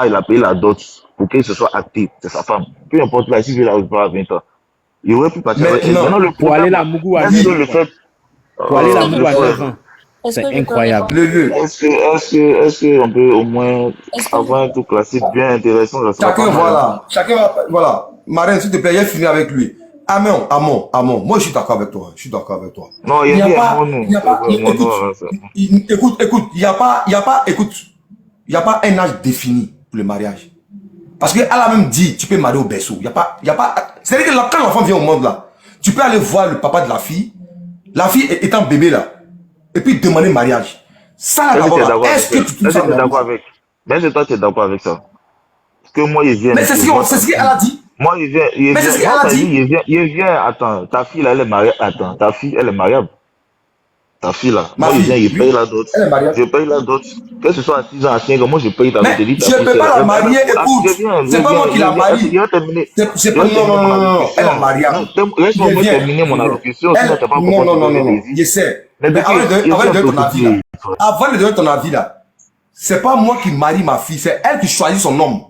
il a payé la dot pour qu'elle se soit actée. C'est sa femme. Peu importe, là, si je l'ai pas à 20 ans. Il aurait pu partir avec elle. Maintenant, le pour aller problème, la Mougou à 9 ans. Pour aller la Mougou à 9 ans. C'est incroyable. Est-ce qu'on peut au moins avoir un tout classique bien intéressant? Chacun, voilà. Marraine, s'il te plaît, j'ai fini avec lui. Amon. Moi, je suis d'accord avec toi. Non, il y a pas, écoute, il n'y a pas un âge défini pour le mariage. Parce qu'elle a même dit, tu peux marier au berceau. C'est-à-dire que quand l'enfant vient au monde là, tu peux aller voir le papa de la fille étant bébé là, et puis demander mariage. Ça là, d'abord, est-ce que tu trouves ça normal? Mais toi, tu es d'accord avec ça? Parce que moi, il vient. Mais c'est ce qu'elle a dit. Moi, il vient, attends, ta fille là, elle est mariée, attends, ta fille, elle est mariable. Ta fille là, moi il vient, il paye la dot. Je paye la dot. Que ce soit à 6 ans, à 5 ans, moi je paye ta dot. Mais je ne peux pas la marier, écoute. C'est pas moi qui la marie. C'est pas non, elle est mariable. Laisse-moi terminer mon allocution, sinon tu n'as pas compris. Non, je sais. Mais avant de donner ton avis là, c'est pas moi qui marie ma fille, c'est elle qui choisit son homme.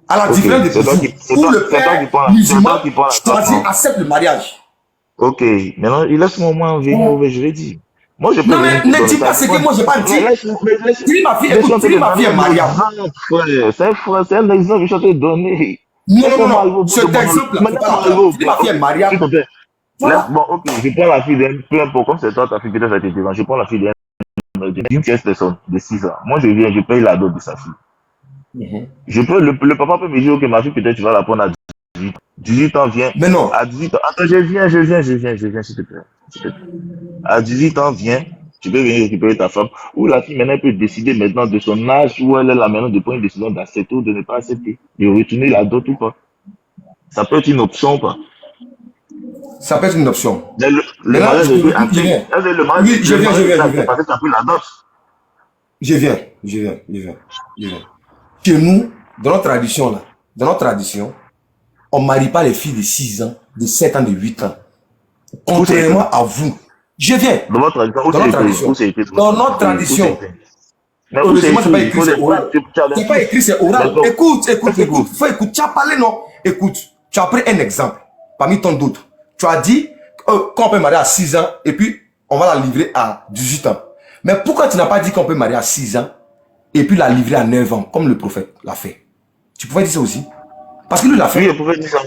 À la différence de vous, où le père musulman choisit, accepte le mariage. Ok, maintenant laisse-moi au moins venir, je l'ai dit. Moi je peux. Non mais ne dis pas ce que moi j'ai pas dit. Dis ma fille, écoute, ma fille est mariable. C'est un exemple que je suis en train de donner. Non, cet exemple là, dis ma fille est mariable. Bon, ok, je prends la fille d'un, peu importe, comme c'est toi, ta fille peut-être ça a été devant, je prends la fille d'une tierce personne de 6 ans. Moi je viens, je paye la dot de sa fille. Je peux, le papa peut me dire, ok, ma fille peut-être tu vas la prendre à 18 ans, viens. Mais non. À 18 ans, attends, je viens, s'il te plaît. À 18 ans, viens. Tu peux venir récupérer ta femme. Ou la fille maintenant peut décider maintenant de son âge où elle est là maintenant de prendre une décision d'accepter ou de ne pas accepter. De retourner la dot ou pas. Ça peut être une option ou pas. Ça peut être une option. Le mariage est acté. Oui, je viens. Parce que tu as pris la dot. Je viens. Chez nous, dans notre tradition, on ne marie pas les filles de 6 ans, de 7 ans, de 8 ans. Contrairement à vous. Je viens. Dans votre tradition. Dans notre tradition. Heureusement, c'est pas écrit, c'est oral. C'est pas écrit, c'est oral. Écoute. Faut écouter. Tu as parlé, non? Écoute, tu as pris un exemple parmi tant d'autres. Tu as dit qu'on peut marier à 6 ans et puis on va la livrer à 18 ans. Mais pourquoi tu n'as pas dit qu'on peut marier à 6 ans et puis la livrer à 9 ans, comme le prophète l'a fait? Tu pouvais dire ça aussi? Parce que lui l'a fait. Oui, je pouvais dire ça.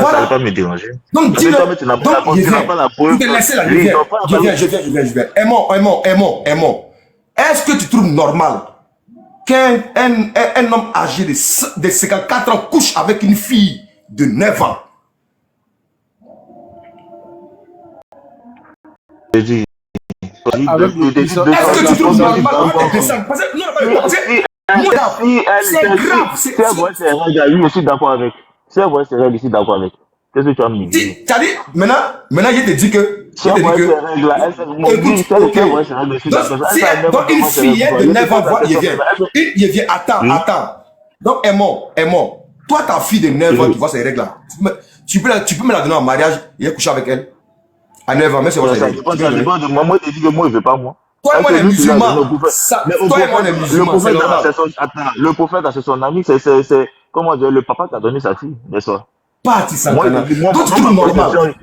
Ça n'allait pas me déranger. Donc, dis-le. Tu n'as pas la preuve. Je viens. Aimons. Est-ce que tu trouves normal qu'un homme âgé de 54 ans couche avec une fille de 9 ans? Je dis. Est-ce que tu trouves normal? C'est grave. Si elle voit ses règles, je suis d'accord avec. Si elle voit ses règles, je suis d'accord avec. Qu'est-ce que tu as mis? Tu as dit, maintenant, je te dis que. Si elle voit ses règles, donc une fille de 9 ans, il vient, attends. Donc, aimons. Toi, ta fille de 9 ans, tu vois ces règles là. Tu peux me la donner en mariage et coucher avec elle. À 9 ans, mais c'est quoi ça? Moi, je dis que moi, je ne veux pas, moi. Toi et moi, les musulmans. Toi et moi, les musulmans. Le prophète, c'est son ami, c'est, comment dire, le papa qui a donné sa fille, n'est-ce pas? Pas à Tissankana. Donc, tu trouves normal.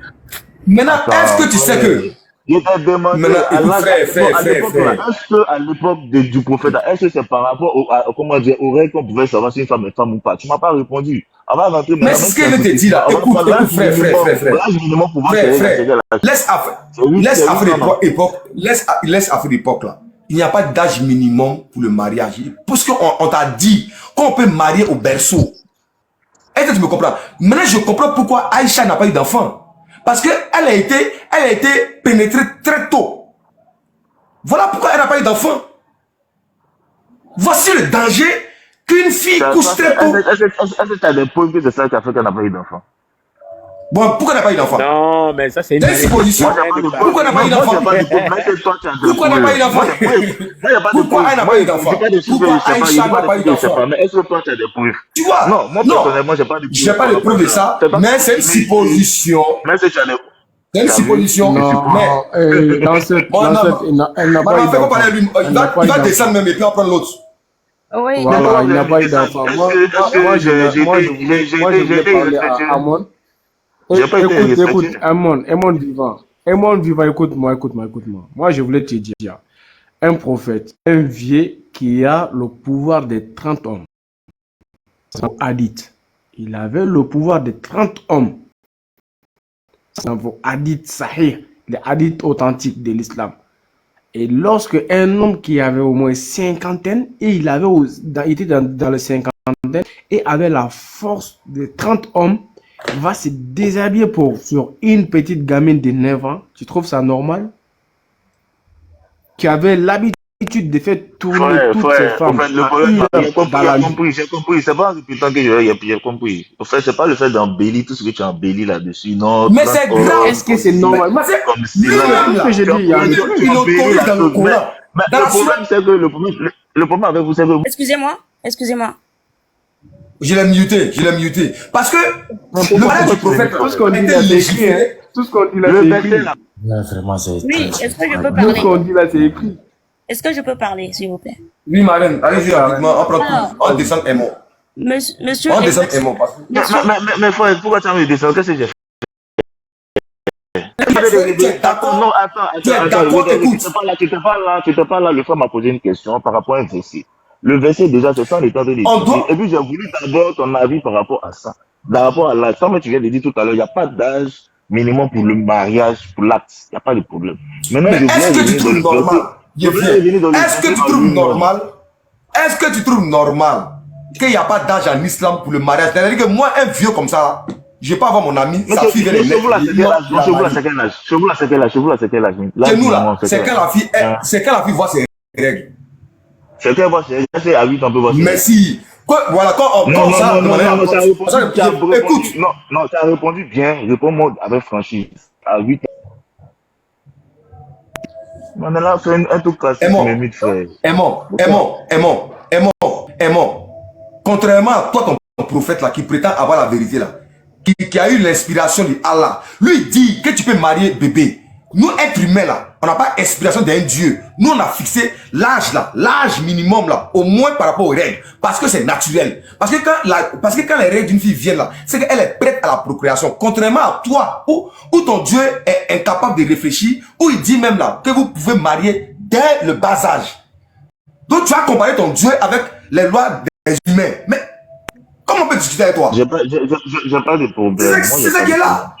Maintenant, est-ce que tu sais que. Est-ce que à l'époque du prophète, est-ce que c'est par rapport aux règles qu'on pouvait savoir si une femme est femme ou pas? Tu m'as pas répondu. Mais c'est ce que je te dis là. Écoute, frère. Laisse Afrique d'époque là. Il n'y a pas d'âge minimum pour le mariage. Parce qu'on t'a dit qu'on peut marier au berceau. Est-ce que tu me comprends? Maintenant, je comprends pourquoi Aïcha n'a pas eu d'enfant. Parce qu'elle a été pénétrée très tôt. Voilà pourquoi elle n'a pas eu d'enfant. Voici le danger qu'une fille couche très tôt. Est-ce que tu as des preuves que c'est ça qui a fait qu'elle n'a pas eu d'enfant? Bon, pourquoi elle n'a pas eu d'enfant? Non, mais ça c'est une supposition. Pourquoi elle n'a pas eu d'enfant? Pourquoi elle n'a pas eu d'enfant? Pourquoi elle n'a pas eu d'enfant? Pourquoi Aïcha n'a pas eu d'enfant? Mais est-ce que toi tu as des preuves? Tu vois? Non, moi personnellement, j'ai pas de preuves. J'ai pas de preuves de ça, mais c'est une supposition. Mais si tu as des... C'est une supposition. Non, dans cette, elle n'a pas eu d'enfant. Il va descendre même et puis on prend l'autre. Oui. Voilà, il n'a pas eu d'enfant. Moi, je voulais parler à Amon. J'ai pas été Écoute, respectueux. Amon vivant. Amon vivant, écoute-moi. Moi, je voulais te dire, un prophète, un vieux qui a le pouvoir des 30 hommes. Son hadith. Il avait le pouvoir de 30 hommes. Dans vos hadiths sahih, les hadiths authentiques de l'islam. Et lorsque un homme qui avait au moins cinquantaine, et il avait été dans les cinquantaine, et avait la force de 30 hommes, va se déshabiller sur une petite gamine de 9 ans. Tu trouves ça normal? Qui avait l'habitude de faire tourner toutes ces femmes Le à problème, une heure dans la nuit. j'ai compris. C'est pas en répétant que j'ai compris. En fait, c'est pas le fait d'embellir tout ce que tu embellis là-dessus. Non, Mais c'est grave. Est-ce que c'est normal? Mais c'est comme si lui-même là. Ce que j'ai dit, il y a un problème. Il autorise dans le Coran. Mais Dans le la problème, sourate. c'est que le problème avec vous, c'est que Excusez-moi. Je l'ai muté. Parce que le mariage du prophète Tout ce qu'on dit était là, c'est écrit. légiféré. Tout ce qu'on dit là, le c'est verset écrit. là. Là, vraiment, c'est Oui, est-ce que je peux Tout ce parler? qu'on dit là, c'est écrit. Est-ce que je peux parler, s'il vous plaît? Oui, Marine, allez-y rapidement. On prend Alors. tout. On descend et mot. Monsieur, On descend et mot. Mais frère, pourquoi tu as mis des descendre? Qu'est-ce que j'ai fait? Tu es d'accord? Non, attends, Tu es d'accord, regarde, écoute. tu te parles là, le frère m'a posé une question par rapport à un verset. Le verset, déjà, c'est ça l'état de On l'étudier. doit- Et puis, j'ai voulu d'abord ton avis par rapport à ça. Par rapport à l'âge. Comme tu viens de dire tout à l'heure, il n'y a pas d'âge minimum pour le mariage, pour l'acte. Il n'y a pas de problème. Maintenant, Mais je voulais est-ce que tu revenir dans trouves le verset. normal? Je voulais revenir dans le Est-ce que verset tu en trouves lui-même. normal? Est-ce que tu trouves normal qu'il n'y a pas d'âge en islam pour le mariage? C'est-à-dire que moi, un vieux comme ça, je vais pas avoir mon ami, Mais sa fille vient de chez vous là, naître. c'est quel âge? Chez vous là, c'est quel âge? Chez vous là, c'est quel âge? Chez vous là, c'est quel âge? Chez nous là, c'est quand la fille, Hein? c'est quand la fille voit ses règles. C'est quel âge? C'est à 8 ans, on peut voir. Mais si, voilà, quand Non, ça, non, ça a répondu, écoute, non, ça a répondu bien, réponds-moi avec franchise. À 8 ans. On a là fait un truc classique, mes mythes, frère. aimons. Contrairement à toi, ton prophète là, qui prétend avoir la vérité là, qui a eu l'inspiration de Allah, lui dit que tu peux marier bébé. Nous, êtres humains là, on n'a pas inspiration d'un Dieu. Nous, on a fixé l'âge là, l'âge minimum là, au moins par rapport aux règles, parce que c'est naturel. Parce que quand les règles d'une fille viennent là, c'est qu'elle est prête à la procréation. Contrairement à toi, où ton Dieu est incapable de réfléchir, où il dit même là que vous pouvez marier dès le bas âge. Donc tu as comparé ton Dieu avec les lois des humains. Mais comment on peut discuter avec toi? J'ai pas de problème. C'est ça qui est là.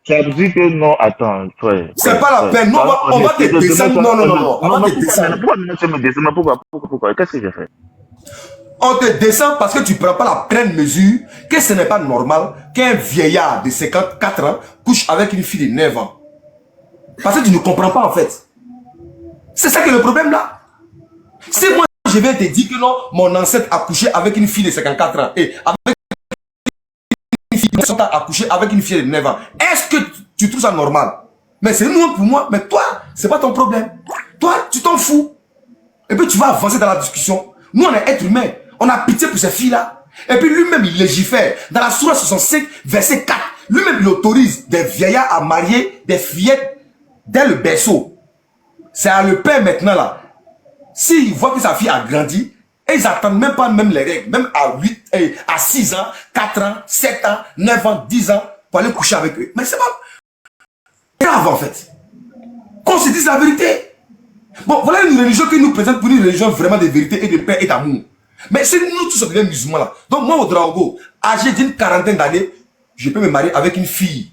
Tu as dit que non, attends, frère. C'est pas la peine. On va te descendre. Non. On va te descendre. Pourquoi? Qu'est-ce que j'ai fait? On te descend parce que tu ne prends pas la pleine mesure que ce n'est pas normal qu'un vieillard de 54 ans couche avec une fille de 9 ans. Parce que tu ne comprends pas en fait. C'est ça qui est le problème là. Si moi je viens te dire que non, mon ancêtre a couché avec une fille de 54 ans et avec une fille de 60 ans a couché avec une fille de 9 ans, est-ce que tu trouves ça normal? Mais c'est nous pour moi, mais toi, c'est pas ton problème. Toi, tu t'en fous. Et puis tu vas avancer dans la discussion. Nous, on est êtres humains. On a pitié pour ces filles-là. Et puis lui-même, il légifère. Dans la sourate 65, verset 4, lui-même, il autorise des vieillards à marier des fillettes dès le berceau. C'est à le père maintenant là. S'il voit que sa fille a grandi, et ils n'attendent même pas même les règles, même à 8, à 6 ans, 4 ans, 7 ans, 9 ans, 10 ans, pour aller coucher avec eux. Mais c'est pas grave en fait. Qu'on se dise la vérité. Bon, voilà une religion qui nous présente pour une religion vraiment de vérité et de paix et d'amour. Mais c'est nous tous des musulmans là. Donc moi au Drago, âgé d'une quarantaine d'années, je peux me marier avec une fille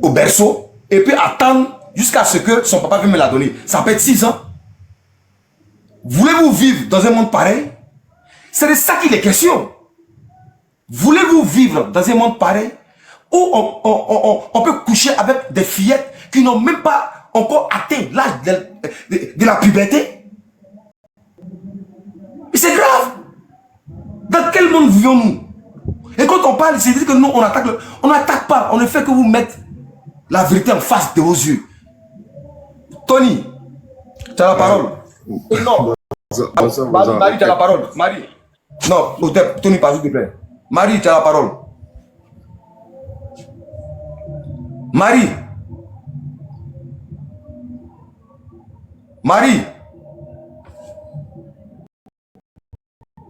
au berceau et puis attendre jusqu'à ce que son papa vienne me la donner. Ça peut être 6 ans. Voulez-vous vivre dans un monde pareil? C'est de ça qu'il est question. Voulez-vous vivre dans un monde pareil où on peut coucher avec des fillettes qui n'ont même pas encore atteint l'âge de la puberté? Et c'est grave. Dans quel monde vivons-nous? Et quand on parle, c'est dire que nous, on attaque. On n'attaque pas. On ne fait que vous mettre la vérité en face de vos yeux. Tony, tu as la parole. Non. Marie, tu as la parole. Marie. Non, Tony, pas s'il te plaît. Marie, tu as la parole. Marie. Marie.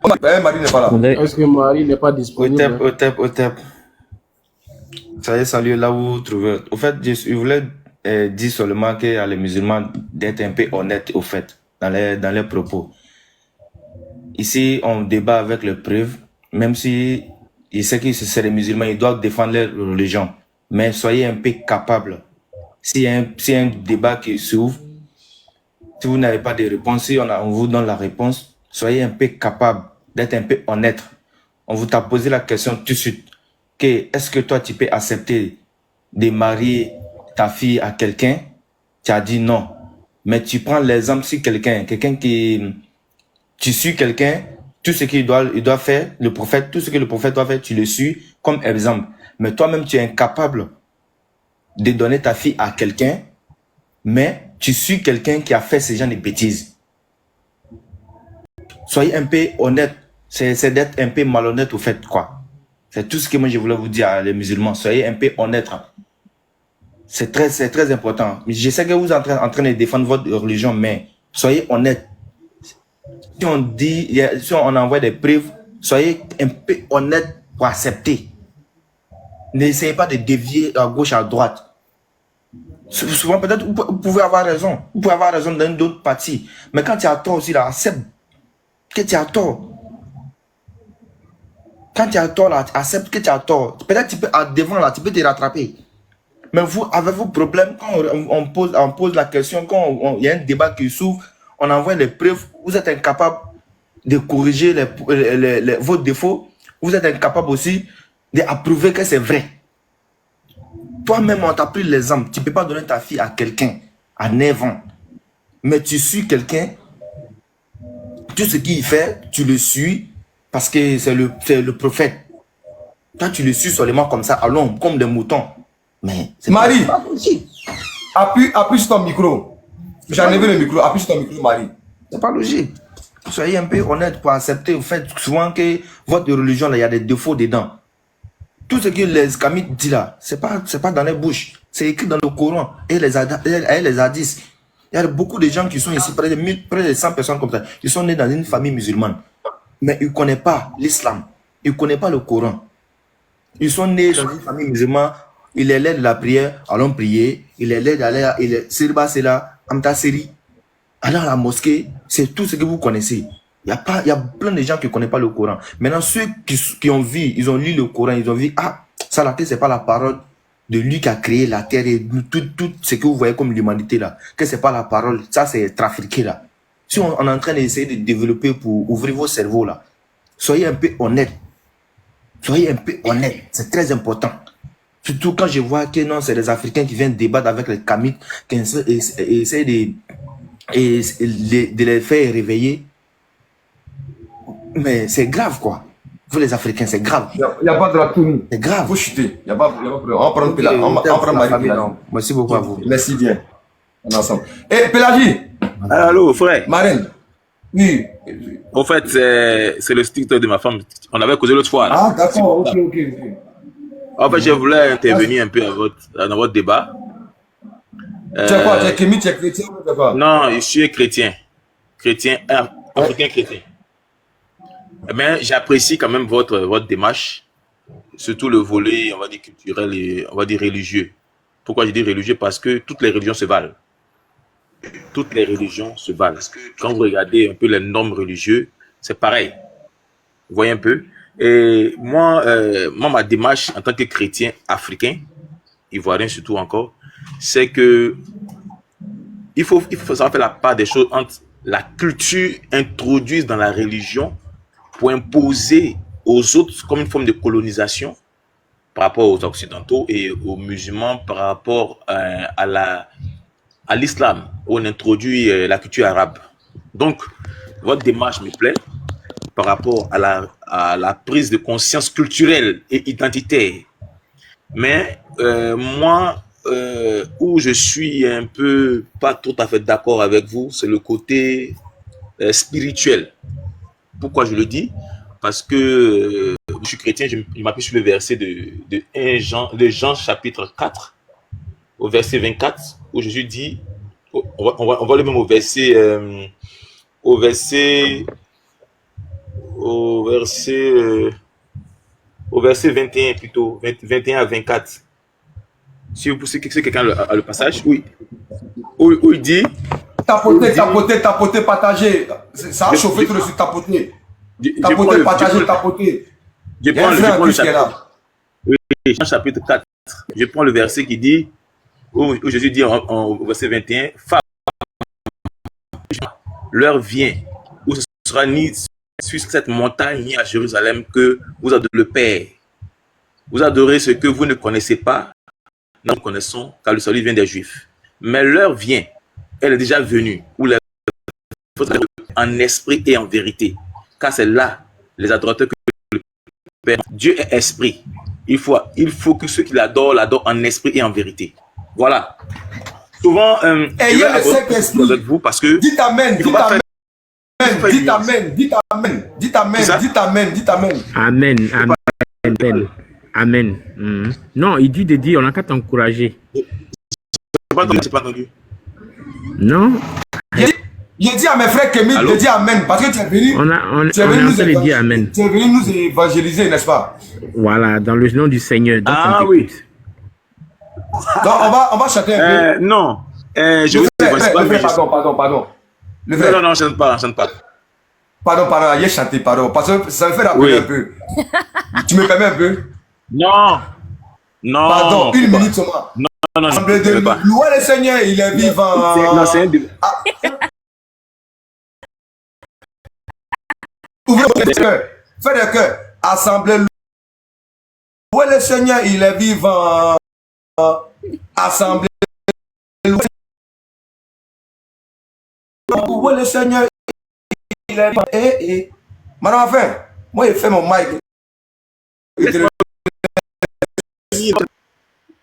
Marie n'est pas là. Est-ce que Marie n'est pas disponible? Otep. Ça y est, salut, là où vous trouvez. Au fait, je voulais dire seulement qu'il y a les musulmans d'être un peu honnêtes, au fait, dans les propos. Ici, on débat avec les preuves, même si il sait que c'est les musulmans, ils doivent défendre leur religion. Mais soyez un peu capables. S'il y a un débat qui s'ouvre, si vous n'avez pas de réponse, si on vous donne la réponse, soyez un peu capable d'être un peu honnête. On vous a posé la question tout de suite. Est-ce que toi, tu peux accepter de marier ta fille à quelqu'un? Tu as dit non. Mais tu prends l'exemple sur quelqu'un qui... Tu suis quelqu'un, tout ce qu'il doit faire, le prophète, tout ce que le prophète doit faire, tu le suis comme exemple. Mais toi-même, tu es incapable de donner ta fille à quelqu'un, mais tu suis quelqu'un qui a fait ce genre de bêtises. Soyez un peu honnête. C'est d'être un peu malhonnête au fait, quoi. C'est tout ce que moi je voulais vous dire, les musulmans. Soyez un peu honnêtes. C'est très important. Je sais que vous êtes en train de défendre votre religion, mais soyez honnêtes. Si on dit, si on envoie des preuves, soyez un peu honnêtes pour accepter. N'essayez pas de dévier à gauche, à droite. Souvent, peut-être, vous pouvez avoir raison. Vous pouvez avoir raison dans une autre partie. Mais quand tu as tort aussi, là, accepte que tu as tort. Quand tu as tort, là, accepte que tu as tort. Peut-être tu peux, devant, là, tu peux te rattraper. Mais vous, avec vos problèmes, quand on pose la question, quand il y a un débat qui s'ouvre, on envoie les preuves, vous êtes incapable de corriger vos défauts. Vous êtes incapable aussi d'approuver que c'est vrai. Toi-même, on t'a pris l'exemple. Tu ne peux pas donner ta fille à quelqu'un à 9 ans. Mais tu suis quelqu'un, tout ce qu'il fait, tu le suis parce que c'est le prophète. Toi, tu le suis seulement comme ça, à l'ombre, comme des moutons. Mais c'est Marie, pas logique. appuie sur ton micro. J'ai enlevé le micro. Appuie sur ton micro, Marie. C'est pas logique. Soyez un peu honnête pour accepter. Vous faites souvent que votre religion, là, il y a des défauts dedans. Tout ce que les islamites disent là, c'est pas dans les bouches. C'est écrit dans le Coran et les hadiths. Il y a beaucoup de gens qui sont ici, près de 100 personnes comme ça. Ils sont nés dans une famille musulmane. Mais ils ne connaissent pas l'islam. Ils ne connaissent pas le Coran. Ils sont nés dans une famille musulmane. Il est l'aide de la prière, allons prier. Il est l'aide d'aller, c'est là, amta seri. Aller à la mosquée, c'est tout ce que vous connaissez. Il y a plein de gens qui ne connaissent pas le Coran. Maintenant, ceux qui ont vu, ils ont lu le Coran, ils ont vu, ça la terre, c'est pas la parole de lui qui a créé la terre et tout ce que vous voyez comme l'humanité là. Que c'est pas la parole, ça c'est trafiqué là. Si on est en train d'essayer de développer pour ouvrir vos cerveaux là, soyez un peu honnête. Soyez un peu honnête, c'est très important. Surtout quand je vois que non, c'est les Africains qui viennent débattre avec les Kamites, qui essaient de les faire réveiller. Mais c'est grave quoi. Vous les Africains, c'est grave. Il n'y a pas de ratour. C'est grave. Il faut chuter. Il n'y a pas de problème. On prend Marie. Merci beaucoup à vous. Merci bien. On est ensemble. Et Pélagie. Allô, frère. Marine. Oui. En fait, c'est le stick de ma femme. On avait causé l'autre fois. Là. Ah, d'accord. Ok. En fait, je voulais intervenir un peu dans votre débat. Tu es quoi? Tu es kémite, tu es chrétien ou tu es quoi? Non, je suis chrétien. Africain chrétien. Mais j'apprécie quand même votre démarche, surtout le volet, on va dire, culturel et on va dire religieux. Pourquoi je dis religieux? Parce que toutes les religions se valent. Toutes les religions se valent. Quand vous regardez un peu les normes religieuses, c'est pareil. Vous voyez un peu? Et moi, ma démarche en tant que chrétien africain, ivoirien surtout encore, c'est que il faut savoir faire la part des choses entre la culture introduite dans la religion pour imposer aux autres comme une forme de colonisation par rapport aux occidentaux et aux musulmans par rapport à l'islam où on introduit la culture arabe. Donc, votre démarche me plaît par rapport à la prise de conscience culturelle et identitaire. Mais moi, où je suis un peu pas tout à fait d'accord avec vous, c'est le côté spirituel. Pourquoi je le dis? Parce que je suis chrétien, je m'appuie sur le verset de Jean chapitre 4, au verset 24, où Jésus dit, on va le même au verset au verset, au verset 21 plutôt, 21 à 24. Si vous poussez quelqu'un a le passage, oui. Où il dit... Tapoter, partager. Ça a chauffé tout de suite, tapoter. Tapoter, partager, tapoter. Je prends le chapitre. Oui, Jean chapitre 4. Je prends le verset qui dit, où Jésus dit au verset 21, Femme, l'heure vient où ce sera ni sur cette montagne ni à Jérusalem que vous adorez le Père. Vous adorez ce que vous ne connaissez pas, nous connaissons, car le salut vient des Juifs. Mais l'heure vient, elle est déjà venue, où les en esprit et en vérité, car c'est là les adorateurs que le Père. Dieu est esprit. Il faut que ceux qui l'adorent en esprit et en vérité. Voilà. Souvent, je vais aborder avec vous parce que... Dites Amen, dites Amen. Dites Amen, dites Amen, dites Amen, dites Amen, dites Amen. Amen, Amen, Amen. Non, il dit de dire, on n'a qu'à t'encourager. J'ai pas entendu. Non. J'ai dit à mes frères Kémy de dire Amen, parce que tu es venu, on a dit Amen. Tu es venu nous évangéliser, n'est-ce pas? Voilà, dans le nom du Seigneur. Donc oui. Donc on va chanter un peu. Non, je vous dis, pardon. Non, chante pas. Pardon, j'ai chanté, pardon, parce que ça me fait rappeler un peu. Tu me permets un peu? Non. Pardon, une minute seulement. Non, louez le Seigneur, il est vivant. Non, c'est un début. Ouvrez le cœur, faites le cœur, assemblez. Louez le Seigneur, il est vivant. Assemblée. Louez le Seigneur, il est vivant. Madame, enfin, moi, il fait mon mic.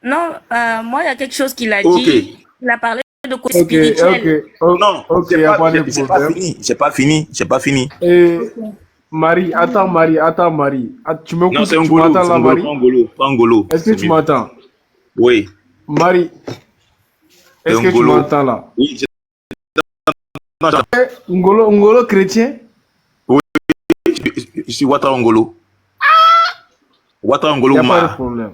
Non, moi, il y a quelque chose qu'il a dit. Okay. Il a parlé de côté spirituel. Non, j'ai pas fini. Marie, attends Marie. Tu m'écoutes? Non, c'est tu m'entends là, Marie? Pas Ngolo. Est-ce que tu m'entends? Oui. Marie, est-ce que tu m'entends là? Oui. Ngolo chrétien? Oui, je suis Ouattara Ngolo. Ouattara Ngolo, il n'y a pas de problème.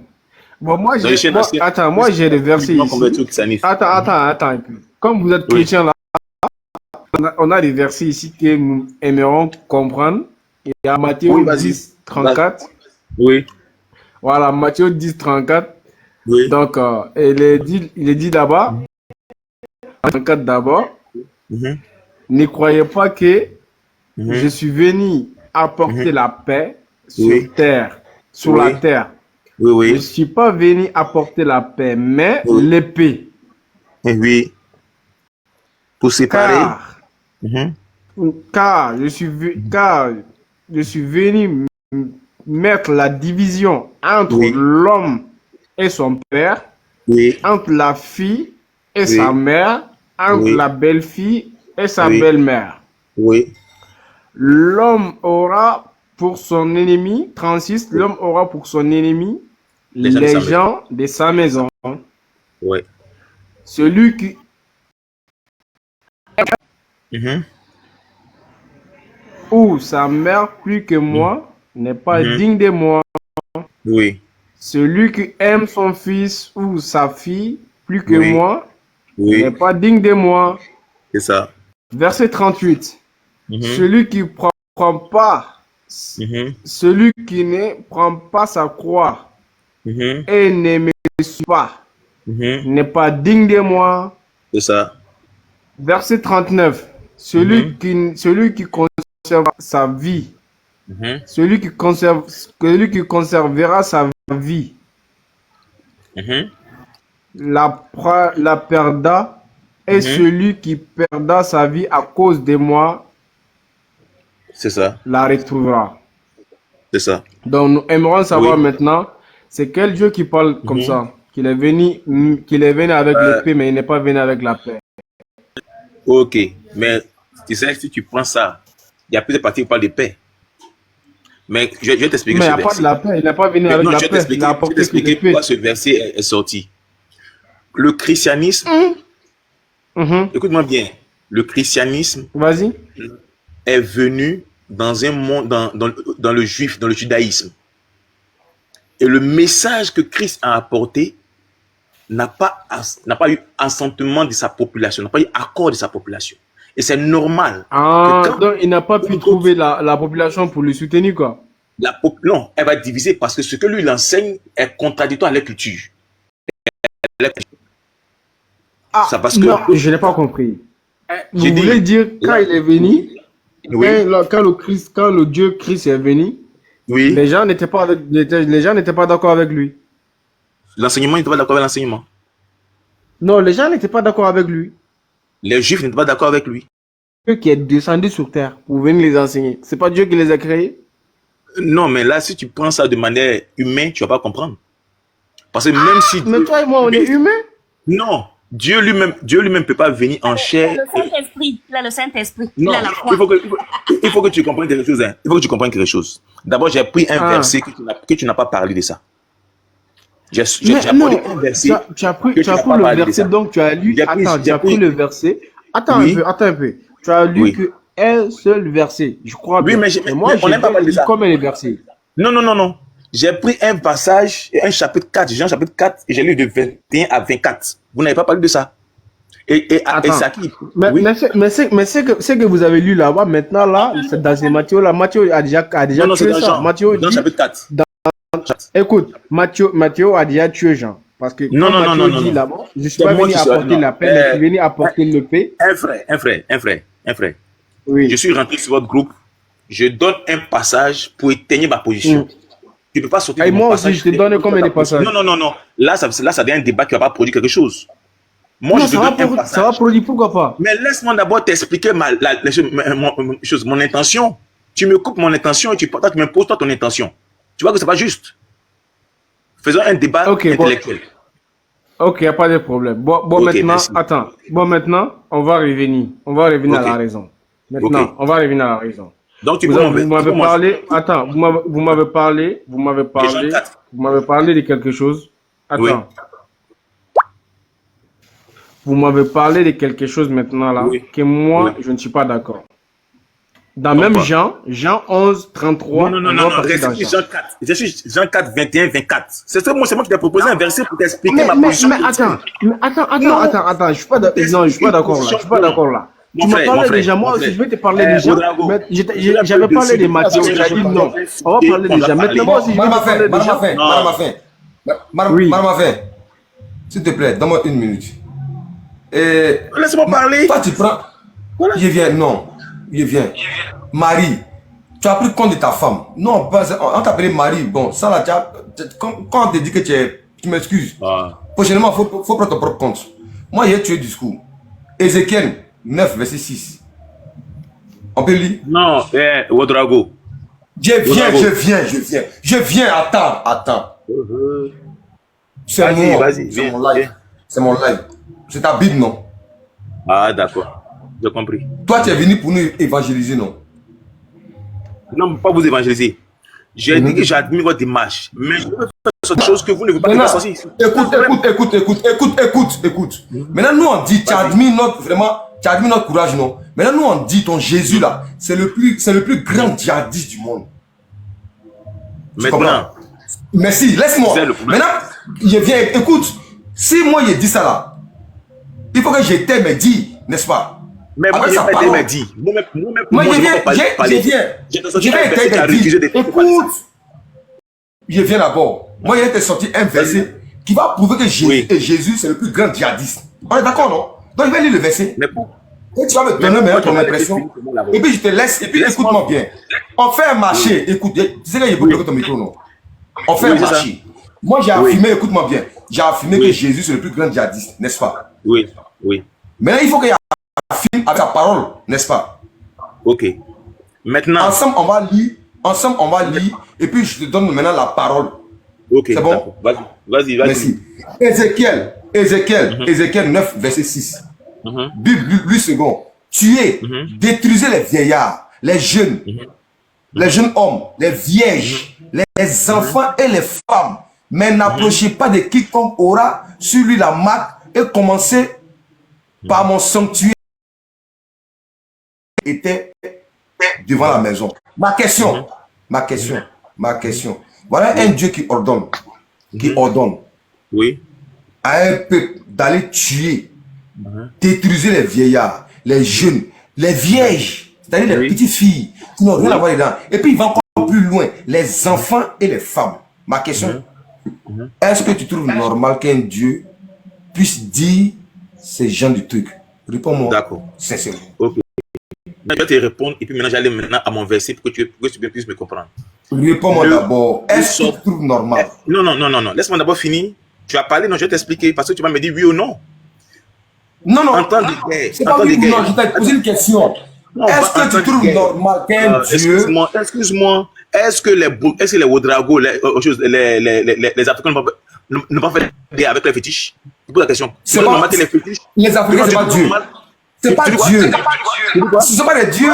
Bon, moi j'ai des versets ici. Attends. Comme vous êtes chrétien là, on a des versets ici que nous aimerons comprendre. Il y a Matthieu 10, 34. Oui. Voilà, Matthieu 10, 34. Oui. Donc, il est dit là-bas, 34 d'abord, ne croyez pas que je suis venu apporter la paix sur terre, sur la terre. Oui. Je ne suis pas venu apporter la paix, mais l'épée. Oui. Pour séparer. Car je suis venu mettre la division entre l'homme et son père, entre la fille et sa mère, entre la belle-fille et sa belle-mère. Oui. L'homme aura pour son ennemi, 36, l'homme aura pour son ennemi les gens de sa maison. Oui. Celui qui ou sa mère plus que moi n'est pas digne de moi. Oui. Celui qui aime son fils ou sa fille plus que moi n'est pas digne de moi. C'est ça. Verset 38. Celui qui prend pas, celui qui ne prend pas sa croix et ne me suit pas n'est pas digne de moi. C'est ça. Verset 39. Celui qui conserve sa vie, celui qui conservera sa vie, la perdra, et celui qui perdra sa vie à cause de moi, c'est ça, la retrouvera. C'est ça. Donc nous aimerons savoir maintenant, c'est quel Dieu qui parle comme ça, qu'il est venu avec l'épée, mais il n'est pas venu avec la paix. Ok, mais tu sais, si tu prends ça, il y a plusieurs parties qui parlent de paix. Mais je vais t'expliquer. Mais il n'y a pas de la paix, il n'est pas venu avec la paix. Il a apporté pourquoi ce verset est sorti. Le christianisme, écoute-moi bien, le christianisme est venu dans un monde, dans le juif, dans le judaïsme. Et le message que Christ a apporté n'a pas eu assentement de sa population, n'a pas eu accord de sa population. Et c'est normal. Donc il n'a pas pu trouver la population pour le soutenir, quoi. Non, elle va diviser parce que ce que lui il enseigne est contradictoire à la culture. Ça parce que non, je n'ai pas compris. Vous voulez dire quand il est venu, oui. quand le Dieu Christ est venu, oui. les gens n'étaient pas d'accord avec lui. L'enseignement n'était pas d'accord avec l'enseignement. Non, les gens n'étaient pas d'accord avec lui. Les Juifs n'étaient pas d'accord avec lui. Dieu qui est descendu sur terre pour venir les enseigner. C'est pas Dieu qui les a créés? Non, mais là, si tu prends ça de manière humaine, tu vas pas comprendre. Parce que même si mais toi et moi, on est humains. Non, Dieu lui-même peut pas venir en chair. Le Saint-Esprit, il a le Saint-Esprit. Non, il a la foi. Il faut que tu comprennes quelque chose. Hein. Il faut que tu comprennes quelque chose. D'abord, j'ai pris un verset que tu n'as pas parlé de ça. J'ai pris un verset. Tu as pris le verset, donc tu as lu. Attends, tu as pris le verset. Attends un peu. Tu as lu que un seul verset. Je crois bien. Oui, mais moi, on n'aime pas parler de ça. Combien de versets? Non. J'ai pris un passage, un chapitre 4, Jean chapitre 4, et j'ai lu de 21 à 24. Vous n'avez pas parlé de ça. Et ça qui. Mais c'est que vous avez lu là-bas, maintenant, là, c'est dans ces Matthieu, là, Matthieu a déjà tué ça. Matthieu Jean chapitre 4. Écoute, Matthieu a déjà tué Jean. Parce que non. Dit là-bas, je ne suis pas venu apporter la paix, mais je suis venu apporter le paix. Un frère. Oui. Je suis rentré sur votre groupe. Je donne un passage pour éteindre ma position. Tu ne peux pas sortir de mon moi passage. aussi, je te donne combien de passages? Non. Là, ça devient un débat qui ne va pas produire quelque chose. Moi, je te donne un passage. Ça va produire, pourquoi pas? Mais laisse-moi d'abord t'expliquer mon intention. Tu me coupes mon intention et tu m'imposes toi ton intention. Tu vois que ce n'est pas juste. Faisons un débat intellectuel. Ok, il n'y a pas de problème. Bon maintenant, merci. Attends. Bon, maintenant, on va revenir. On va revenir à la raison. Maintenant, on va revenir à la raison. Donc, vous m'avez parlé. Attends, vous m'avez parlé de quelque chose. Attends. Oui. Vous m'avez parlé de quelque chose maintenant là, que moi, je ne suis pas d'accord. Dans même Jean 11, 33. Non, je suis Jean 4, 21, 24. C'est moi qui t'ai proposé un verset pour t'expliquer ma position. Mais attends, je suis pas d'accord là. Je suis pas d'accord là. Tu m'as parlé déjà, moi aussi, je vais te parler déjà. J'avais parlé de Matthieu, j'ai dit non. On va parler déjà. Maintenant, moi aussi, je vais te parler déjà. Madame Afin, s'il te plaît, donne-moi une minute. Laisse-moi parler. Toi, tu prends. Je viens. Marie, tu as pris compte de ta femme. Non, on t'appelait Marie. Bon, ça là, quand on te dit que tu m'excuses, prochainement, il faut prendre ton propre compte. Moi, j'ai tué le discours. Ézéchiel 9, verset 6. On peut lire? Non, Ouedraogo. Je viens, attends. C'est mon live. C'est mon live. C'est ta Bible, non? Ah, d'accord. J'ai compris. Toi, tu es venu pour nous évangéliser, non? Non, pas vous évangéliser. J'ai dit que j'admire votre démarche. Mais je veux faire des choses que vous ne voulez pas faire sortir. Écoute. Maintenant, nous, on dit, tu admires notre courage, non? Maintenant, nous, on dit, ton Jésus, là, c'est le plus grand djihadiste du monde. Maintenant. Merci, laisse-moi. Maintenant, je viens, écoute, si moi, je dis ça, là, il faut que je t'aime et dis, n'est-ce pas? Mais moi, je vais t'aimer dit. Moi, je viens. Écoute, je viens d'abord. Moi, je vais te sortir un verset qui va prouver que Jésus, c'est le plus grand djihadiste. On est d'accord, non? Donc, je vais lire le verset. Et tu vas me donner maintenant ton impression. Et puis, je te laisse. Et puis, écoute-moi bien. On fait un marché. Écoute, tu sais que je peux bloquer ton micro, non? On fait un marché. Moi, j'ai affirmé, écoute-moi bien. J'ai affirmé que Jésus, c'est le plus grand djihadiste, n'est-ce pas? Oui. Maintenant, il faut qu'il affirme avec sa parole, n'est-ce pas? Ok. Maintenant. Ensemble, on va lire. Et puis, je te donne maintenant la parole. Ok. C'est bon? Vas-y. Merci. Ézéchiel 9, verset 6. Bible, 8 secondes. Tuez, détruisez les vieillards, les jeunes hommes, les vierges, les enfants et les femmes. Mais n'approchez pas de quiconque aura sur lui la marque et commencez par mon sanctuaire était devant la maison. Ma question. Voilà un Dieu qui ordonne. Oui. À un peuple d'aller tuer, détruire les vieillards, les jeunes, les vieilles, c'est-à-dire les petites filles qui n'ont rien à voir dedans. Et puis il va encore plus loin, les enfants et les femmes. Ma question, est-ce que tu trouves normal qu'un Dieu puisse dire ces gens du truc? Réponds-moi. D'accord. Sincèrement. Ok. Je vais te répondre et puis maintenant j'allais maintenant à mon verset pour que tu puisses me comprendre. Réponds-moi d'abord. Est-ce que tu trouves normal? Non. Laisse-moi d'abord finir. Tu as parlé, non, je vais t'expliquer parce que tu vas me dire oui ou non. Non. En temps de guerre. C'est pas oui ou non, je t'ai posé une question. Est-ce que tu trouves normal qu'un Dieu... Excuse-moi. Est-ce que les Ouedraogo, les Africains ne pas faire des avec les fétiches? Je pose la question. C'est pas les fétiches. Les Africains, c'est pas Dieu. C'est pas Dieu. Ce ne sont pas des dieux.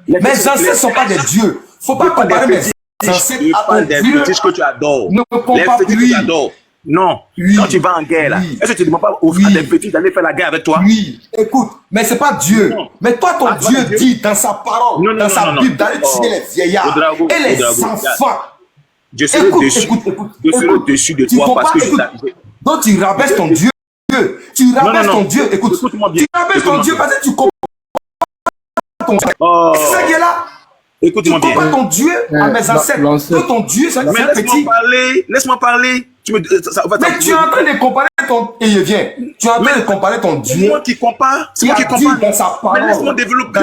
Mes ancêtres ne sont pas des dieux. Il ne faut pas comparer mes ancêtres à des fétiches que tu adores. Ne compare pas lui. Non, quand tu vas en guerre, là, est-ce que tu ne demandes pas à des petits d'aller faire la guerre avec toi? Oui, écoute, mais c'est pas Dieu. Non. Mais toi, ton Dieu dit dans sa parole, dans sa Bible, d'aller tuer les vieillards et les enfants. Je serai au-dessus de toi parce que donc tu rabaisses ton Dieu. Tu rabaisses ton Dieu. Écoute-moi bien. Tu rabaisses ton Dieu parce que tu comprends ton Dieu. C'est ça qui est là. Écoute-moi bien. Tu compares ton Dieu à mes ancêtres. Que ton Dieu, c'est petit. Laisse-moi parler. Mais tu es en train de comparer ton... Et il vient. Tu es en train de comparer ton Dieu. C'est moi qui compare. C'est moi qui compare. Dans sa parole. Laisse-moi développer.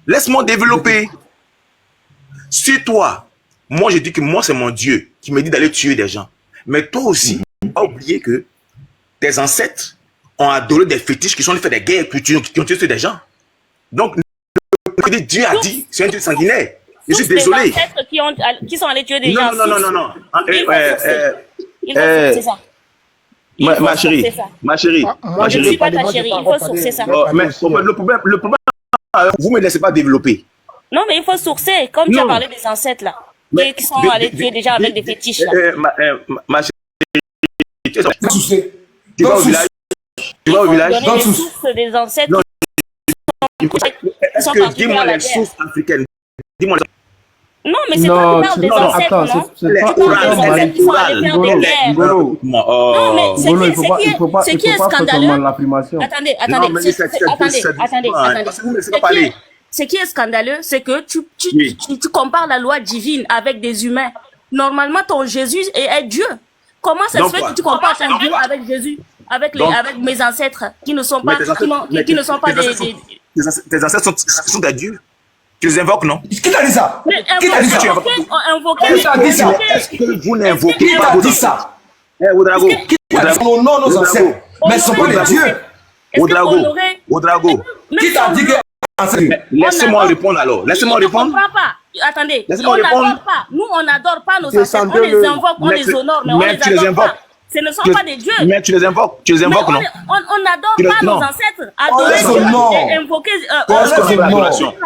Laisse-moi développer. Sur toi, moi je dis que moi c'est mon Dieu qui me dit d'aller tuer des gens. Mais toi aussi, pas oublier que tes ancêtres ont adoré des fétiches qui sont allés faire des guerres qui ont tué des gens. Donc, Dieu a dit, c'est un Dieu sanguinaire. Je suis désolé. Des ancêtres qui sont allés tuer des gens. Non. C'est ça. Ma chérie. Moi, je ne suis pas ta chérie. Il faut sourcer ça. Mais le problème, vous ne me laissez pas développer. Non, mais il faut sourcer. Comme tu as parlé des ancêtres là, qui sont allés tuer des gens avec des fétiches là. Ma chérie, tu vas au village. Tu vas au village. Donner les sources des ancêtres. Est-ce que dis-moi les sources africaines? Dis-moi. Non, mais c'est pas le des ancêtres, non? C'est pas orales. Non, mais ce qui est scandaleux. Attendez. Ce qui est scandaleux, c'est que tu compares la loi divine avec des humains. Normalement, ton Jésus est Dieu. Comment ça se fait que tu compares ton Dieu avec Jésus, avec mes ancêtres qui ne sont pas des... Tes ancêtres sont des dieux. Tu les invoques, non? Qui t'a dit ça? Qui t'a dit ça? Qui t'a dit ça? Est-ce que vous n'invoquez pas? Qui t'a dit ça? Ouedraogo. Qui t'a dit ça? Non, nos ancêtres. Mais ce ne sont pas des dieux. Ouedraogo. Qui t'a dit que... Laissez-moi répondre alors. Laissez-moi répondre. Je ne comprends pas. Attendez. Laissez-moi répondre. Nous, on n'adore pas nos ancêtres. On les invoque, on les honore, mais on les adore pas. Ce ne sont pas des dieux. Mais tu les invoques. Tu les invoques, non? On n'adore pas nos ancêtres. Adorer et invoquer. C'est la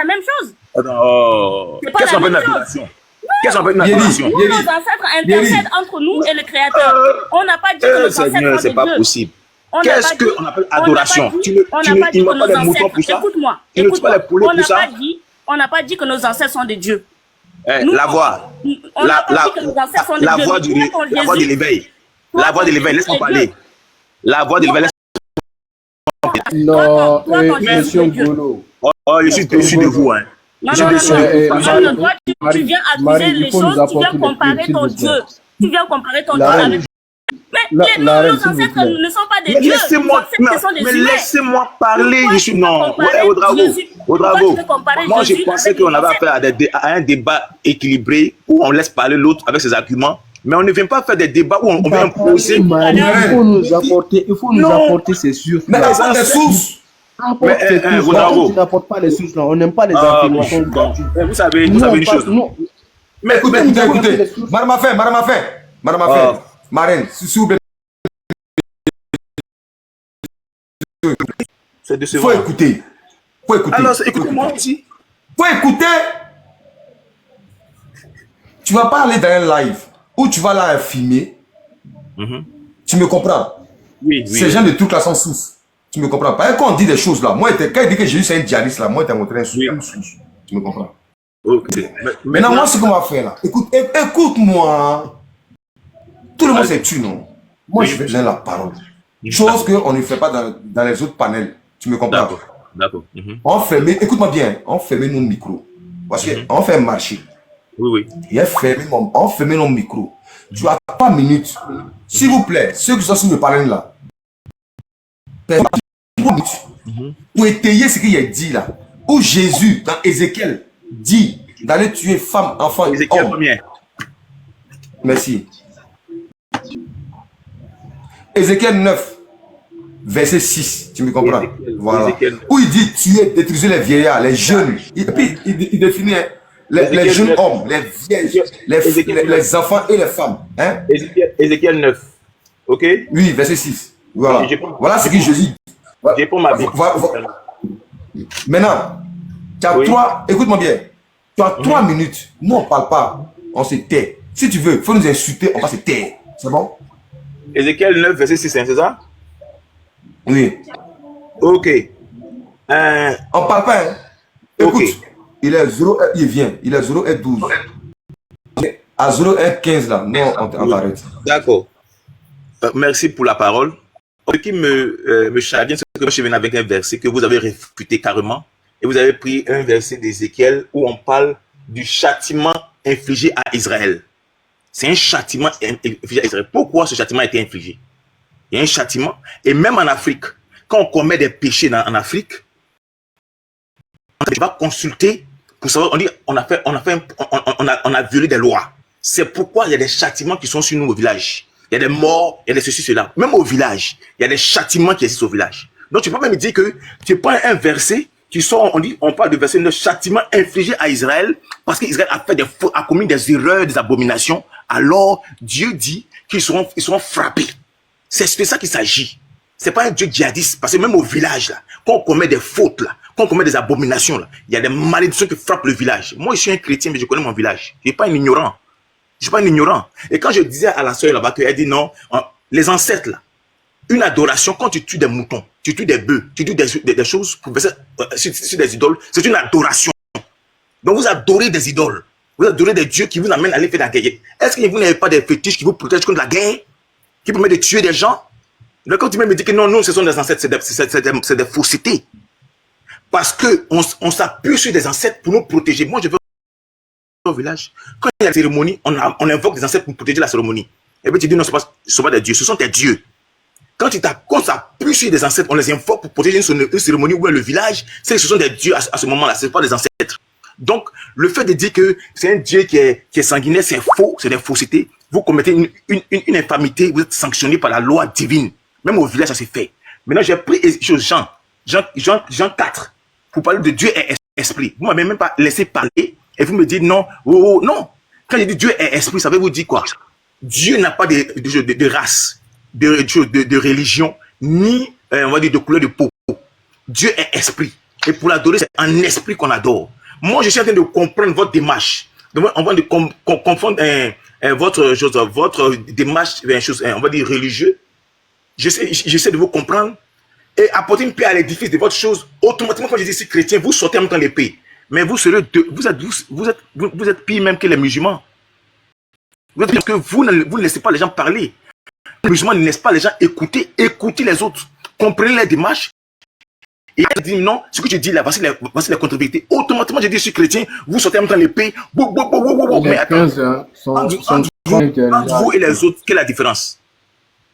même chose. Qu'est-ce qu'on appelle une adoration? Qu'est-ce qu'on appelle une adoration? Nous, nos ancêtres intercèdent entre nous et le Créateur. On n'a pas dit que nos ancêtres sont des c'est pas dieux. possible. Qu'est-ce qu'on appelle adoration? On n'a pas dit que nos ancêtres... Écoute-moi. On n'a pas dit que nos ancêtres sont des dieux. La voix. La voix de l'éveil. La voix de l'éveil, laisse-moi parler. La voix de l'éveil, laisse-moi parler. Non, monsieur Golo. Oh, je suis déçu de vous, hein. Non, tu viens accuser les choses, tu viens comparer ton Dieu. Tu viens comparer ton Dieu avec... Mais nos ancêtres ne sont pas des dieux. Laissez-moi parler. Je suis non. Ouedraogo. Moi, je pensais qu'on avait affaire à un débat équilibré où on laisse parler l'autre avec ses arguments. Mais on ne vient pas faire des débats où on vient poser. Il faut nous apporter ces sources. Mais apporte des sources. Tu n'apportes pas les sources, on n'aime pas les affirmations. Vous savez une chose. Mais écoutez. Madame a fait. Marine, s'il vous plaît. C'est décevant. Faut écouter. Alors, écoutez-moi aussi. Faut écouter. Tu vas pas aller dans un live où tu vas là filmer. Tu me comprends? Oui. Ces gens de trucs là sont sous. Tu me comprends pas? Quand on dit des choses là, moi, quand il dit que Jésus c'est un djihadiste là, moi, tu as montré un source. Tu me comprends? Okay. Maintenant, moi, ce qu'on va faire là, écoute-moi. Tout le monde s'est tué, non? Moi, je vais la parole. Chose qu'on ne fait pas dans les autres panels. Tu me comprends? D'accord. On ferme, écoute-moi bien, on ferme nos micros. Parce qu'on fait un marché. Oui. On ferme nos micros. Tu as 3 minutes. S'il vous plaît, ceux qui sont sur le panel là, 3 minutes pour étayer ce qu'il a dit là. Où Jésus, dans Ézéchiel, dit d'aller tuer femmes, enfants, Ézéchiel hommes. combien? Merci. Ézéchiel 9, verset 6, tu me comprends? Voilà. Où il dit tuer, détruisez les vieillards, les jeunes. Et puis il définit les jeunes hommes, les vieilles, les enfants et les femmes. Hein? Ézéchiel 9. Ok? Oui, verset 6. Voilà. Voilà ce que Jésus dit. J'ai pas ma Bible. Maintenant, tu as 3, écoute-moi bien, tu as 3 minutes. Nous, on ne parle pas, on se tait. Si tu veux, il faut nous insulter, on va se taire. C'est bon? Ézéchiel 9, verset 6, c'est ça? Oui. Ok. On ne parle pas, hein? Écoute, okay. Il est 0, il vient, il est 0 et 12. À 0 et 15 là, non, on arrête. D'accord. Merci pour la parole. Ce qui me chagrine, c'est que je suis venu avec un verset que vous avez réfuté carrément. Et vous avez pris un verset d'Ézéchiel où on parle du châtiment infligé à Israël. C'est un châtiment infligé à Israël. Pourquoi ce châtiment a été infligé? Il y a un châtiment. Et même en Afrique, quand on commet des péchés en Afrique, on va consulter pour savoir, on dit, on a violé des lois. C'est pourquoi il y a des châtiments qui sont sur nous au village. Il y a des morts, il y a des ceci, cela. Même au village, il y a des châtiments qui existent au village. Donc tu peux même dire que tu prends un verset qui sort, on parle de verset de châtiment infligé à Israël parce qu'Israël a commis des erreurs, des abominations. Alors Dieu dit qu'ils seront frappés. C'est de ça qu'il s'agit. C'est pas un Dieu djihadiste, parce que même au village, là, quand on commet des fautes, là, quand on commet des abominations, là, il y a des malédictions qui frappent le village. Moi, je suis un chrétien, mais je connais mon village. Je ne suis pas un ignorant. Je suis pas un ignorant. Et quand je disais à la sœur là-bas qu'elle dit non, les ancêtres là, une adoration, quand tu tues des moutons, tu tues des bœufs, tu tues des choses pour verser sur des idoles, c'est une adoration. Donc vous adorez des idoles. Vous adorez des dieux qui vous amènent à aller faire la guerre. Est-ce que vous n'avez pas des fétiches qui vous protègent contre la guerre, qui permettent de tuer des gens? Donc quand tu me dis que non, nous, ce sont des ancêtres, c'est des faussetés. Parce qu'on s'appuie sur des ancêtres pour nous protéger. Moi, je veux au village, quand il y a la cérémonie, on invoque des ancêtres pour protéger la cérémonie. Et puis tu dis non, ce ne sont pas des dieux, ce sont des dieux. Quand on s'appuie sur des ancêtres, on les invoque pour protéger une cérémonie ou le village, ce sont des dieux à ce moment-là, ce ne sont pas des ancêtres. Donc, le fait de dire que c'est un dieu qui est sanguinaire, c'est faux, c'est des faussetés. Vous commettez une infamité, vous êtes sanctionné par la loi divine. Même au village, ça s'est fait. Maintenant, j'ai pris Jean 4 pour parler de Dieu et esprit. Vous ne m'avez même pas laissé parler et vous me dites non, non. Quand je dis Dieu est esprit, ça veut vous dire quoi? Dieu n'a pas de race, de religion, ni, on va dire, de couleur de peau. Dieu est esprit. Et pour l'adorer, c'est en esprit qu'on adore. Moi, je suis en train de comprendre votre démarche. Donc, on va confondre votre démarche, on va dire, religieuse. J'essaie de vous comprendre et apporter une paix à l'édifice de votre chose. Automatiquement, quand je dis chrétien, vous sortez en même temps l'épée. Mais vous êtes pire même que les musulmans. Parce que vous ne laissez pas les gens parler. Les musulmans ne laissent pas les gens écouter les autres. Comprenez les démarches. Et il dit non, ce que tu dis là, voici la contre-vérité. Automatiquement, je dis je suis chrétien, vous sortez en même temps l'épée. Mais attends, entre vous et les autres, quelle est la différence?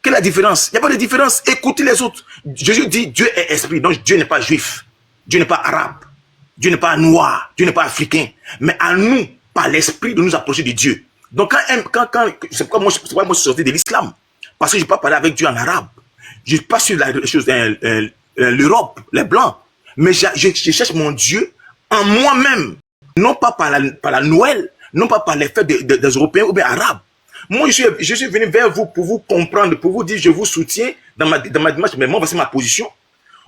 Quelle est la différence? Il n'y a pas de différence. Écoutez les autres. Jésus dit Dieu est esprit. Donc Dieu n'est pas juif. Dieu n'est pas arabe. Dieu n'est pas noir. Dieu n'est pas africain. Mais à nous, par l'esprit, de nous approcher de Dieu. Donc c'est pourquoi moi je suis sorti de l'islam. Parce que je ne peux pas parler avec Dieu en arabe. Je ne suis pas sur l'Europe, les blancs. Mais je cherche mon Dieu en moi-même. Non pas par la Noël. Non pas par les fêtes des Européens ou bien arabes. Moi, je suis venu vers vous pour vous comprendre, pour vous dire je vous soutiens dans ma démarche, mais moi, voici ma position.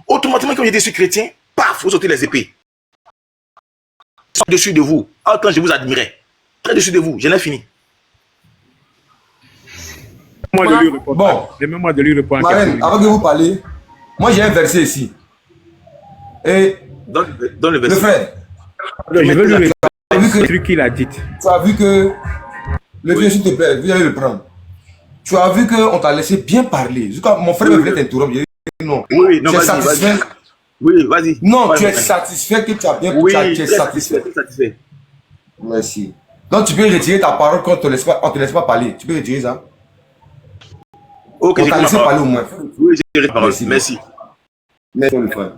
Automatiquement, quand je dis je suis chrétien, paf, vous sortez les épées. Ils sont dessus de vous. Ah, quand je vous admirais. Très dessus de vous, j'en ai fini. Moi de lui répondre. Bon. Demande-moi de lui répondre. Marraine, avant que vous parliez, Moi, j'ai un verset ici. Et Dans le le verset. frère, Je veux lui répéter vu que- le truc qu'il a dit. tu as vu que... Le vieux, s'il te plaît, vous allez le prendre. Tu as vu qu'on t'a laissé bien parler. Jusqu'à mon frère voulait t'interrompre. J'ai dit non. Oui, non, Tu es vas-y, satisfait? vas-y. Oui, vas-y. Non, tu es Vas-y. satisfait que tu as bien... Oui, tu es très satisfait. très satisfait. Merci. Donc tu peux retirer ta parole quand on ne te laisse pas parler. Tu peux retirer ça. Ok, On j'ai t'a pris ma laissé parler parole. au moins. Oui, j'ai pris ma parole. Merci. Merci. Merci le frère.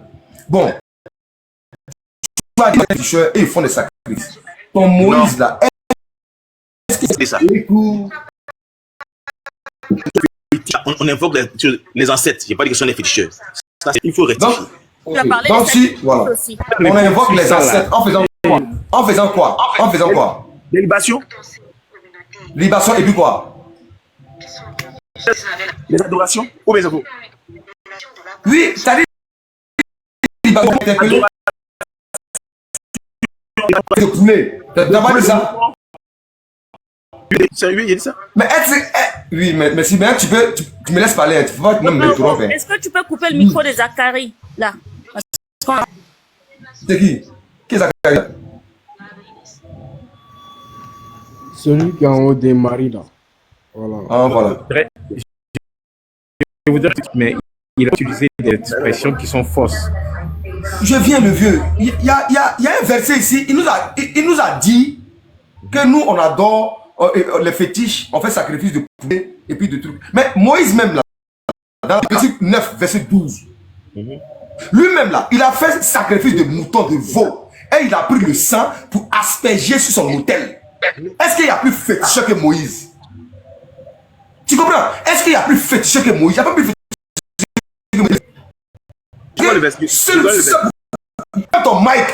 Bon. Tu as dit des tricheurs et ils font des sacrifices. Ton Moïse là, C'est ça. écoute. On invoque les ancêtres. Je n'ai pas dit que ce sont des féticheurs. Ça, il faut rectifier. Donc, Tu as parlé donc des si, sacrifices voilà. aussi. On invoque les ancêtres en faisant quoi? En faisant quoi? En faisant quoi? Des libations, Libation et puis quoi? des adorations, ou bien ça faut. Oui, ça dit libation interpellé. T'as pas dit ça? Sérieux, il a dit ça? Mais oui, mais si maintenant tu me laisses parler, hein, tu peux pas même me tromper. Est-ce que tu peux couper le micro de Zacharie, là? Parce qu'on- C'est qui? Qui est Zacharie? Celui qui est en haut des maris, là. Voilà. Ah, voilà. Je voudrais dire, mais il a utilisé des expressions qui sont fausses. Je viens, le vieux. Il y a un verset ici. Il nous a dit que nous, on adore les fétiches, on fait sacrifice de poulet et puis de trucs. Mais Moïse même là, dans Lévitique 9, verset 12, lui-même là, il a fait sacrifice de mouton, de veau. Et il a pris le sang pour asperger sur son autel. Est-ce qu'il y a plus féticheur que Moïse? Tu comprends? Est-ce qu'il y a plus féticheur que Moïse? Il n'y a pas plus féticheur que Moïse. Tu vois le verset? Tu vois le verset? Ton mic.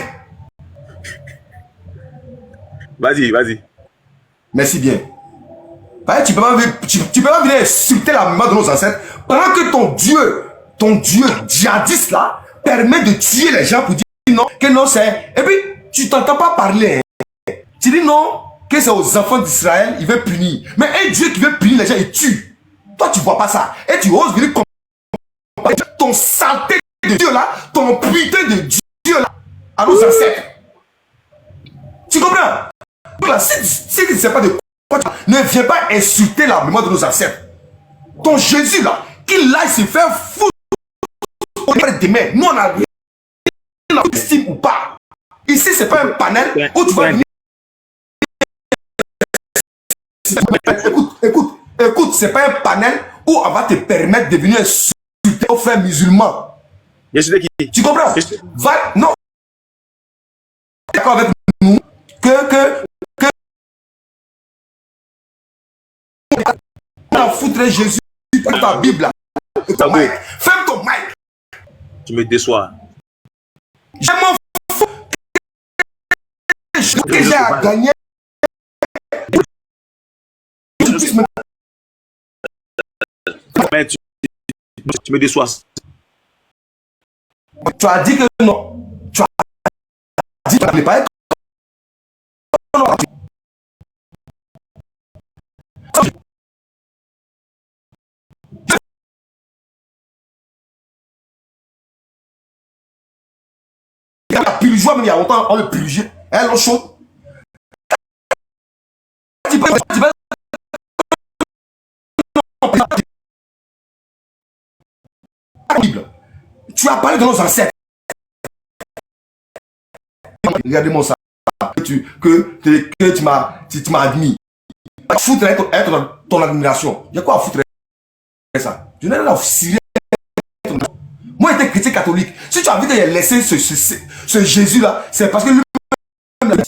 Vas-y, vas-y. Merci bien. Tu peux pas venir insulter la mémoire de nos ancêtres pendant que ton Dieu djihadiste là, permet de tuer les gens pour dire non, que non c'est... Et puis, tu t'entends pas parler. Hein. Tu dis non, que c'est aux enfants d'Israël, il veut punir. Mais un Dieu qui veut punir les gens, il tue. Toi, tu vois pas ça. Et tu oses venir comparer ton saleté de Dieu là, ton putain de Dieu là, à nos ancêtres. Tu comprends? Donc là, si tu ne sais pas de quoi, ne viens pas insulter la mémoire de nos ancêtres. Ton Jésus là, qu'il aille se faire foutre demain. Nous on a rien estime ou pas. Ici c'est pas un panel où tu vas venir. Écoute, c'est pas un panel où on va te permettre de venir insulter aux frères musulmans. Je suis qui? Tu comprends? Va, non. D'accord avec nous que on foutrait Jésus dans ta Bible là. Ton mic. Ferme ton mic. Tu me déçois. Je m'en fous que j'ai à gagner. Mais tu me déçois. Tu as dit que non. Tu as dit que tu n'allais pas être. Il y a la purgeoire, même il y a longtemps, on le purgeait. Elle l'eau chaude. Tu as parlé de nos ancêtres. Regardez-moi ça. Que tu m'as admis. Foutre être dans ton admiration. Il y a quoi à foutre ça? Je n'ai rien à cirer. Moi, j'étais chrétien catholique. Si tu as vu qu'il a laissé ce Jésus-là, c'est parce que lui-même l'a dit.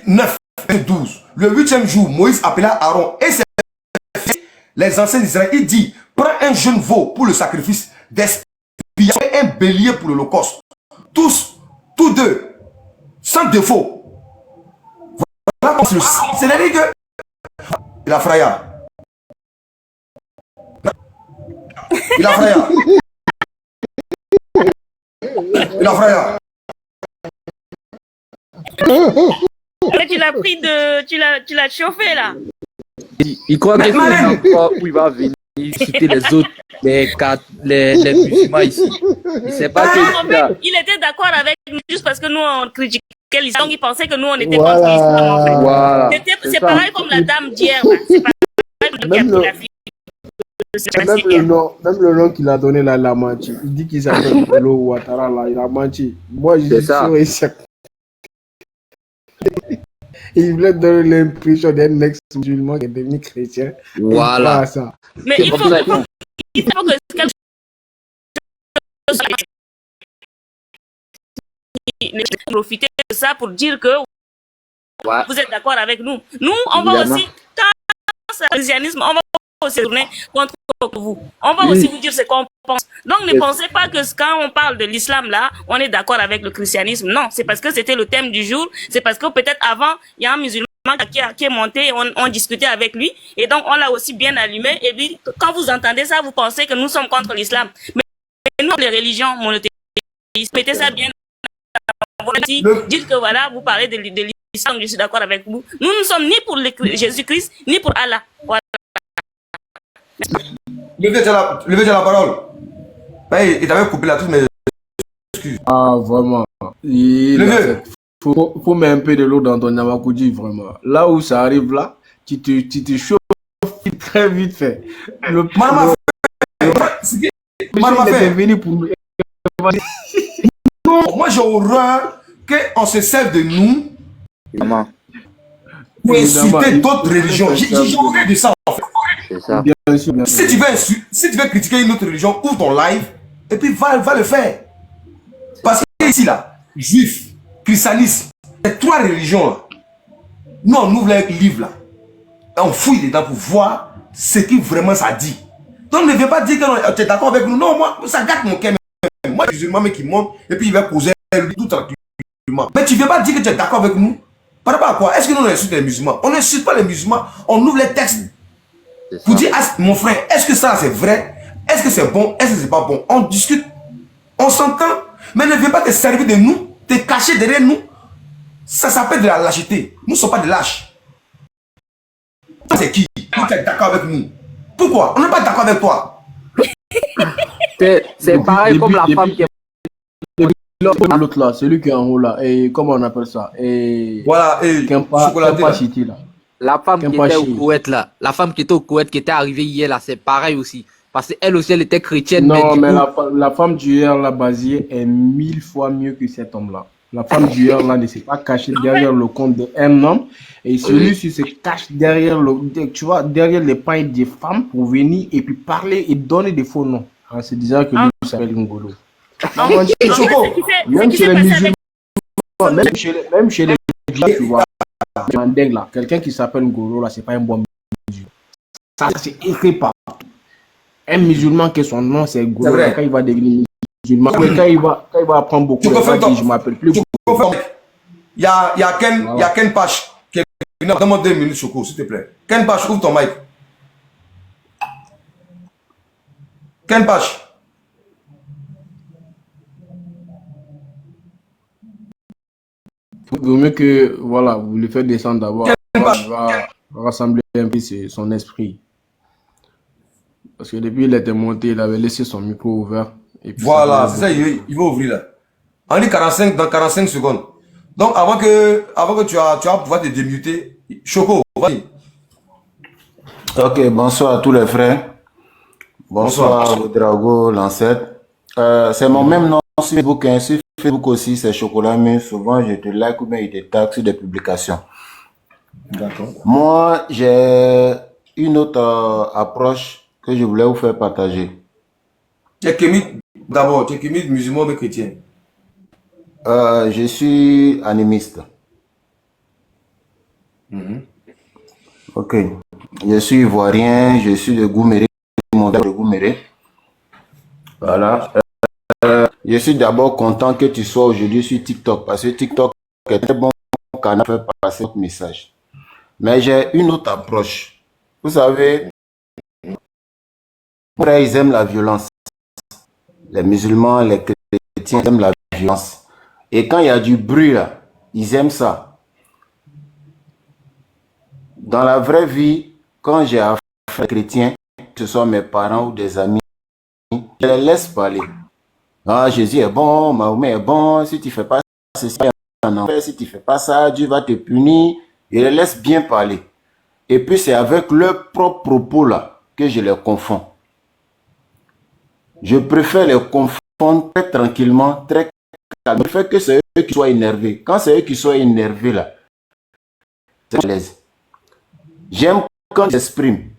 9, 12. Le 8e jour, Moïse appela Aaron et ses fils, les anciens d'Israël. Il dit, prends un jeune veau pour le sacrifice d'expiation et un bélier pour l'holocauste. Tous deux, sans défaut. Voilà comme c'est-à-dire que il a fraya. Il a fraya. Il a fraya. Mais tu l'as pris de... Tu l'as chauffé, là. Il croit que c'est un endroit où il va venir citer les autres, les musulmans ici. Il sait pas En que fait, il était d'accord avec nous juste parce que nous, on critiquait l'islam. Donc, il pensait que nous, on était contre l'islam, en fait. Voilà. C'est pareil comme la dame d'hier, là. C'est pareil comme qui a pris la fille. Même le nom qu'il a donné là, il a menti. Il dit qu'il s'appelle Polo Ouattara là, il a menti. Moi, je suis sûr et certain. Il voulait donner l'impression d'un ex-musulman qui est devenu chrétien. Voilà. Ça. Mais il faut que quelque chose profiter de ça pour dire que vous êtes d'accord avec nous. Nous, on va aussi, quand c'est le christianisme, on va aussi tourner contre vous. On va aussi vous dire ce qu'on pense. Donc, ne pensez pas que quand on parle de l'islam là, on est d'accord avec le christianisme. Non, c'est parce que c'était le thème du jour. C'est parce que peut-être avant, il y a un musulman qui est monté, on discutait avec lui. Et donc, on l'a aussi bien allumé. Et puis, quand vous entendez ça, vous pensez que nous sommes contre l'islam. Mais nous, les religions monothéistes, mettez ça bien. Dites que voilà, vous parlez de l'islam, je suis d'accord avec vous. Nous ne sommes ni pour Jésus-Christ, ni pour Allah. Voilà. Levez déjà la parole. Il t'avait coupé là, toutes mes excuses. Ah, vraiment. Faut mettre un peu de l'eau dans ton Namakoudi, vraiment. Là où ça arrive là, tu te chauffes très vite fait. Moi j'ai horreur qu'on se serve de nous pour insulter d'autres religions. J'ai horreur de ça en fait. C'est ça. Bien sûr, bien sûr. Si tu veux critiquer une autre religion, ouvre ton live et puis va le faire. Parce que ici là, juifs, christianisme, les trois religions là, nous on ouvre les livres là, et on fouille dedans pour voir ce qui vraiment ça dit. Donc ne viens pas dire que tu es d'accord avec nous. Non, moi ça gâte mon cœur. Moi, je suis musulman qui monte et puis il va poser tout tranquillement. Mais tu ne viens pas dire que tu es d'accord avec nous. Par rapport à quoi? Est-ce que nous on insulte les musulmans? On n'insulte pas les musulmans, on ouvre les textes. Pour dire, mon frère, est-ce que ça c'est vrai? Est-ce que c'est bon? Est-ce que c'est pas bon? On discute, on s'entend, mais ne viens pas te servir de nous, te cacher derrière nous. Ça s'appelle de la lâcheté. Nous ne sommes pas des lâches. Ça c'est qui? Tu es d'accord avec nous? Pourquoi? On n'est pas d'accord avec toi. C'est pareil comme la femme qui est... L'autre là, celui qui est en haut là, et comment on appelle ça? Et voilà, et City là. La femme qui était au Koweït là, la femme qui était au Koweït, qui était arrivée hier là, c'est pareil aussi. Parce qu'elle aussi, elle était chrétienne. Non, mais la femme d'hier là, basée est 1000 fois mieux que cet homme là. La femme d'hier là ne s'est pas cachée derrière le compte d'un homme. Et celui-ci se cache derrière tu vois, derrière les pailles des femmes pour venir et puis parler et donner des faux noms. En se disant que lui s'appelle Ngolo. Même chez les musulmans, même chez les musulmans, tu vois, là, quelqu'un qui s'appelle Ngolo là, c'est pas un bon musulman. Ça, c'est écrit par un musulman que son nom c'est Ngolo. Quand il va devenir musulman, quand il va apprendre beaucoup, je m'appelle plus. Il y a Ken Pache qui est venu. Donne-moi 2 minutes, Choco, s'il te plaît. Ken Pache, ouvre ton mic. Ken Pache. Il vaut mieux que, voilà, vous le faites descendre d'abord. Il va rassembler un peu son esprit. Parce que depuis il était monté, il avait laissé son micro ouvert. Et puis voilà, c'est ça, il va ouvrir là. On dit 45 dans 45 secondes. Donc avant que tu vas pouvoir te démuter, Choco, vas-y. Ok, bonsoir à tous les frères. Bonsoir au Drago, l'ancêtre. C'est mon même nom sur Facebook, hein. Sur Facebook aussi, c'est Chocolat, mais souvent je te like ou bien il te tag sur des publications. D'accord. Moi, j'ai une autre approche que je voulais vous faire partager. Tu es kémite d'abord, tu es kémite musulman ou chrétien? Je suis animiste. Ok. Je suis ivoirien, je suis de Gouméré, mon de Gouméré. Voilà. Je suis d'abord content que tu sois aujourd'hui sur TikTok parce que TikTok est un très bon canal pour faire passer notre message. Mais j'ai une autre approche. Vous savez, ils aiment la violence. Les musulmans, les chrétiens aiment la violence. Et quand il y a du bruit là, ils aiment ça. Dans la vraie vie, quand j'ai affaire à des chrétiens, que ce soit mes parents ou des amis, je les laisse parler. Ah, Jésus est bon, Mahomet est bon, si tu fais pas ça, c'est ça, en enfer, si tu fais pas ça, Dieu va te punir. Je les laisse bien parler. Et puis c'est avec leurs propres propos là que je les confonds. Je préfère les confondre très tranquillement, très calme. Je préfère que c'est eux qui soient énervés. Quand c'est eux qui soient énervés là, c'est à l'aise. J'aime quand ils s'expriment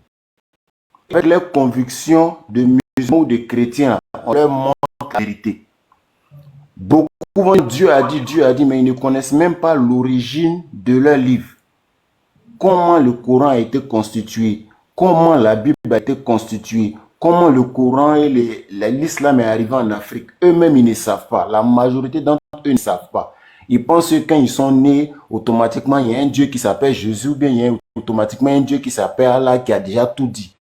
avec leurs convictions de musulmans ou de chrétiens là, on leur montre la vérité. Beaucoup vont dire Dieu a dit, mais ils ne connaissent même pas l'origine de leur livre. Comment le Coran a été constitué, comment la Bible a été constituée, comment le Coran et l'islam est arrivé en Afrique. Eux-mêmes, ils ne savent pas. La majorité d'entre eux ne savent pas. Ils pensent que quand ils sont nés, automatiquement, il y a un Dieu qui s'appelle Jésus, ou bien il y a automatiquement un Dieu qui s'appelle Allah qui a déjà tout dit.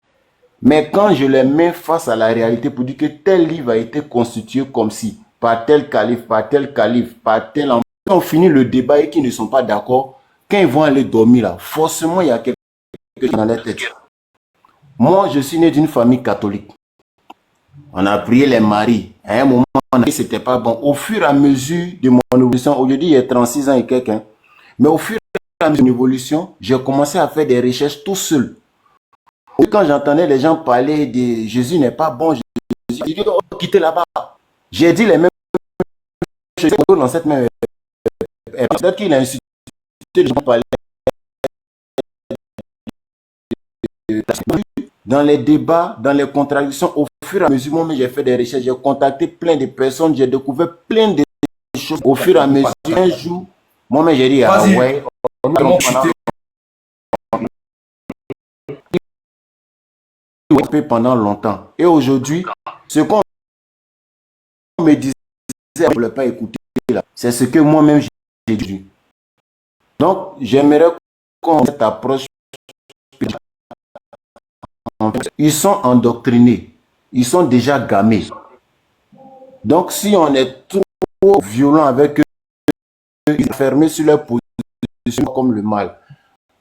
Mais quand je les mets face à la réalité pour dire que tel livre a été constitué comme si, par tel calife, par tel calife, par tel... Quand on finit le débat et qu'ils ne sont pas d'accord, quand ils vont aller dormir là, forcément il y a quelque chose dans leur tête. Moi, je suis né d'une famille catholique. On a prié les maris. À un moment, on a dit que c'était pas bon. Au fur et à mesure de mon évolution, aujourd'hui, il y a 36 ans et quelqu'un. Mais au fur et à mesure de mon évolution, j'ai commencé à faire des recherches tout seul. Et quand j'entendais les gens parler de Jésus n'est pas bon, Jésus, j'ai dit, oh, quittez là-bas. J'ai dit les mêmes choses dans cette même... Peut-être qu'il a insulté les gens parler dans les débats, dans les contradictions, au fur et à mesure, moi, j'ai fait des recherches, j'ai contacté plein de personnes, j'ai découvert plein de choses. Au fur et à mesure, un jour, moi, j'ai dit, ah ouais, pendant longtemps. Et aujourd'hui, ce qu'on me disait, on ne voulait pas écouter, c'est ce que moi-même j'ai dit. Donc, j'aimerais qu'on ait cette approche. Ils sont endoctrinés. Ils sont déjà gamés. Donc, si on est trop violent avec eux, ils sont fermés sur leur position comme le mal.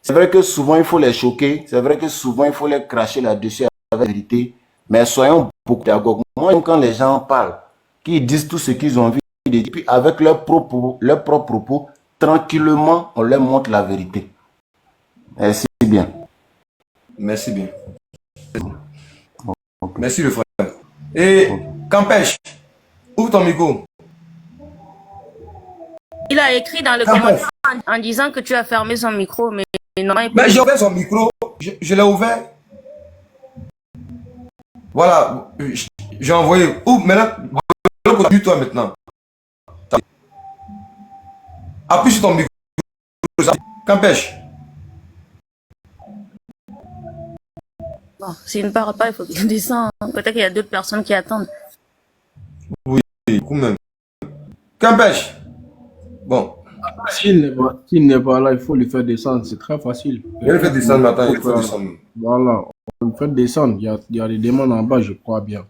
C'est vrai que souvent, il faut les choquer. C'est vrai que souvent, il faut les cracher là-dessus avec la vérité. Mais soyons beaucoup d'accord. Moi, quand les gens parlent, qu'ils disent tout ce qu'ils ont envie de dire, puis avec leurs propres propos, tranquillement, on leur montre la vérité. Merci bien. Merci bien. Okay. Merci le frère. Et Campèche, ouvre ton micro. Il a écrit dans le commentaire en disant que tu as fermé son micro, mais non. Mais j'ai ouvert son micro, je l'ai ouvert. Voilà, j'ai envoyé. Ouvre maintenant, toi maintenant. Appuie sur ton micro. Campèche. Bon, s'il ne parle pas, il faut qu'il descende. Peut-être qu'il y a d'autres personnes qui attendent. Oui, quand même. Campèche. Bon. S'il n'est pas là, il faut lui faire descendre. C'est très facile. Il faut le faire descendre maintenant. Il faut descendre. Voilà. On le fait descendre. Il y a des demandes en bas, je crois bien.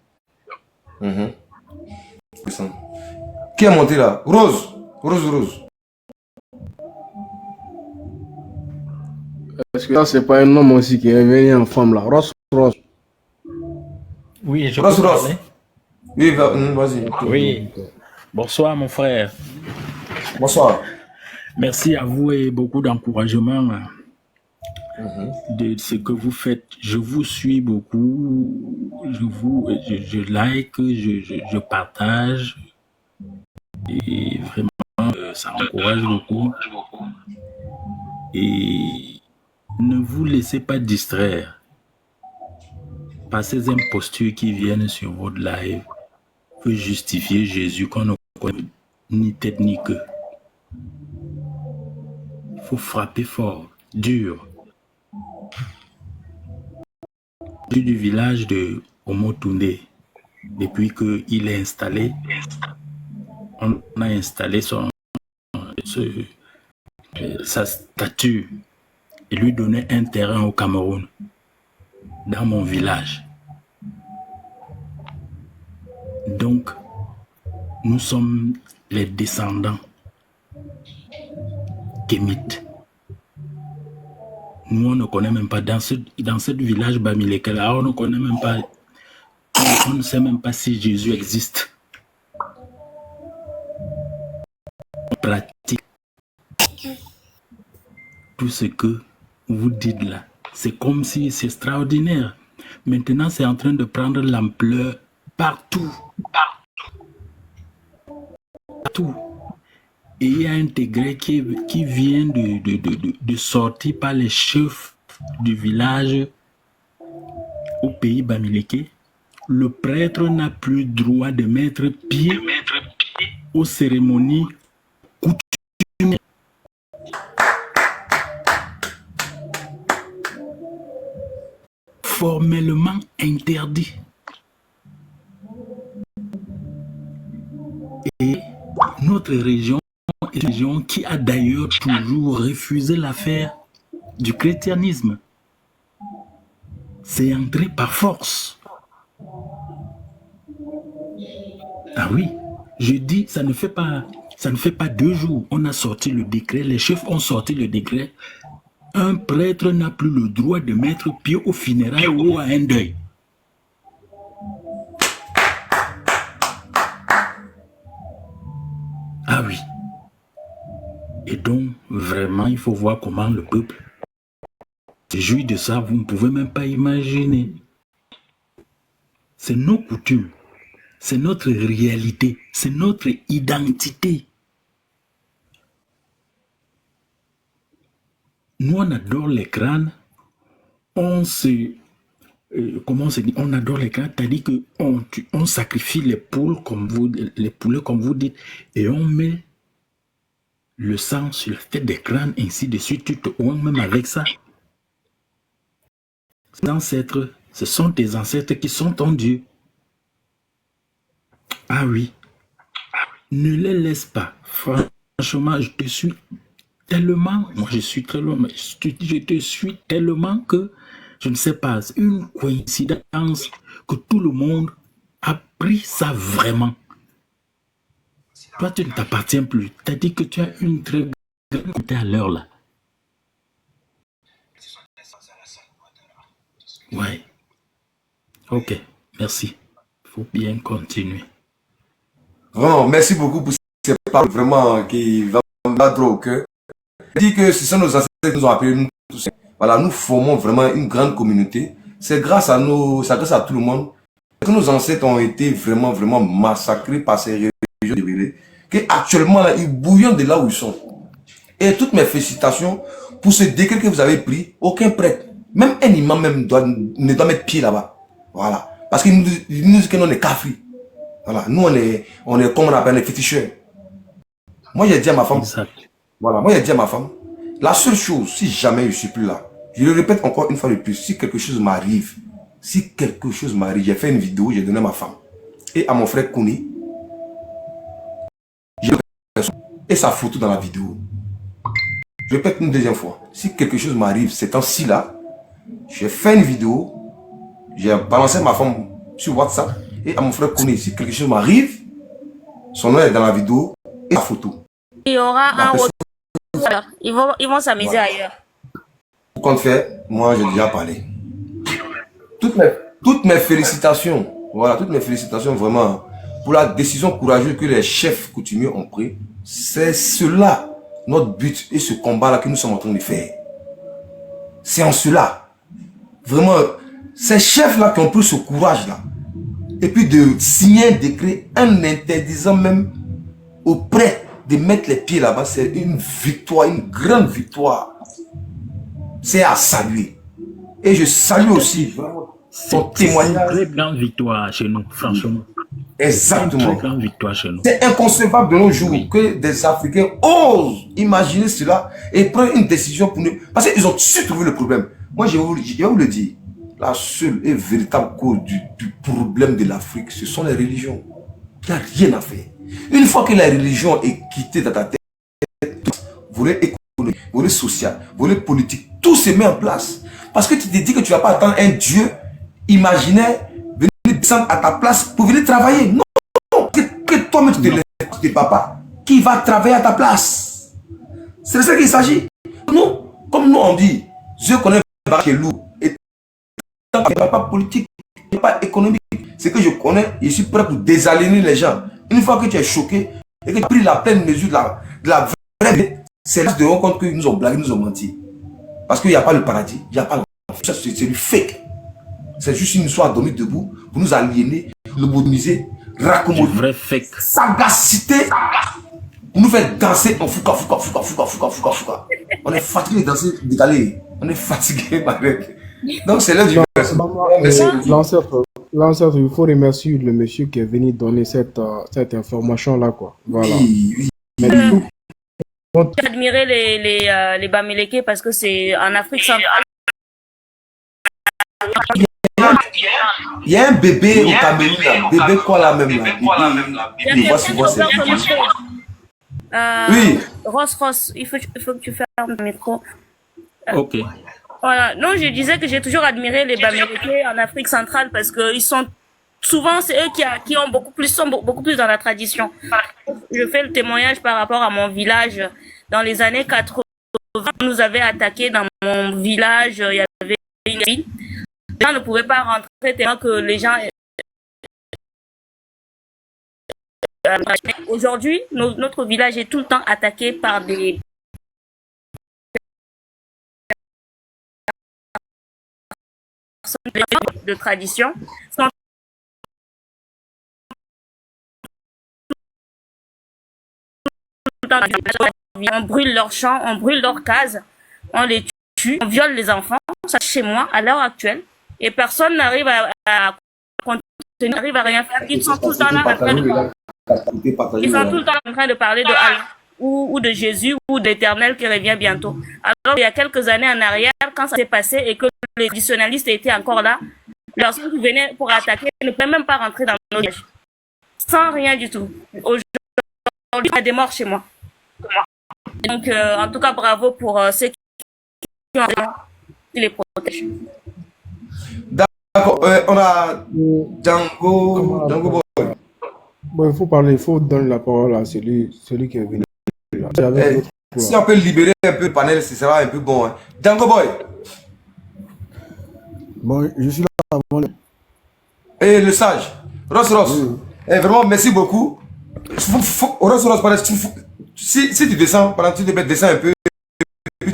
Qui est monté là? Rose. Rose. Est-ce que ça, c'est pas un homme aussi qui est venu en femme là? Rose. Oui, je Rose. peux parler. Oui, vas-y. Oui. Bonsoir, mon frère. Bonsoir. Merci à vous et beaucoup d'encouragement de ce que vous faites. Je vous suis beaucoup. Je like, je partage. Et vraiment, ça m'encourage beaucoup. Et ne vous laissez pas distraire par ces impostures qui viennent sur votre live pour justifier Jésus qu'on ne connaît ni tête ni queue. Il faut frapper fort, dur. Du village de Omotunde, depuis qu'il est installé, on a installé sa statue et lui donner un terrain au Cameroun, dans mon village. Donc, nous sommes les descendants kémites. Nous, on ne connaît même pas. Dans ce village Bamileke-là, on ne connaît même pas. On ne sait même pas si Jésus existe. On pratique tout ce que vous dites là. C'est comme si c'est extraordinaire. Maintenant, c'est en train de prendre l'ampleur partout. Partout. Et il y a un degré qui vient de sortir par les chefs du village au pays Bamileke. Le prêtre n'a plus droit de mettre pied aux cérémonies coutumières. Formellement interdit. Et notre région est une région qui a d'ailleurs toujours refusé l'affaire du christianisme. C'est entré par force. Ah oui, je dis, ça ne fait pas 2 jours. On a sorti le décret, les chefs ont sorti le décret. Un prêtre n'a plus le droit de mettre pied au funérailles ou à un deuil. Ah oui. Et donc, vraiment, il faut voir comment le peuple se jouit de ça. Vous ne pouvez même pas imaginer. C'est nos coutumes. C'est notre réalité. C'est notre identité. Nous, on adore les crânes. On se... comment on se dit? On adore les crânes. C'est-à-dire qu'on sacrifie les poules, les poulets, comme vous dites, et on met le sang sur la tête des crânes, ainsi de suite. Tu te ouangs même avec ça. Ancêtres, ce sont tes ancêtres qui sont ton Dieu. Ah oui. Ne les laisse pas. Franchement, je te suis tellement, moi je suis très loin, mais je te suis tellement que, je ne sais pas, c'est une coïncidence que tout le monde a pris ça vraiment. Toi, tu ne t'appartiens plus. Tu as dit que tu as une très grande côté à l'heure là. Ouais. Ok, merci. Il faut bien continuer. Vraiment, merci beaucoup pour ces paroles vraiment qui vont droit au cœur. Je dis que ce sont nos ancêtres qui nous ont appelés, nous tous. Voilà, nous formons vraiment une grande communauté. C'est grâce à nous, c'est grâce à tout le monde que nos ancêtres ont été vraiment massacrés par ces religions dérivées. Qu'actuellement, là, ils bouillonnent de là où ils sont. Et toutes mes félicitations pour ce décret que vous avez pris. Aucun prêtre, même un imam même ne doit mettre pied là-bas. Voilà. Parce qu'il nous dit que nous on est kafri. Voilà. Nous on est comme on appelle les féticheurs. Moi j'ai dit à ma femme. Exact. Voilà. Moi j'ai dit à ma femme. La seule chose, si jamais je suis plus là, je le répète encore une fois de plus, si quelque chose m'arrive, j'ai fait une vidéo, j'ai donné à ma femme et à mon frère Kouni. Et sa photo dans la vidéo. Je répète une deuxième fois. Si quelque chose m'arrive ces temps-ci là, j'ai fait une vidéo, j'ai balancé ma femme sur WhatsApp et à mon frère Kouni. Si quelque chose m'arrive, son nom est dans la vidéo et la photo. Il y aura un retour. Ils vont s'amuser ailleurs. Qu'on fait, moi j'ai déjà parlé. Toutes mes félicitations, voilà, toutes mes félicitations vraiment pour la décision courageuse que les chefs coutumiers ont pris. C'est cela notre but et ce combat-là que nous sommes en train de faire. C'est en cela. Vraiment, ces chefs-là qui ont pris ce courage-là. Et puis de signer un décret en interdisant même aux prêtres de mettre les pieds là-bas, c'est une victoire, une grande victoire. C'est à saluer. Et je salue aussi son témoignage. C'est une très grande victoire chez nous, franchement. Exactement. C'est C'est inconcevable de nos jours que des Africains osent imaginer cela et prendre une décision pour nous. Parce qu'ils ont su trouver le problème. Moi, je vais vous le dire. La seule et véritable cause du problème de l'Afrique, ce sont les religions. Il n'y a rien à faire. Une fois que la religion est quittée dans ta tête, volet économique, volet social, volet politique, tout se met en place. Parce que tu te dis que tu ne vas pas attendre un Dieu imaginaire venir descendre à ta place pour venir travailler. Non, que toi-même tu te lèves de papa qui va travailler à ta place. C'est de ça qu'il s'agit. Nous, comme nous on dit, Je connais un barrage qui est lourd. Et tant qu'il n'y a pas politique, il n'y a pas économique. C'est que je connais, je suis prêt pour désaligner les gens. Une fois que tu es choqué et que tu as pris la pleine mesure de la vraie vie, c'est là que tu te rends compte qu'ils nous ont blagué, ils nous ont menti. Parce qu'il n'y a pas le paradis, il n'y a pas l'enfer. C'est du fake. C'est juste une histoire donnée debout pour nous aliéner, lobotomiser, raccommoder. Du vrai fake. Sagacité pour nous faire danser en fouca. On est fatigué de danser, d'égaler. On est fatigué, Marek. Donc c'est l'heure du L'ancêtre, il faut remercier le monsieur qui est venu donner cette information-là, quoi. Voilà. Oui. Mais du coup, J'ai admiré les Bamileke parce que c'est en Afrique centrale. Il y a un bébé au Cameroun, là. Bébé quoi là même là. Il y a quelqu'un qui opère son micro. Oui. Ross, il faut que tu fermes le micro. Ok. Voilà. Non, je disais que j'ai toujours admiré les Bamileke en Afrique centrale parce que ils sont souvent c'est eux qui ont beaucoup plus dans la tradition. Je fais le témoignage par rapport à mon village. Dans les années 80, on nous avait attaqué dans mon village. Il y avait une ville. Les gens ne pouvaient pas rentrer tellement que les gens. Aujourd'hui, notre village est tout le temps attaqué par des personnes de tradition. On brûle leurs champs, on brûle leurs cases, on les tue, on viole les enfants. Ça, chez moi, à l'heure actuelle, et personne n'arrive à contenir, n'arrive à rien faire. Ils sont tout le temps là en train de parler de Allah ou de Jésus ou d'Éternel qui revient bientôt. Alors, il y a quelques années en arrière, quand ça s'est passé et que les traditionalistes étaient encore là, les personnes qui venaient pour attaquer ne pouvaient même pas rentrer dans nos villages. Sans rien du tout. Aujourd'hui, il y a des morts chez moi. Donc, en tout cas, bravo pour ceux qui les protègent. D'accord, on a Django Boy. Bon, il faut donner la parole à celui qui est venu. Si on peut libérer un peu le panel, ce sera un peu bon. Hein. Django Boy. Bon, je suis là. Et le sage, Ross. Oui. Et vraiment, merci beaucoup. Ross, si tu descends, pendant que tu descends un peu.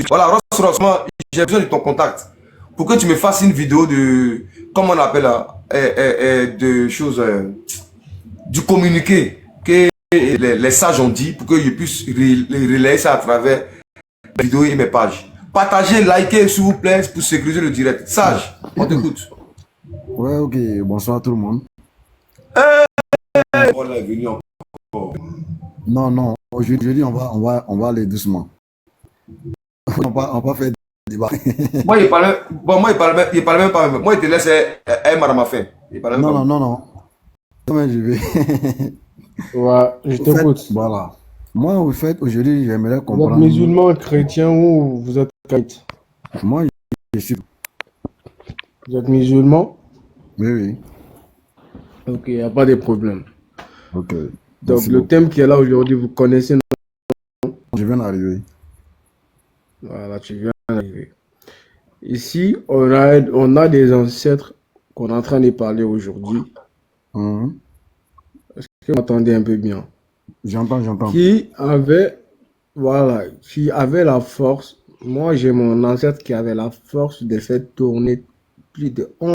Voilà, Ross, moi, j'ai besoin de ton contact. Pour que tu me fasses une vidéo de, comment on appelle là, de choses, du communiqué que les sages ont dit pour que je puisse relayer ça à travers les vidéos et mes pages. Partagez, likez s'il vous plaît pour sécuriser le direct. Sage, on t'écoute. Ouais, ok, bonsoir tout le monde. On est venu encore. Non, aujourd'hui on va aller doucement. On va faire des débats. Moi, il parlait même pas. Moi, il te laisse un madame à fin. Non. Je vais. Ouais, je t'écoute. Voilà. Moi, au fait, aujourd'hui, j'aimerais comprendre. Vous êtes musulman, chrétien ou vous êtes catholique? Moi, je suis. Vous êtes musulman? Oui. Ok, il n'y a pas de problème. Ok. Donc, le thème qui est là aujourd'hui, vous connaissez? Je viens d'arriver. Voilà, tu viens d'arriver. Ici, on a des ancêtres qu'on est en train de parler aujourd'hui. Est-ce que vous m'entendez un peu bien? J'entends. Qui avait la force. Moi, j'ai mon ancêtre qui avait la force de faire tourner plus de 11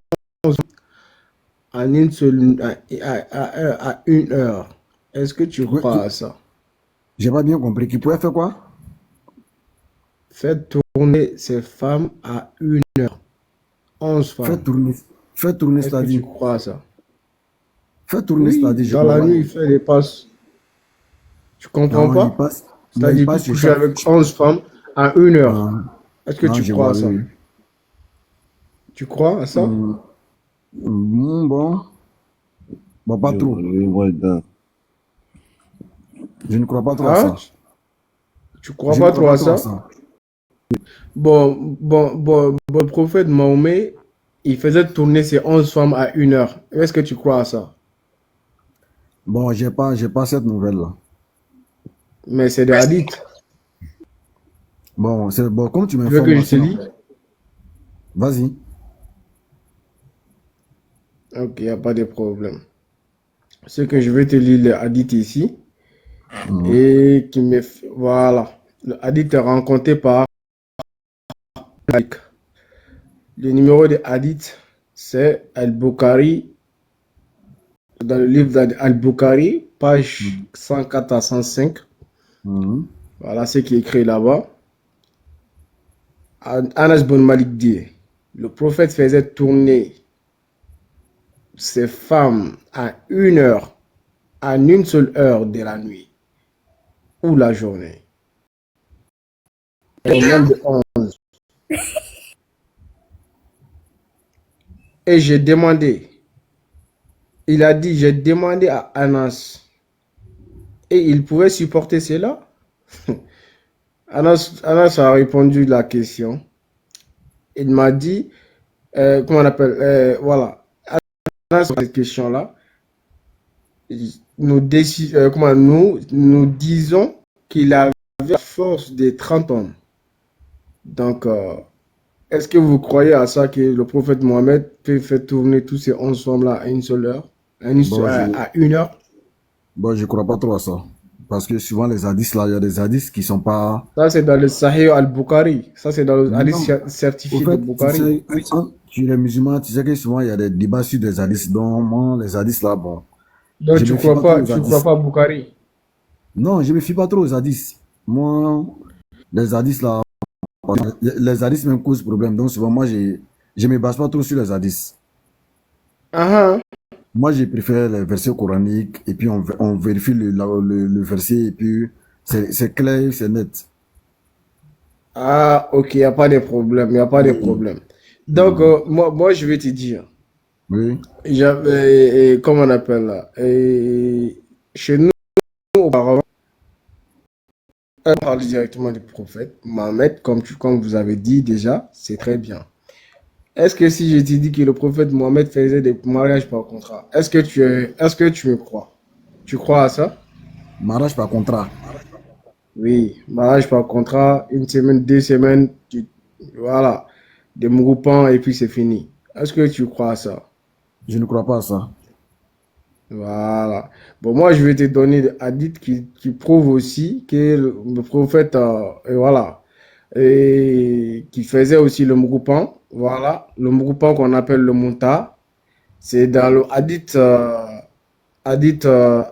en une seule, à une heure. Est-ce que tu crois à ça? J'ai pas bien compris. Qui pouvait faire quoi? Faire tourner ces femmes à une heure. 11 femmes. Faire tourner, est-ce que tu crois à ça? Faire tourner, oui, c'est-à-dire. Dans la nuit, il fait des passes. Tu comprends pas? C'est-à-dire que tu couches avec 11 femmes à une heure. Est-ce que tu crois à ça? Tu crois à ça? Bon, pas trop. Je ne crois pas trop à ça. Tu crois pas trop à ça? Bon, le prophète Mahomet, il faisait tourner ces 11 femmes à une heure. Est-ce que tu crois à ça? Bon, j'ai pas cette nouvelle-là. Mais c'est des hadiths. Bon, comme tu m'informes. Tu veux que je te dise? Vas-y. Ok, il n'y a pas de problème. Ce que je vais te lire le hadith ici. Et qui me... Voilà. Le hadith est rencontré par... Le numéro de hadith, c'est Al-Bukhari. Dans le livre d'Al-Bukhari, page 104 à 105. Voilà ce qui est écrit là-bas. Anas bin Malik dit, le prophète faisait tourner ses femmes à une seule heure de la nuit ou la journée. Et même de 11. Et j'ai demandé, il a dit, j'ai demandé à Anas, et il pouvait supporter cela? Anas a répondu à la question. Il m'a dit, comment on appelle, voilà, Anas, cette question-là, nous disons qu'il avait la force de 30 hommes. Donc, est-ce que vous croyez à ça que le prophète Mohammed peut faire tourner tous ces 11 femmes-là à une seule heure, à une heure? Bon, je ne crois pas trop à ça. Parce que souvent, les hadiths, là, il y a des hadiths qui ne sont pas... Ça, c'est dans le Sahih al-Bukhari. Ça, c'est dans le hadith certifié de Bukhari. Tu es musulman, tu sais que souvent, il y a des débats sur des hadiths. Donc, moi, les hadiths, là, bon... Donc, tu ne crois pas à Bukhari? Non, je ne me fie pas trop aux hadiths. Moi, les hadiths, là... Les hadiths me causent problème. Donc, souvent, moi, je ne me base pas trop sur les hadiths. Moi, je préfère les versets coraniques et puis on vérifie le verset et puis c'est clair, c'est net. Ah, ok, il n'y a pas de problème, il n'y a pas de problème. Donc, moi, je vais te dire. Oui. Comment on appelle là? Chez nous, auparavant, on parle directement du prophète Mohammed, comme vous avez dit déjà, c'est très bien. Est-ce que si je te dis que le prophète Mohammed faisait des mariages par contrat, est-ce que tu me crois? Tu crois à ça? Mariage par contrat? Oui, mariage par contrat, 1 semaine, 2 semaines, voilà, des groupants et puis c'est fini. Est-ce que tu crois à ça? Je ne crois pas à ça. Voilà. Bon, moi, je vais te donner des hadiths qui prouvent aussi que le prophète, voilà, et qui faisait aussi le groupant. Voilà, le groupant qu'on appelle le Munta, c'est dans le hadith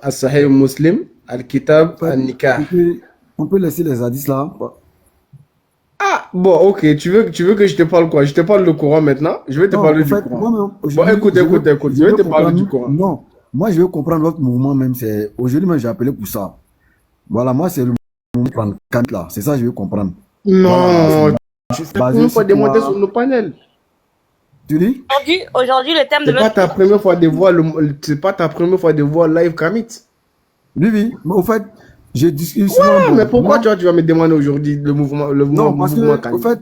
As-Sahih Muslim, Al-Kitab, Al-Nikah. On peut laisser les hadiths là. Ah, bon, ok, tu veux que je te parle quoi? Je te parle du Coran maintenant? Je vais te parler du Coran. Bon, écoute, je vais te parler du Coran. Non, moi je veux comprendre votre mouvement même. Aujourd'hui même j'ai appelé pour ça. Voilà, moi c'est le mouvement là. C'est ça que je veux comprendre. Non, tu sais pas démonter sur nos panels. Tu dis? Aujourd'hui, le thème de C'est pas ta première fois de voir c'est pas ta première fois de voir live Kamit. Oui, mais au fait, j'ai discuté souvent. Mais pourquoi tu vas me demander aujourd'hui le mouvement Non, parce que, au fait,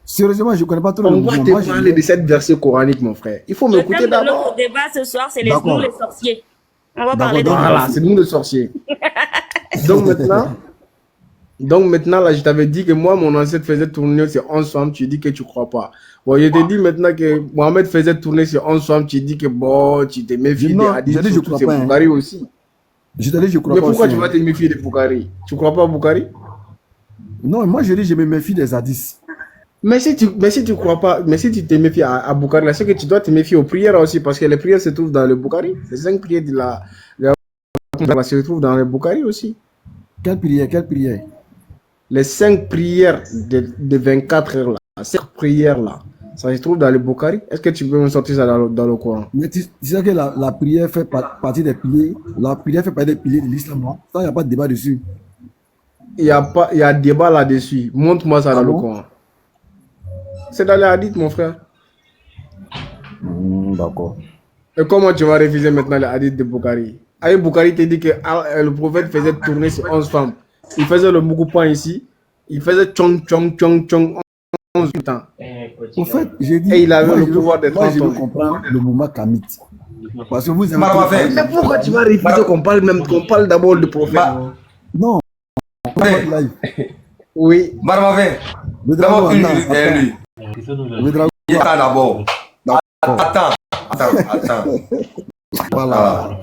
sérieusement, je ne connais pas trop le mouvement. On va te parler de cette verset coranique, mon frère. Il faut m'écouter d'abord. Notre débat ce soir, c'est nous les sorciers. On va parler de voilà, c'est nous les sorciers. Donc maintenant, là, je t'avais dit que moi, mon ancêtre faisait tourner sur 11 femmes, tu dis que tu ne crois pas. Bon, je te dis maintenant que Mohamed faisait tourner sur 11 femmes, tu dis que bon, tu te méfies des hadiths, surtout c'est Bukhari aussi. Je te dis, je crois pas. Mais pourquoi pourquoi tu vas te méfier de Bukhari? Tu ne crois pas à Bukhari? Non, moi je dis, je me méfie des hadiths. Mais si tu crois pas, mais si tu te méfies à Bukhari, c'est que tu dois te méfier aux prières aussi, parce que les prières se trouvent dans le Bukhari. Les 5 prières de la se trouvent dans le Bukhari aussi. Quelle prière? Les 5 prières de 24 heures là, 5 prières là, ça se trouve dans le Bukhari. Est-ce que tu peux me sortir ça dans le Coran? Mais tu sais que la prière fait partie des piliers. La prière fait partie des piliers de l'islam, non? Ça, il n'y a pas de débat dessus. Il y a débat là-dessus. Montre-moi ça dans le Coran. C'est dans les hadiths, mon frère. D'accord. Et comment tu vas refuser maintenant les hadiths de Bukhari? Avec Bukhari te dit que le prophète faisait tourner sur 11 femmes. Il faisait le moukoupan ici. Il faisait tchong 11 temps. Au fait, j'ai dit. Et il avait le pouvoir d'être moi, je veux comprendre le mouvement Kamit. Parce que vous avez. Mais pourquoi tu vas refuser qu'on parle d'abord du prophète? Non. Oui. Marmavé. D'abord une minute derrière lui. Attends d'abord. Attends. Voilà.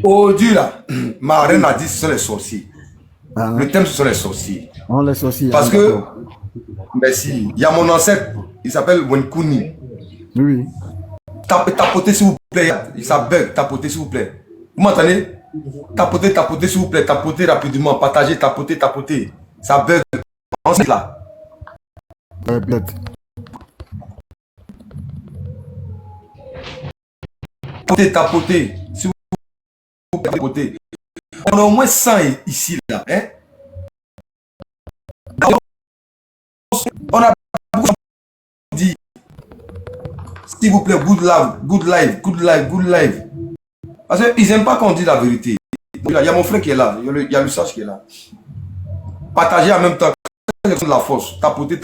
Aujourd'hui, là, ma reine a dit ce sont les sorciers. Le thème, ce sont les sorciers. On les sorciers. Parce que, merci, il y a mon ancêtre, il s'appelle Wenkuni. Oui. Tapotez s'il vous plaît, ça bug, tapotez s'il vous plaît. Vous m'entendez? Tapotez s'il vous plaît, tapotez rapidement, partagez, tapotez. Ça bug. On sait là. Tapotez, s'il vous plaît, tapotez. On a au moins 100 ici, là. Hein? On a beaucoup dit. S'il vous plaît, good live. Parce qu'ils n'aiment pas qu'on dise la vérité. Il y a mon frère qui est là, il y a le sage qui est là. Partagez en même temps de la force, tapoter.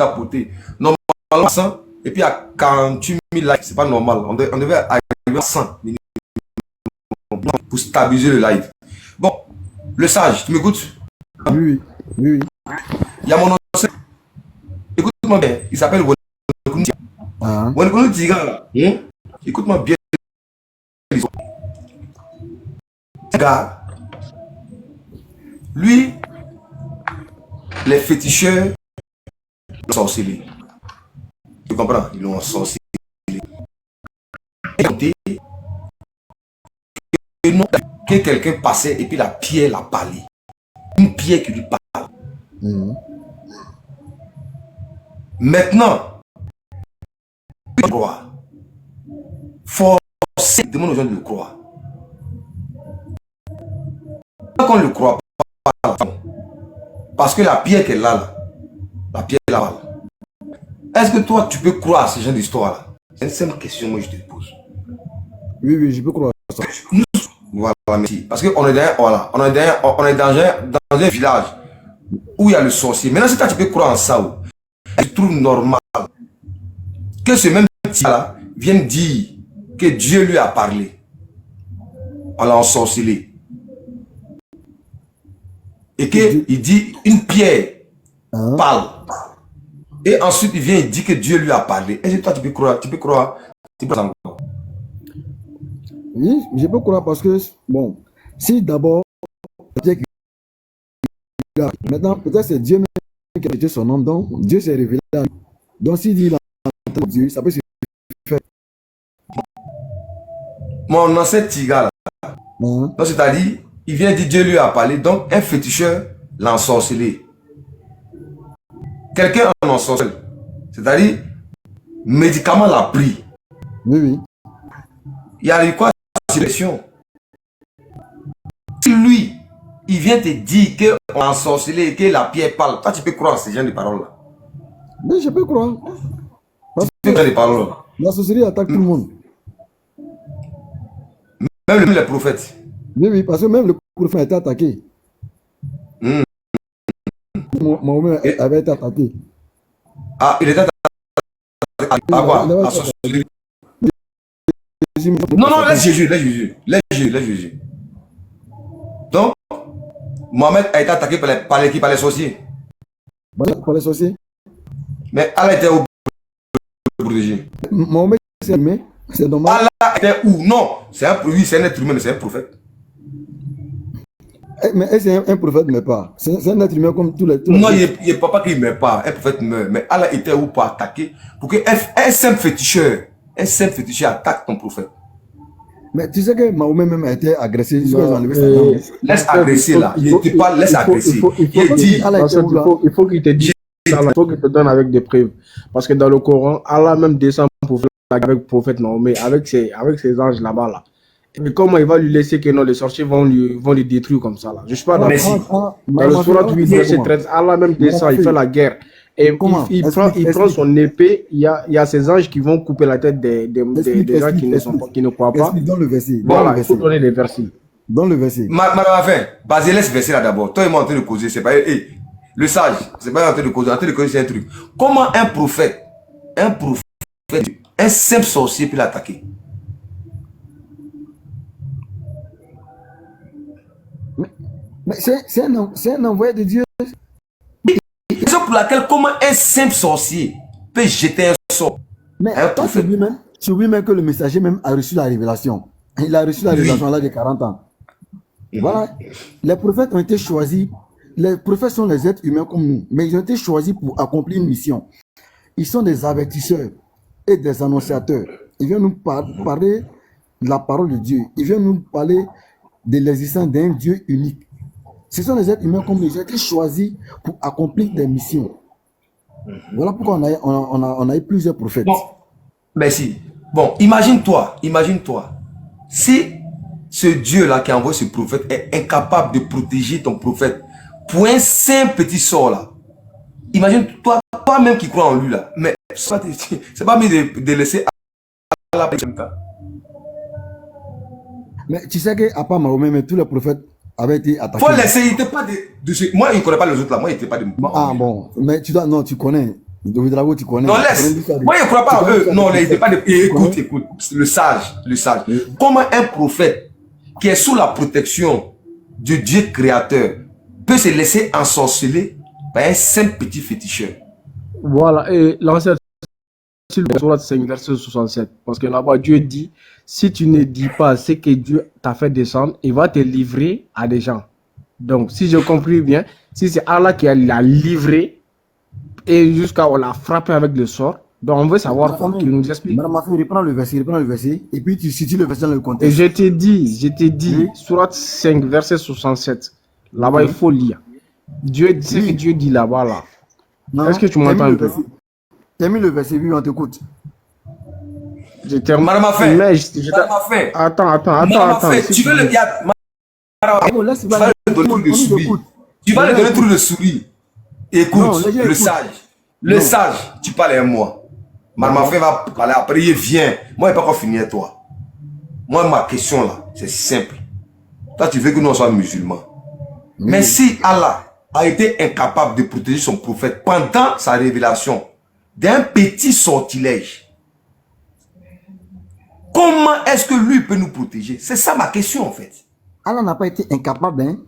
Normalement 100, et puis à 48 000 likes, c'est pas normal. On devait arriver à 100 pour stabiliser le live. Bon, le sage, tu m'écoutes? Oui. Il y a mon ancien. Écoute-moi bien, il s'appelle Wenkuni Tiga là. Écoute-moi bien. Gars, lui, les féticheurs l'ont sorcelé. Tu comprends? Ils l'ont sorcelé. Que quelqu'un passait et puis la pierre l'a parlé. Une pierre qui lui parle. Maintenant, croire. Forcer, demande aux gens de le croire. Qu'on ne le croit pas, parce que la pierre qu'elle a là, la pierre là, est-ce que toi tu peux croire à ce genre d'histoire là? C'est une simple question, moi je te pose. Oui, je peux croire à ça. Voilà, merci. Parce qu'on est dans un village où il y a le sorcier. Maintenant, si toi tu peux croire en ça, je trouve normal que ce même type là vienne dire que Dieu lui a parlé. On l'a ensorcelé. Et qu'il dit une pierre parle. Et ensuite il vient et dit que Dieu lui a parlé. Et toi tu peux croire. Encore. Oui, je peux croire parce que, bon, si d'abord, maintenant peut-être c'est Dieu même qui a été son nom, donc Dieu s'est révélé à lui. Donc s'il dit Dieu, ça peut se faire. Mon ancêtre Tiga là, donc c'est-à-dire, il vient dire Dieu lui a parlé, donc un féticheur l'a ensorcelé. Quelqu'un en ensorcelle, c'est-à-dire, médicament l'a pris. Oui. Il y a eu quoi sélection? Si lui, il vient te dire qu'on a ensorcelé et que la pierre parle, toi tu peux croire à ces gens de paroles là? Mais je peux croire. Parce que la sorcellerie attaque tout le monde. Même les prophètes. Oui, parce que même le prophète a été attaqué. Mahomet avait été attaqué. Ah, il était attaqué. À quoi? La sorcellerie. Non, laisse Jésus. Donc, Mohamed a été attaqué par les sorciers. Par les sorciers. Mais Allah était où pour protéger? Mohamed s'est aimé, c'est normal. Allah était où? Non, c'est un être humain, mais c'est un prophète. Mais c'est un prophète, mais pas. C'est un être humain comme tous les. Non, il n'est pas qu'il ne meurt pas. Un prophète meurt. Mais Allah était où pour attaquer? Pour qu'un simple féticheur attaque ton prophète. Mais tu sais que Mahomet même a été agressé. Laisse agresser là. Il te parle, laisse agresser. Il faut qu'il te dise ça, il faut qu'il te donne avec des preuves. Parce que dans le Coran, Allah même descend pour faire avec le prophète Mahomet, avec ses anges là-bas. Là. Mais comment il va lui laisser que non, les sorciers vont les détruire comme ça là? Je ne suis pas d'accord. Dans le Surat 8, verset 13, Allah même descend, il fait la guerre. Et il prend son épée, il y a ces anges qui vont couper la tête des gens qui ne croient pas. Dans le verset. Voilà, il faut donner des versets. Dans le verset. Madame Afin, basez laisse verset là d'abord. Toi et moi en train de causer, c'est pas. Le sage, c'est pas en train de causer, c'est un truc. Comment un prophète, un simple sorcier peut l'attaquer? Mais c'est un envoyé de Dieu. Raison pour laquelle comment un simple sorcier peut jeter un sort Mais Un toi, prophète. tu oublies même que le messager même a reçu la révélation. Il a reçu la révélation à l'âge de 40 ans. Voilà. Les prophètes ont été choisis. Les prophètes sont les êtres humains comme nous, mais ils ont été choisis pour accomplir une mission. Ils sont des avertisseurs et des annonciateurs. Ils viennent nous parler de la parole de Dieu. Ils viennent nous parler de l'existence d'un Dieu unique. Ce sont des êtres humains comme nous. Ils ont été choisis pour accomplir des missions. Voilà pourquoi on a eu plusieurs prophètes. Bon, merci. Bon, imagine-toi, si ce Dieu-là qui a envoyé ce prophète est incapable de protéger ton prophète pour un simple petit sort là. Imagine-toi, toi-même qui crois en lui là. Mais c'est pas mieux de laisser à la personne. Mais tu sais qu'à part Mahomet, mais tous les prophètes avaient été attaqués. Faut laisser, il n'était pas moi, il ne connaît pas les autres là. Moi, il n'était pas de. Ah bon, mais tu connais. Drago, tu connais. Non, laisse. Moi, je ne crois pas en eux. Non, il n'était pas de. Écoute. Le sage. Comment un prophète qui est sous la protection du Dieu créateur peut se laisser ensorceler par un simple petit féticheur? Voilà, et l'ancien Sourate 5, verset 67. Parce que là-bas, Dieu dit, si tu ne dis pas ce que Dieu t'a fait descendre, il va te livrer à des gens. Donc, si je compris bien, si c'est Allah qui l'a livré, et jusqu'à on l'a frappé avec le sort, donc on veut savoir qu'il nous explique. Madame Mafé, reprends le verset, et puis tu situes le verset dans le Et contexte. je t'ai dit, Sourate 5, verset 67. Là-bas, il faut lire. Dieu dit ce que Dieu dit là-bas, là. Est-ce que tu m'entends un peu? Termine le verset, oui, on t'écoute. Madame Mafé. Attends. Tu veux le dire? Tu vas le donner tout de souris. Écoute, le sage, tu parles à moi. Marmafé va parler après, il vient. Moi, il n'est pas encore fini à toi. Moi, ma question là, c'est simple. Toi, tu veux que nous soyons musulmans. Mais si Allah a été incapable de protéger son prophète pendant sa révélation d'un petit sortilège, comment est-ce que lui peut nous protéger? C'est ça ma question en fait. Allah n'a pas été incapable, hein.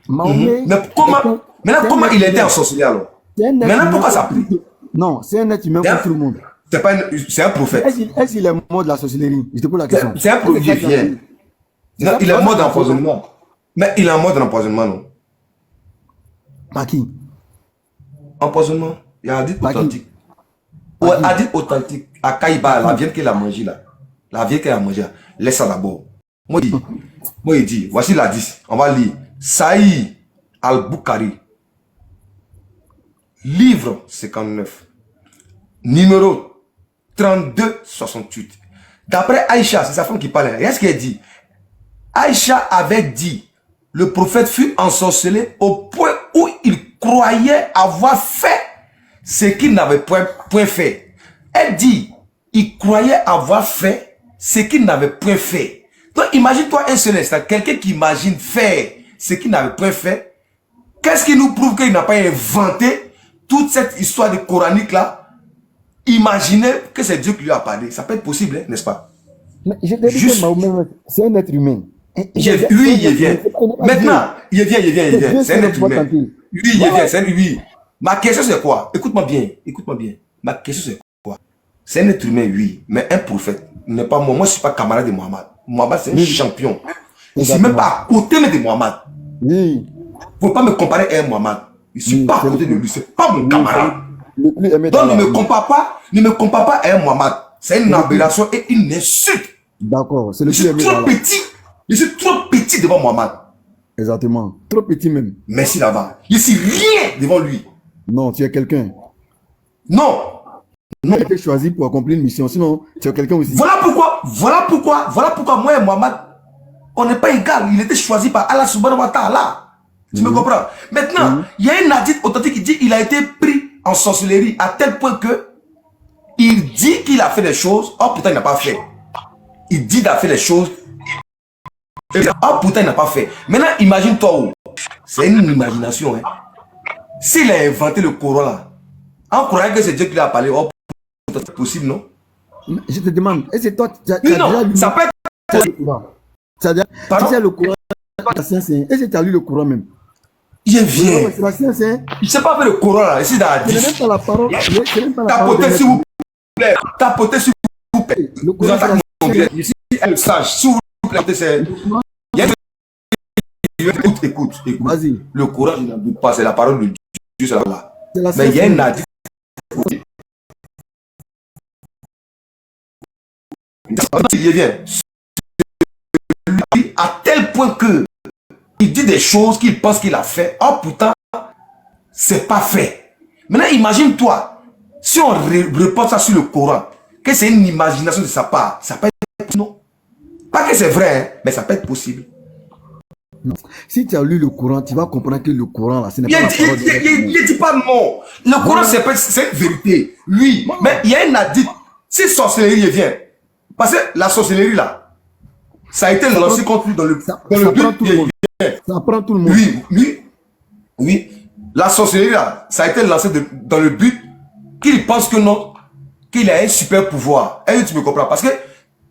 Mahomet, Mais comment il a été ensorcelé alors? Maintenant, pourquoi ça prie? Non, c'est un être humain comme tout le monde. C'est un prophète. Est-ce qu'il est mort de la sorcellerie? Je te pose la question. C'est un prophète qui vient. Non, il est mort d'empoisonnement. Mais il est mort d'empoisonnement, non? Par qui? Empoisonnement. Il y a un dit authentique. Ouais, un dit authentique. À Kaïba, la viande qu'il a mangée là. La viande qu'il a mangée là. Laisse ça d'abord. Moi, il dit, voici la 10. On va lire. Saïd al-Bukhari. Livre 59. Numéro 3268. D'après Aïcha, c'est sa femme qui parle. Qu'est-ce qu'elle dit? Aïcha avait dit, le prophète fut ensorcelé au point où il croyait avoir fait ce qu'il n'avait point fait. Elle dit, il croyait avoir fait ce qu'il n'avait point fait. Donc imagine-toi un seul instant, quelqu'un qui imagine faire ce qu'il n'avait point fait. Qu'est-ce qui nous prouve qu'il n'a pas inventé toute cette histoire de coranique là? Imaginez que c'est Dieu qui lui a parlé. Ça peut être possible, hein, n'est-ce pas? Mais je te dis que Mahomet, c'est un être humain. Oui, il vient. Maintenant, il vient. C'est un être humain. Oui, il vient. Oui. Ma question c'est quoi? Écoute-moi bien. Ma question c'est quoi? C'est un être humain, oui. Mais un prophète n'est pas moi. Moi, je ne suis pas camarade de Mohammed. Mohammed, c'est un champion. Je ne suis même pas à côté de Mohammed. Oui. Vous ne pouvez pas me comparer à un Mohammed. Je ne suis pas à côté de lui. Ce n'est pas mon camarade. Donc, ne me compare pas à un Mohammed. C'est une aberration et une insulte. D'accord. C'est le Je suis trop petit. Je suis trop petit devant Mohammed. Exactement. Trop petit même. Merci là-bas. Je suis rien devant lui. Non, tu es quelqu'un. Non. Tu as été choisi pour accomplir une mission. Sinon, tu es quelqu'un aussi. Voilà pourquoi moi et Mohammed, on n'est pas égal. Il était choisi par Allah subhanahu wa ta'ala. Tu me comprends? Maintenant, il y a un hadith authentique qui dit qu'il a été pris en sorcellerie à tel point que il dit qu'il a fait des choses. Oh putain, il n'a pas fait. Il dit qu'il a fait des choses. Oh putain, il n'a pas fait. Maintenant, imagine-toi. C'est une imagination. Hein. S'il a inventé le Coran là, en croyant que c'est Dieu qui lui a parlé, oh putain, c'est possible, non? Je te demande, est-ce que toi, tu as déjà lu? Ça peut être. Tu as déjà le Coran? Est-ce que tu as lu le Coran même? Il vient. Je ne sais pas faire le Coran là. Ici dans la 10. Ce n'est même pas la parole. Tapotez si vous plaît, tapotez s'il vous plaît. Vous attaquez mon direct. Ici, elle sage. S'il vous plaît, c'est... Écoute. Vas-y. Le Coran, je n'en doute pas, c'est la parole de Dieu, c'est là. Mais il y a un hadith. Il vient. À tel point que il dit des choses qu'il pense qu'il a fait. Oh putain, c'est pas fait. Maintenant, imagine-toi, si on reporte ça sur le Coran, que c'est une imagination de sa part, ça peut être possible, non? Pas que c'est vrai, hein, mais ça peut être possible. Non. Si tu as lu le Coran, tu vas comprendre que le Coran, là, ce n'est pas la parole de Dieu. Il dit pas non. Le Coran, c'est une vérité. Oui, mais il y a un hadith. Si sorcellerie vient, parce que la sorcellerie, là, ça a été lancé contre lui dans le but. Ça prend tout le monde. Oui. La sorcellerie, là, ça a été lancé dans le but qu'il pense que non, qu'il a un super pouvoir. Et tu me comprends? Parce que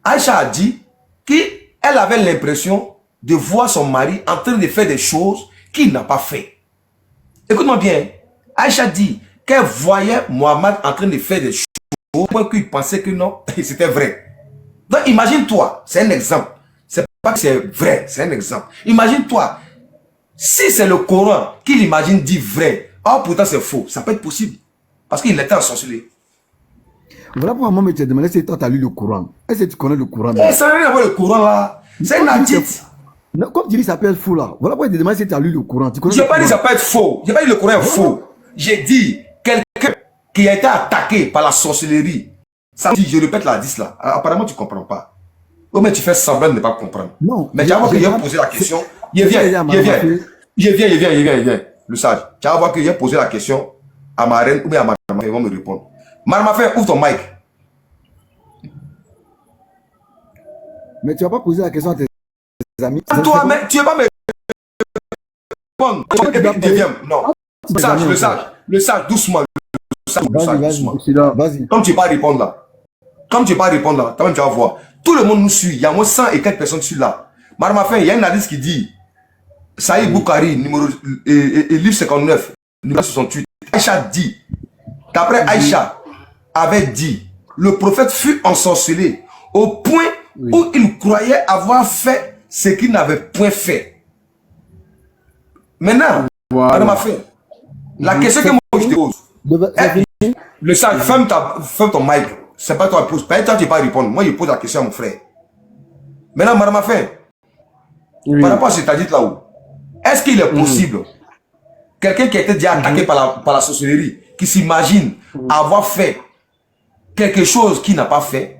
Aïcha a dit qu'elle avait l'impression de voir son mari en train de faire des choses qu'il n'a pas fait. Écoute-moi bien. Aïcha dit qu'elle voyait Mohamed en train de faire des choses au point qu'il pensait que non, c'était vrai. Donc imagine-toi, c'est un exemple. C'est pas que c'est vrai, c'est un exemple. Imagine-toi, si c'est le Coran qu'il imagine dit vrai, oh pourtant c'est faux, ça peut être possible. Parce qu'il était ensorcelé. Voilà pourquoi moi, je t'ai demandé si toi tu as lu le Coran. Est-ce que tu connais le Coran? Ça n'a rien à voir le Coran là. C'est un hadith. Comme tu dis, ça peut être faux là. Voilà pourquoi je te demande si tu as lu le Coran. Je n'ai pas dit ça peut être faux. Je n'ai pas dit le Coran est faux. J'ai dit quelqu'un qui a été attaqué par la sorcellerie. Ça dit, je répète la 10 là. Apparemment, tu ne comprends pas. Oh, mais tu fais semblant de ne pas comprendre. Non. Mais tu vas voir qu'il a posé la question. Il vient. Le sage. Tu vas voir qu'il a posé la question à ma reine ou bien à ma maman. Ils vont me répondre. Marmafin, ouvre ton mic. Mais tu vas pas poser la question à tes amis. Toi, mais tu ne vas pas me répondre. Non. Le sage, doucement. Vas-y. Comme tu ne vas pas répondre là. Tu vas voir. Tout le monde nous suit. Il y a moins 100 et quelques personnes sur là. Marmafin, il y a un hadith qui dit Saïd Boukari, livre 59, numéro 68. Aïcha dit, d'après Aïcha, avait dit, le prophète fut ensorcelé au point où il croyait avoir fait ce qu'il n'avait point fait. Maintenant, Marmafin, la question que moi je te pose, le sage, ferme ton mic. C'est pas toi qui poses. Pas toi qui ne pas répondre. Moi, je pose la question à mon frère. Maintenant, Madame Afin, par rapport à ce que tu as dit là-haut, est-ce qu'il est possible, quelqu'un qui a été déjà attaqué par la sorcellerie, qui s'imagine avoir fait quelque chose qu'il n'a pas fait,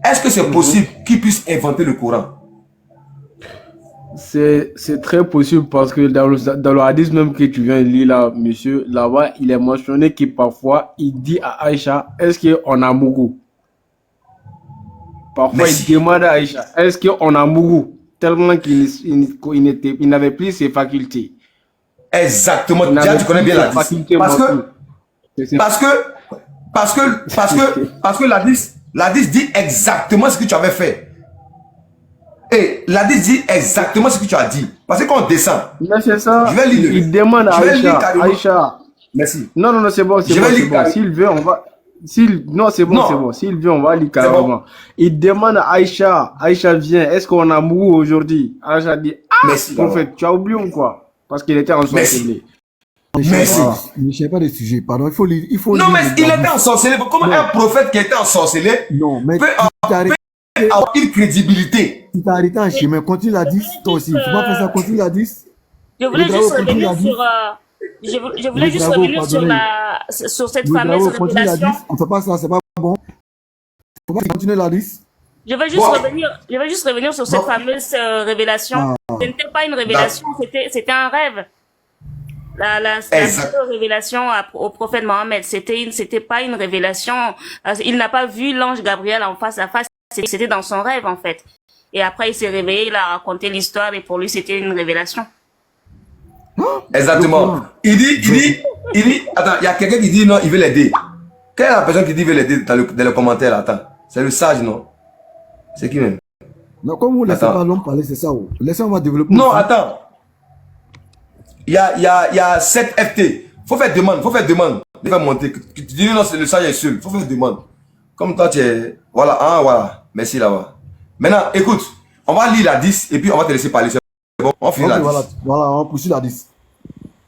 est-ce que c'est possible qu'il puisse inventer le Coran? C'est très possible parce que dans le hadith même que tu viens de lire là, monsieur, là-bas, il est mentionné que parfois, il dit à Aïcha, est-ce qu'on a mouru? Parfois, il demande à Aïcha, est-ce qu'on a mouru? Tellement qu'il n'avait plus ses facultés. Exactement. Déjà, tu connais bien la hadith. Parce que l'hadith dit exactement ce que tu avais fait. Et l'hadith dit exactement ce que tu as dit. Parce que quand on descend, c'est ça. Je vais lire. Il demande à Aïcha. Merci. Non, c'est bon. S'il veut, on va. Non, c'est bon. S'il veut, on va lire carrément. Bon. Il demande à Aïcha. Aïcha vient. Est-ce qu'on a mouru aujourd'hui? Aïcha dit, merci, prophète, tu as oublié ou quoi? Parce qu'il était ensorcelé. Merci. Ne cherche pas de sujet. Pardon, il faut lire. Non, mais il était ensorcelé. Comment un prophète qui était ensorcelé peut avoir une crédibilité? Tu t'es arrêté en chemin. Continue la 10. Toi aussi. Tu vas faire ça. Continue la 10. Je voulais juste revenir sur... Je voulais juste revenir sur cette fameuse révélation. On ne fait pas ça, c'est pas bon. Faut pas continuer la liste. Je vais juste revenir sur cette fameuse révélation. Ce n'était pas une révélation, c'était un rêve. La révélation au prophète Mohammed, c'était pas une révélation. Il n'a pas vu l'ange Gabriel en face à face. C'était dans son rêve en fait. Et après il s'est réveillé, il a raconté l'histoire et pour lui c'était une révélation. Exactement. Il dit, attends, il y a quelqu'un qui dit non, il veut l'aider. Quelle est la personne qui dit il veut l'aider dans le commentaire? Attends, c'est le sage, non? C'est qui même? Non, comme vous ne laissez pas l'homme parler, c'est ça. Laissez, on va développer. Non, attends. Il y a 7 FT. Faut faire demande. Il va monter. Tu dis non, c'est le sage est seul. Faut faire demande. Comme toi, tu es... Voilà, ah, voilà. Merci là-bas. Maintenant, écoute, on va lire la 10 et puis on va te laisser parler. C'est bon, on finit la 10. Voilà, on poursuit la 10.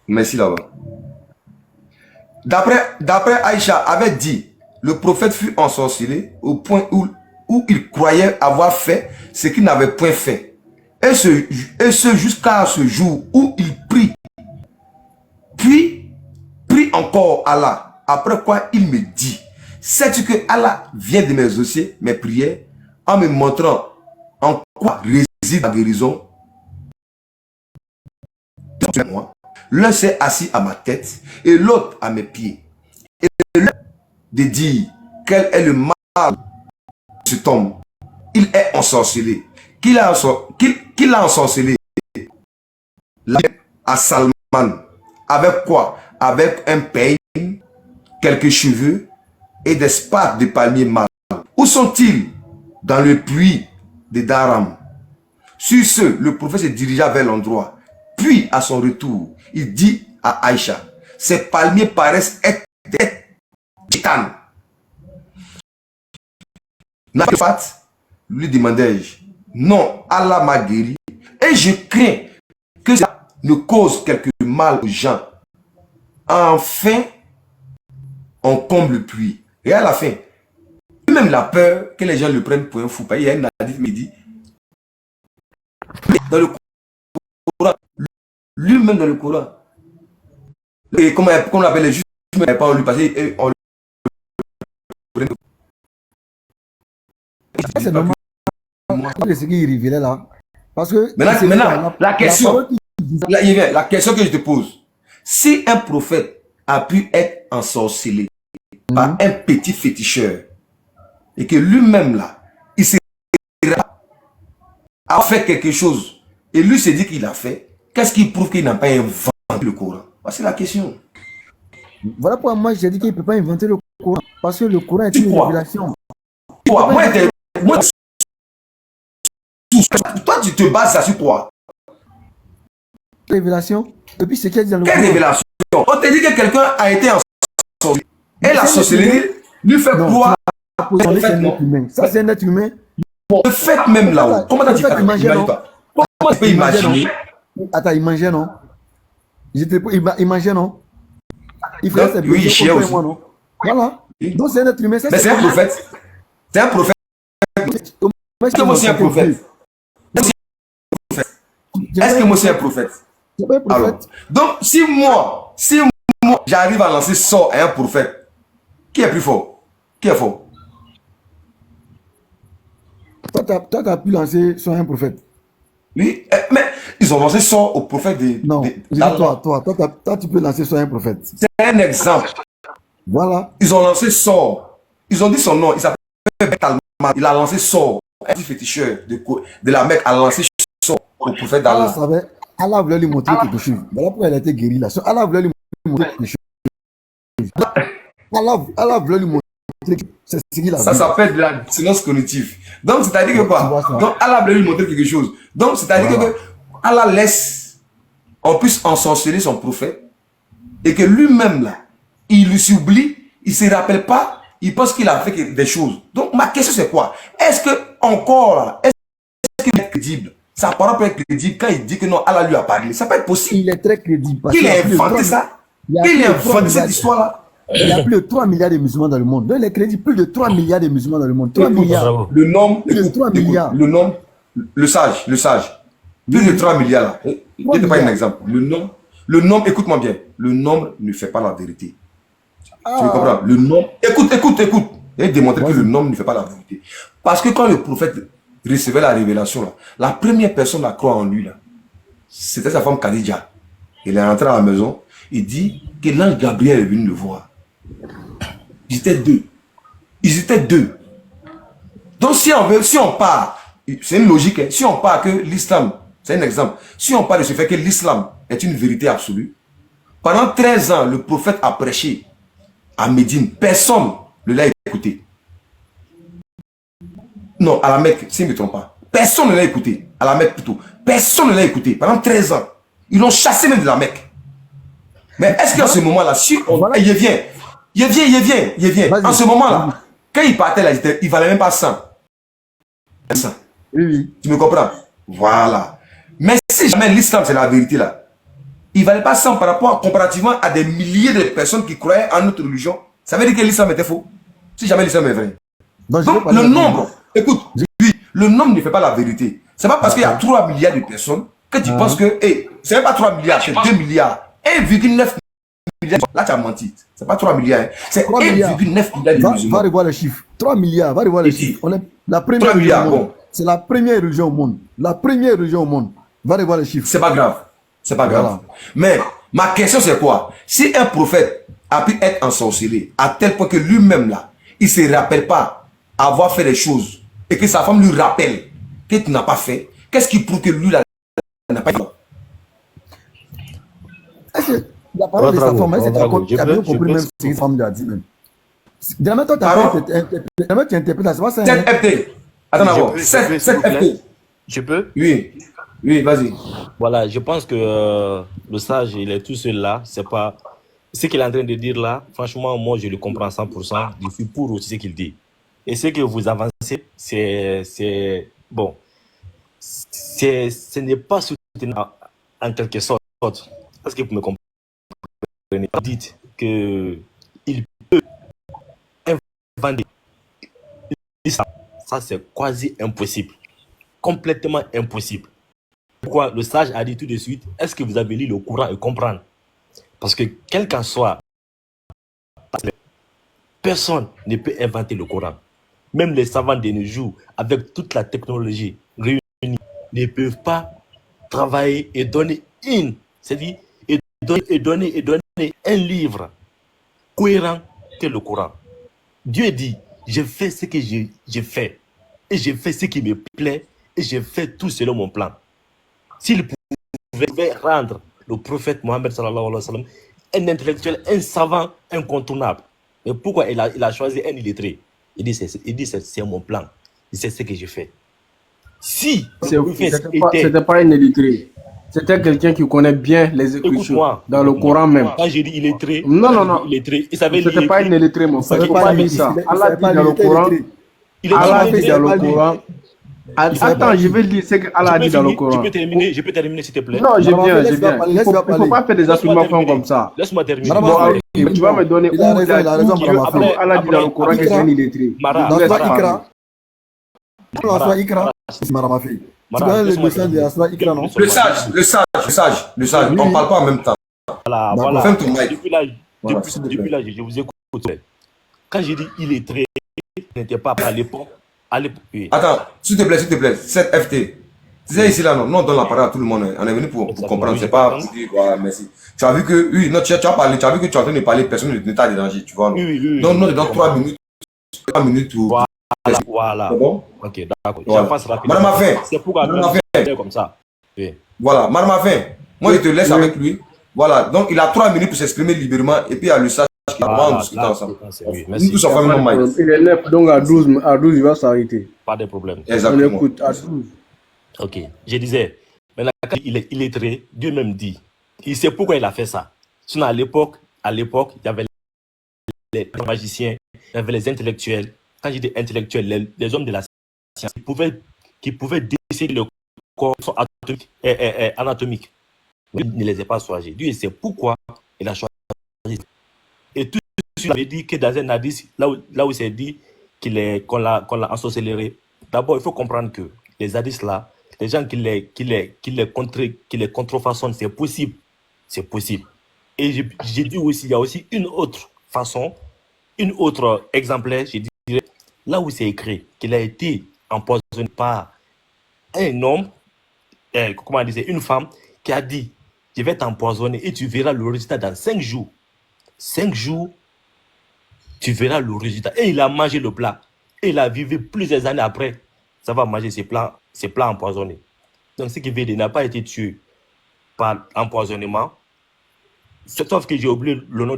Merci là-bas. D'après Aïcha avait dit, le prophète fut ensorcelé au point où il croyait avoir fait ce qu'il n'avait point fait. Et ce jusqu'à ce jour où il prie. Puis, prie encore Allah. Après quoi, il me dit, sais-tu que Allah vient de m'exaucer mes prières en me montrant en quoi réside la guérison? L'un s'est assis à ma tête et l'autre à mes pieds. Et l'un de dire quel est le mal de cet homme. Il est ensorcelé. Qu'il a ensorcelé à Salman. Avec quoi? Avec un peigne, quelques cheveux et des spades de palmier mâle. Où sont-ils? Dans le puits de Daram. Sur ce, le prophète se dirigea vers l'endroit. Puis, à son retour, il dit à Aïcha, ces palmiers paraissent être des titanes. Lui demandai-je, non, Allah m'a guéri et je crains que ça ne cause quelque mal aux gens. Enfin, on comble le puits. Et à la fin, même la peur que les gens le prennent pour un fou. Il y a un hadith qui dit, dans le Coran, lui-même dans le Coran, et comment on l'appelle les juifs, mais pas on lui passait, on le c'est normal. Ce qu'il révélait là. Parce que maintenant la question que je te pose, si un prophète a pu être ensorcelé par un petit féticheur et que lui-même là, il a fait quelque chose et lui s'est dit qu'il a fait, qu'est-ce qui prouve qu'il n'a pas inventé le Coran? C'est la question. Voilà pourquoi moi j'ai dit qu'il ne peut pas inventer le Coran. Parce que le Coran est une révélation. Moi, toi, tu te bases sur quoi? Révélation. Et puis, c'est qu'il y a dans le Quelle révélation? On te dit que quelqu'un a été ensorcelé. Et la sorcellerie lui fait croire. Ça, c'est un être humain. Le fait même là-haut. Comment tu peux imaginer? Comment tu peux imaginer? Attends, il mangeait, non? Il mangeait, non? Il faisait ses oui, il aussi. Moi, non? Voilà. Donc, c'est un être humain. Mais c'est un prophète. C'est un prophète. Est-ce que moi c'est un prophète? Est-ce que moi c'est un prophète? Alors, donc si moi j'arrive à lancer sort à un prophète, qui est plus fort? Qui est fort? Toi, tu as pu lancer sur un prophète. Oui, mais ils ont lancé sort au prophète de... Non, toi, tu peux lancer sur un prophète. C'est un exemple. Voilà. Ils ont lancé sort. Ils ont dit son nom. Il s'appelle Betalman. Il a lancé sort. Un petit féticheur de la Mecque a lancé sort au prophète d'Allah. Allah voulait lui montrer quelque chose. Voilà pourquoi elle a été guérie là. Allah voulait lui montrer quelque chose. Allah voulait lui montrer c'est ce qu'il a vu. Ça s'appelle de la dissonance cognitive. Donc, c'est-à-dire que quoi? Donc, Allah voulait lui montrer quelque chose. Donc, c'est-à-dire que Allah laisse en plus ensorceler son prophète et que lui-même là, il s'oublie, il ne se rappelle pas, il pense qu'il a fait des choses. Donc, ma question c'est quoi? Est-ce que encore là, est-ce qu'il est crédible? Sa parole peut être crédible quand il dit que non, Allah lui a parlé. Ça peut être possible. Il est très crédible. Qu'il ait inventé ça. Qu'il ait inventé cette histoire-là. Il y a plus de 3 milliards de musulmans dans le monde. Donc, il est crédible, plus de 3 milliards de musulmans dans le monde. 3 milliards. Le nombre, plus de 3 milliards. Le nombre, le sage. Plus de 3 milliards là. Je ne te pas un exemple. Le nombre, écoute-moi bien. Le nombre ne fait pas la vérité. Tu comprends? Le nombre. Écoute. Et démontrer que le nombre ne fait pas la vérité. Parce que quand le prophète recevait la révélation, là, la première personne à croire en lui, là, c'était sa femme Khadija. Il est rentré à la maison, il dit que l'ange Gabriel est venu le voir. Ils étaient deux. Donc si on part, c'est une logique, hein, si on part que l'islam, c'est un exemple, si on part de ce fait que l'islam est une vérité absolue, pendant 13 ans, le prophète a prêché à Médine, personne ne l'a écouté. Non, à la Mecque, si je ne me trompe pas. Personne ne l'a écouté. À la Mecque plutôt. Personne ne l'a écouté. Pendant 13 ans. Ils l'ont chassé même de la Mecque. Mais est-ce qu'en ce moment-là, si on... Il vient. En ce moment-là, Quand il partait là, il valait même pas 100. Oui. Tu me comprends? Voilà. Mais si jamais l'islam, c'est la vérité là, il valait pas 100 par rapport, comparativement à des milliers de personnes qui croyaient en notre religion. Ça veut dire que l'islam était faux. Si jamais l'islam est vrai. Donc le nombre, écoute, oui, le nombre ne fait pas la vérité. C'est pas parce qu'il y a 3 milliards de personnes que tu penses que, c'est même pas 3 milliards, c'est 2 milliards. 1,9 milliard. Là, tu as menti. C'est pas 3 milliards. Hein. C'est 1,9 milliard de musulmans. Va revoir les chiffres. 3 milliards, va revoir les chiffres. On est la première religion au monde. C'est la première religion au monde. La première religion au monde. Va revoir les chiffres. C'est pas grave. C'est pas grave. Voilà. Mais ma question, c'est quoi? Si un prophète a pu être ensorcelé à tel point que lui-même, là, il ne se rappelle pas avoir fait des choses et que sa femme lui rappelle que tu n'as pas fait, qu'est-ce qui prouve que lui, là, n'a pas fait? Est-ce que la parole de sa femme, est-ce que tu as bien compris même ce que sa femme lui a dit même? Dernièrement, toi, tu interprètes, c'est pas ça. 7 FT. Attends d'abord. 7 FT. Je peux? Oui. Oui, vas-y. Voilà, je pense que le sage, il est tout seul là. C'est pas... Ce qu'il est en train de dire là, franchement, moi, je le comprends 100%. Je suis pour aussi ce qu'il dit. Et ce que vous avancez, c'est... Bon. Ce n'est pas soutenable en quelque sorte. Est-ce que vous me comprenez? Vous dites qu'il peut inventer ça, c'est quasi impossible. Complètement impossible. Pourquoi? Le sage a dit tout de suite, est-ce que vous avez lu le Coran et comprendre? Parce que quel qu'en soit, personne ne peut inventer le Coran. Même les savants de nos jours, avec toute la technologie réunie, ne peuvent pas travailler et donner c'est-à-dire et donner un livre cohérent que le Coran. Dieu dit, je fais ce que je fais, et je fais ce qui me plaît, et je fais tout selon mon plan. S'il pouvait rendre le prophète Mohammed sallallahu alayhi wa sallam un intellectuel, un savant incontournable, mais pourquoi il a choisi un illettré? Il dit c'est mon plan, c'est ce que je fais. Si c'était pas un illettré, c'était quelqu'un qui connaît bien les écritures dans le Coran même. Quand j'ai dit illettré, non, illettré, il savait lire. C'était pas un illettré, mon frère. Il faut pas dire ça. Allah dit dans le Coran. Allah dit dans le Coran. Attends, je vais lire ce qu'Allah a dit dans le Coran. Je peux terminer s'il te plaît. Non, j'ai bien. Il ne faut pas faire des affirmations comme ça. Laisse-moi terminer. Tu vas me donner où Allah dit dans le Coran que c'est un illettré. Le sage, on ne parle pas en même temps. Voilà. Ferme ton mic. Depuis là, je vous écoute. Quand j'ai dit illettré, n'était pas à l'époque. Attends, s'il te plaît, 7 FT. Tu sais, ici, là, non, on donne la parole à tout le monde. On est venu pour comprendre. C'est pas pour dire, voilà, merci. Tu as vu que, oui, non, tu as parlé, tu as vu que tu es en train de parler, personne ne t'a dérangé, tu vois. Oui. Donc, non, dans 3 minutes. 3 minutes ou. Voilà. C'est bon? Ok, d'accord. Voilà. Je passe rapidement. Madame Afin. C'est pourquoi comme ça. Oui. Voilà, Madame Afin. Moi, je te laisse avec lui. Voilà, donc il a 3 minutes pour s'exprimer librement et puis il y a le sage qui va en discuter ensemble. Merci. Nous tous en famille, Mike. Il est 9, donc à 12, il va s'arrêter. Pas de problème. Exactement. On écoute à 12. Ok, je disais, maintenant, quand il est illettré, Dieu même dit, il sait pourquoi il a fait ça. Sinon, à l'époque, il y avait les magiciens, il y avait les intellectuels. Quand je dis intellectuels, les hommes de la science, qui pouvaient décider le corps anatomique. Il ne les a pas choisis. Dieu sait pourquoi il a choisi. Et tout de suite, il avait dit que dans un hadith, là où c'est dit qu'on l'a ensorcelé. D'abord, il faut comprendre que les hadiths là, les gens qui les contrefaçonnent, c'est possible. C'est possible. Et j'ai dit aussi, il y a aussi une autre façon, une autre exemplaire, je dirais, là où c'est écrit qu'il a été empoisonné par un homme, comment dire, une femme qui a dit, je vais t'empoisonner et tu verras le résultat dans 5 jours. 5 jours, tu verras le résultat. Et il a mangé le plat. Et il a vécu plusieurs années après. Ça va manger ses plats empoisonnés. Donc, ce qui veut dire qu'il n'a pas été tué par empoisonnement. Sauf que j'ai oublié le nom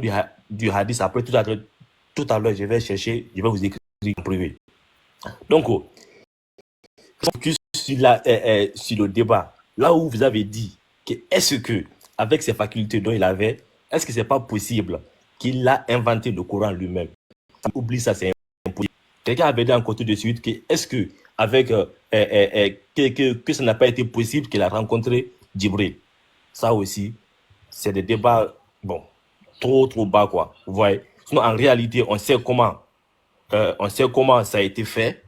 du hadith. Après, tout à l'heure, je vais chercher, je vais vous écrire en privé. Donc, focus sur le débat. Là où vous avez dit que est-ce que, avec ses facultés dont il avait, est-ce que c'est pas possible qu'il a inventé le Coran lui-même? Oublie ça, c'est impossible. Quelqu'un avait dit en côté de suite que est-ce que avec que ça n'a pas été possible qu'il a rencontré Djibril. Ça aussi, c'est des débats, bon, trop bas, quoi. Vous voyez. Sinon, en réalité, on sait comment ça a été fait.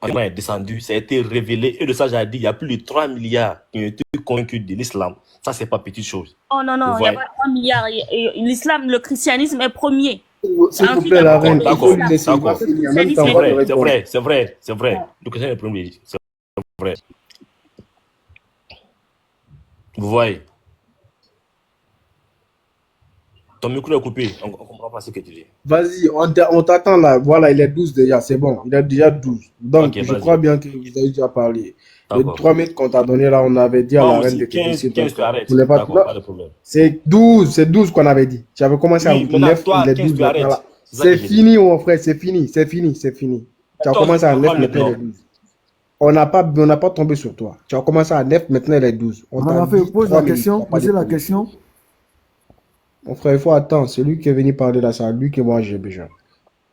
On est descendu, ça a été révélé. Et de ça, j'ai dit, il y a plus de 3 milliards qui ont été convaincus de l'islam. Ça, c'est pas petite chose. Oh non, il n'y a pas 3 milliards. L'islam, le christianisme est premier. S'il vous plaît, la reine, d'accord. C'est vrai. Le christianisme est premier. C'est vrai. Vous voyez. Ton micro est coupé, on ne comprend pas ce que tu dis. Vas-y, on t'attend là. Voilà, il est 12 déjà, c'est bon. Il est déjà 12. Donc, Okay, je crois bien que vous avez déjà parlé. Les 3 minutes qu'on t'a donné là, on avait dit à la reine de 15, tu arrêtes. D'accord, pas de problème. C'est 12 qu'on avait dit. Tu avais commencé à 9, il est 12. C'est fini, mon frère, c'est fini. Tu as commencé à 9, maintenant il est 12. On n'a pas tombé sur toi. Tu as commencé à 9, maintenant il est 12. On a fait, pose la question, posez la question. Mon frère, il faut attendre. C'est lui qui est venu parler là, c'est lui que moi j'ai besoin.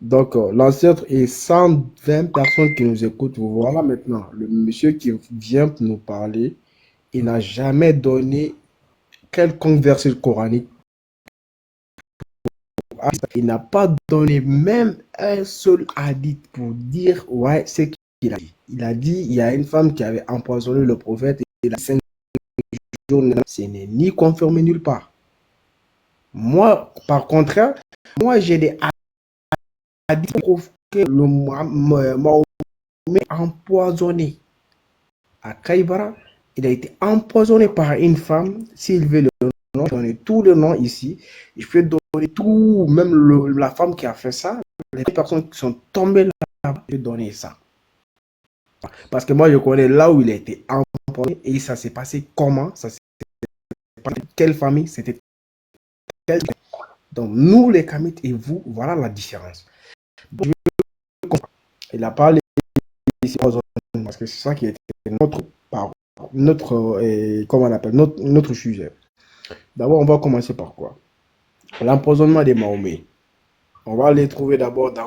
Donc, l'ancêtre et 120 personnes qui nous écoutent, vous voilà maintenant. Le monsieur qui vient nous parler, il n'a jamais donné quelconque verset coranique. Il n'a pas donné même un seul hadith pour dire, ouais, c'est qu'il a dit. Il a dit, il y a une femme qui avait empoisonné le prophète et il a 5 jours, ce n'est ni confirmé nulle part. Moi, par contraire, j'ai des hadiths qui prouvent que le Mahomet empoisonné à Kaïbara, il a été empoisonné par une femme. S'il veut le nom, donner tout le nom ici. Je peux donner tout, même la femme qui a fait ça, les personnes qui sont tombées là-bas, je peux donner ça. Parce que moi, je connais là où il a été empoisonné et ça s'est passé comment, ça s'est passé, quelle famille, c'était. Donc, nous, les Kamites et vous, voilà la différence. Donc, il a parlé ici parce que c'est ça qui était notre sujet. D'abord, on va commencer par quoi? L'empoisonnement des Mahomet. On va les trouver d'abord dans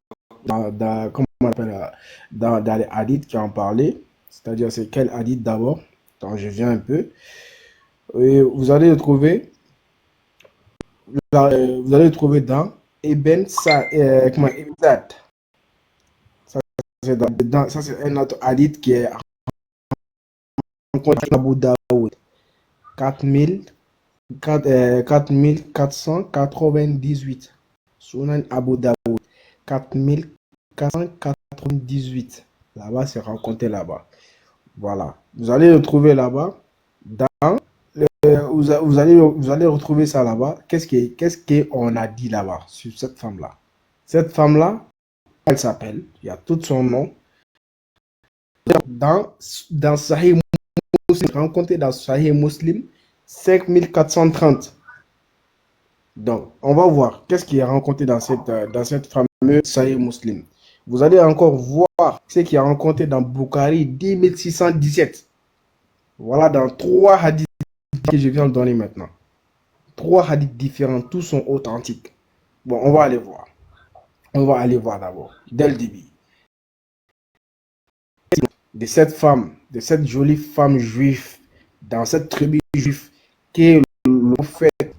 les hadiths qui en parlaient. C'est-à-dire, c'est quel hadith d'abord? Attends, je viens un peu. Et vous allez le trouver. Vous allez le trouver dans Ibn Sa'd. Ça, c'est un autre hadith qui est rencontré Abu Daoud. 4498. Sunan Abu Daoud. 4498. Là-bas, c'est rencontré là-bas. Voilà. Vous allez le trouver là-bas. Vous allez retrouver ça là-bas. Qu'est-ce qu'on a dit là-bas sur cette femme-là? Cette femme-là, elle s'appelle, il y a tout son nom. Dans Sahih Muslim, rencontré dans Sahih Muslim, 5430. Donc, on va voir qu'est-ce qui est rencontré dans cette fameuse Sahih Muslim. Vous allez encore voir ce qui est rencontré dans Bukhari 10617. Voilà, dans 3 hadiths que je viens de donner maintenant. 3 hadiths différents, tous sont authentiques. Bon, on va aller voir. On va aller voir d'abord, dès le début. De cette jolie femme juive, dans cette tribu juive, que le prophète,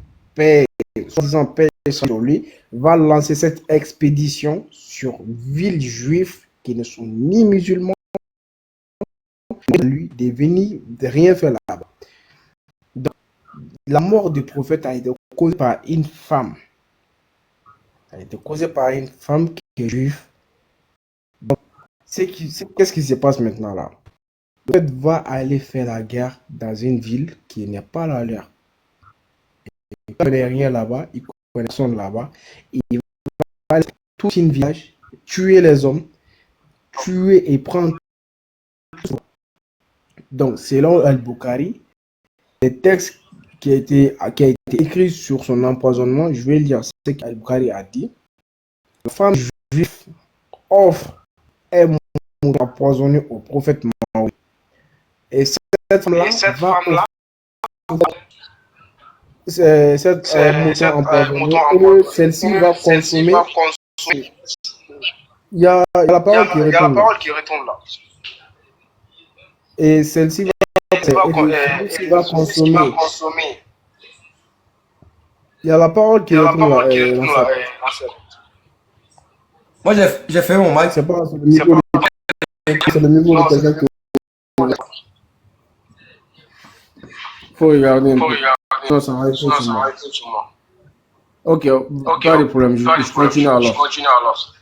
soi-disant paix sur lui, va lancer cette expédition sur villes juives qui ne sont ni musulmans, lui, de venir, de rien faire là-bas. Donc, la mort du prophète a été causée par une femme. Elle a été causée par une femme qui est juive. Donc, qu'est-ce qui se passe maintenant là? Le prophète va aller faire la guerre dans une ville qui n'est pas la leur. Il ne connaît rien là-bas, il connaît personne là-bas. Il va aller tout un village, tuer les hommes, tuer et prendre tout. Donc, selon Al-Bukhari, les textes qui a été écrit sur son empoisonnement, je vais lire ce qu'Al-Bukhari a dit. La femme juive offre un mouton empoisonné au prophète Mahomet. Et cette femme-là celle-ci va consommer Il y a la parole qui Il y a la retombe là. parole qui retombe là. Et celle-ci va, Et et celui-ci va celui qui va consommer. consommer. Il y a la parole Il qui y a la retombe là, parole qui retombe là. l'ancêtre. Moi, j'ai fait mon mic. C'est le micro c'est le micro de quelqu'un qui faut regarder un Faut peu. regarder. Non, ça va être Sinon, sur ça moi. va être sur moi. Ok, Ok, pas de problème, pas de je problème. continue Je alors. continue alors.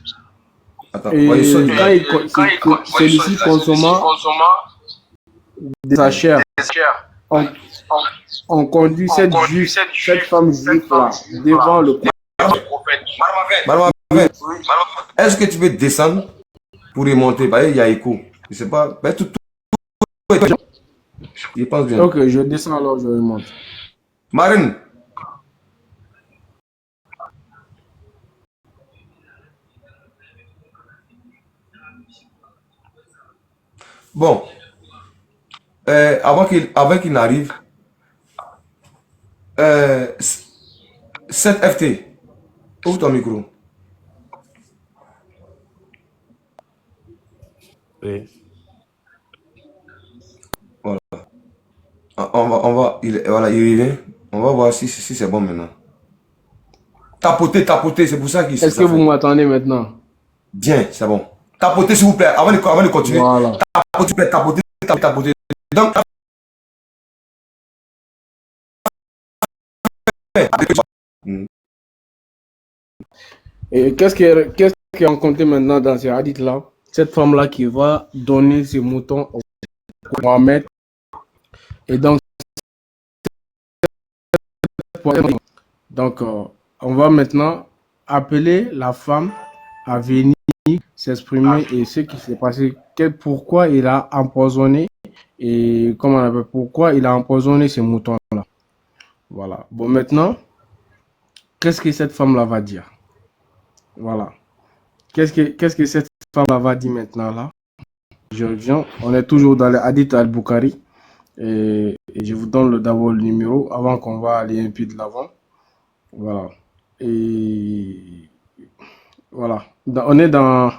Attends, Et celui-ci consommant consommant de sa chair, chair, on, on conduit cette femme juive là devant le prophète. Madame, est-ce que tu peux descendre pour remonter? Bah, il y a écho. Je sais pas. Bah, tout. Je pense bien. Ok, je descends alors, je remonte. Marine. Bon. Avant qu'il n'arrive, 7 FT. Ouvre ton micro. Oui. Voilà. Voilà, il revient. On va voir si c'est bon maintenant. Tapoter, c'est pour ça qu'il Est-ce que vous m'attendez maintenant? Bien, c'est bon. Tapoter, s'il vous plaît, avant de continuer. Voilà. Tapoter. Donc, Et qu'est-ce qui est rencontré maintenant dans ces hadiths-là? Cette femme-là qui va donner ses moutons au Mohamed. Et donc, on va maintenant appeler la femme à venir s'exprimer et ce qui s'est passé, pourquoi il a empoisonné et comment on appelle, pourquoi il a empoisonné ces moutons-là. Voilà. Bon, maintenant, qu'est-ce que cette femme-là va dire? Voilà. Qu'est-ce que cette femme-là va dire maintenant là? Je reviens. On est toujours dans les hadiths al-Bukhari. Et je vous donne d'abord le numéro avant qu'on va aller un peu de l'avant. Voilà. Et voilà. On est dans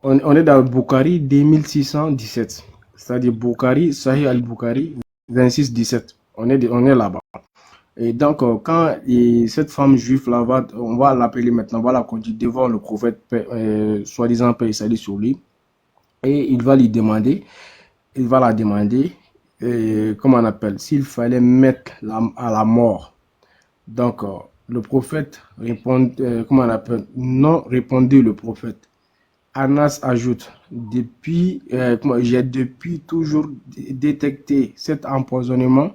le Bukhari 2617. C'est-à-dire Bukhari, Sahih al-Bukhari 2617. On est là-bas. Et donc, quand cette femme juive là, on va l'appeler maintenant, on va la conduire devant le prophète, soi-disant paix et salut sur lui. Et il va la demander, comment on appelle, s'il fallait mettre à la mort. Donc, le prophète répond, comment on appelle, non, répondit le prophète. Anas ajoute, j'ai depuis toujours détecté cet empoisonnement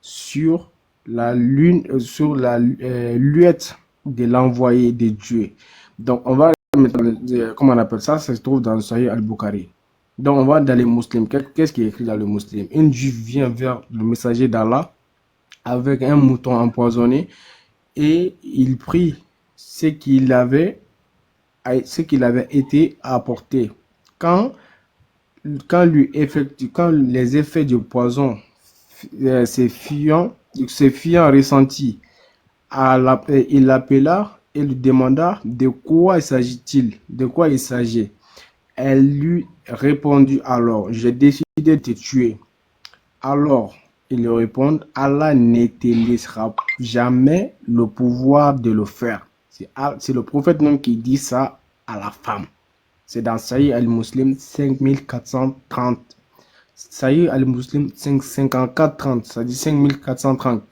sur la luette de l'envoyé de Dieu. Donc, on va mettre, comment on appelle ça? Ça se trouve dans le Sahih al-Bukhari. Donc, on va dans les musulmans. Qu'est-ce qui est écrit dans le musulman? Une juive vient vers le messager d'Allah avec un mouton empoisonné et il prit ce qu'il avait été apporté. Quand les effets du poison se fiant ressentis, il l'appela et lui demanda de quoi il s'agit. Elle lui répondit alors, j'ai décidé de te tuer. Alors, il lui répond, Allah ne te laissera jamais le pouvoir de le faire. C'est le prophète même qui dit ça à la femme. C'est dans Sahih al-Muslim 5430. Sahih al-Muslim 5430, ça dit 5430.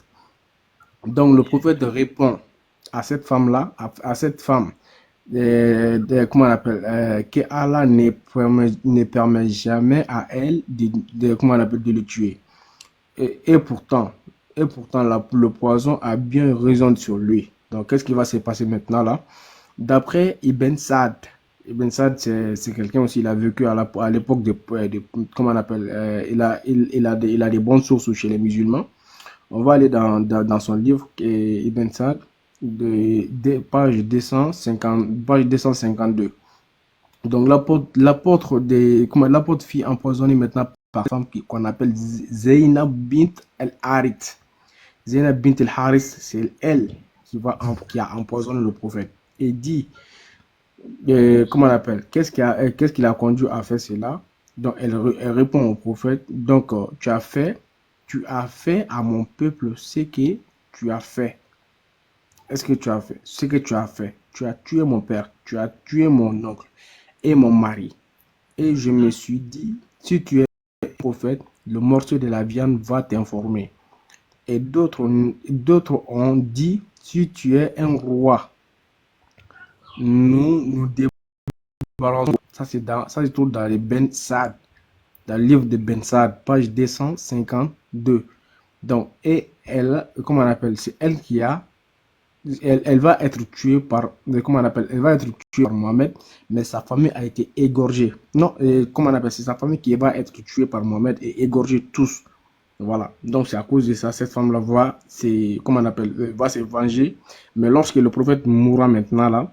Donc le prophète répond à cette femme-là, comment on appelle, que Allah ne permet jamais à elle comment on appelle, de le tuer. Et pourtant, le poison a bien raison sur lui. Donc, qu'est-ce qui va se passer maintenant là? D'après Ibn Sa'd, c'est quelqu'un aussi, il a vécu à l'époque comment on appelle, il a des bonnes sources chez les musulmans. On va aller dans son livre, Ibn Sa'd, page 252. Donc, l'apôtre fille empoisonnée maintenant par femme qu'on appelle Zainab bint al-Harith. Zainab bint al-Harith, c'est elle qui a empoisonné le prophète. Et dit, comment on appelle, qu'est-ce qui l'a conduit à faire cela? Donc, elle répond au prophète, donc, tu as fait à mon peuple ce que tu as fait. Est-ce que tu as fait? Ce que tu as fait. Tu as tué mon père, tu as tué mon oncle et mon mari. Et je me suis dit, si tu es prophète, le morceau de la viande va t'informer. Et d'autres ont dit, si tu es un roi, nous débarrassons. Ça, se trouve dans les Ben Saad, dans le livre de Ben Saad, page 252. Donc, et elle, comment on appelle, c'est elle qui a, elle va être tuée par, comment on appelle, elle va être tuée par Mohamed, mais sa famille a été égorgée. Non, comment on appelle, c'est sa famille qui va être tuée par Mohamed et égorgée tous. Voilà. Donc, c'est à cause de ça, cette femme-là va, comment on appelle, va se venger. Mais lorsque le prophète mourra maintenant, là,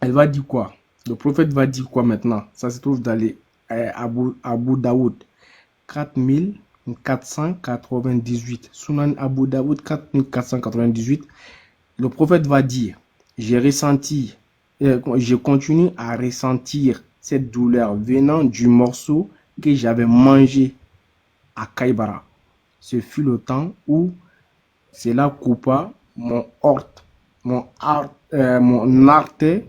elle va dire quoi? Le prophète va dire quoi maintenant? Ça se trouve dans les Abu Daoud 4498. Sunan Abu Daoud 4498. Le prophète va dire, je continue à ressentir cette douleur venant du morceau que j'avais mangé à Kaibara. Ce fut le temps où cela coupa mon artère.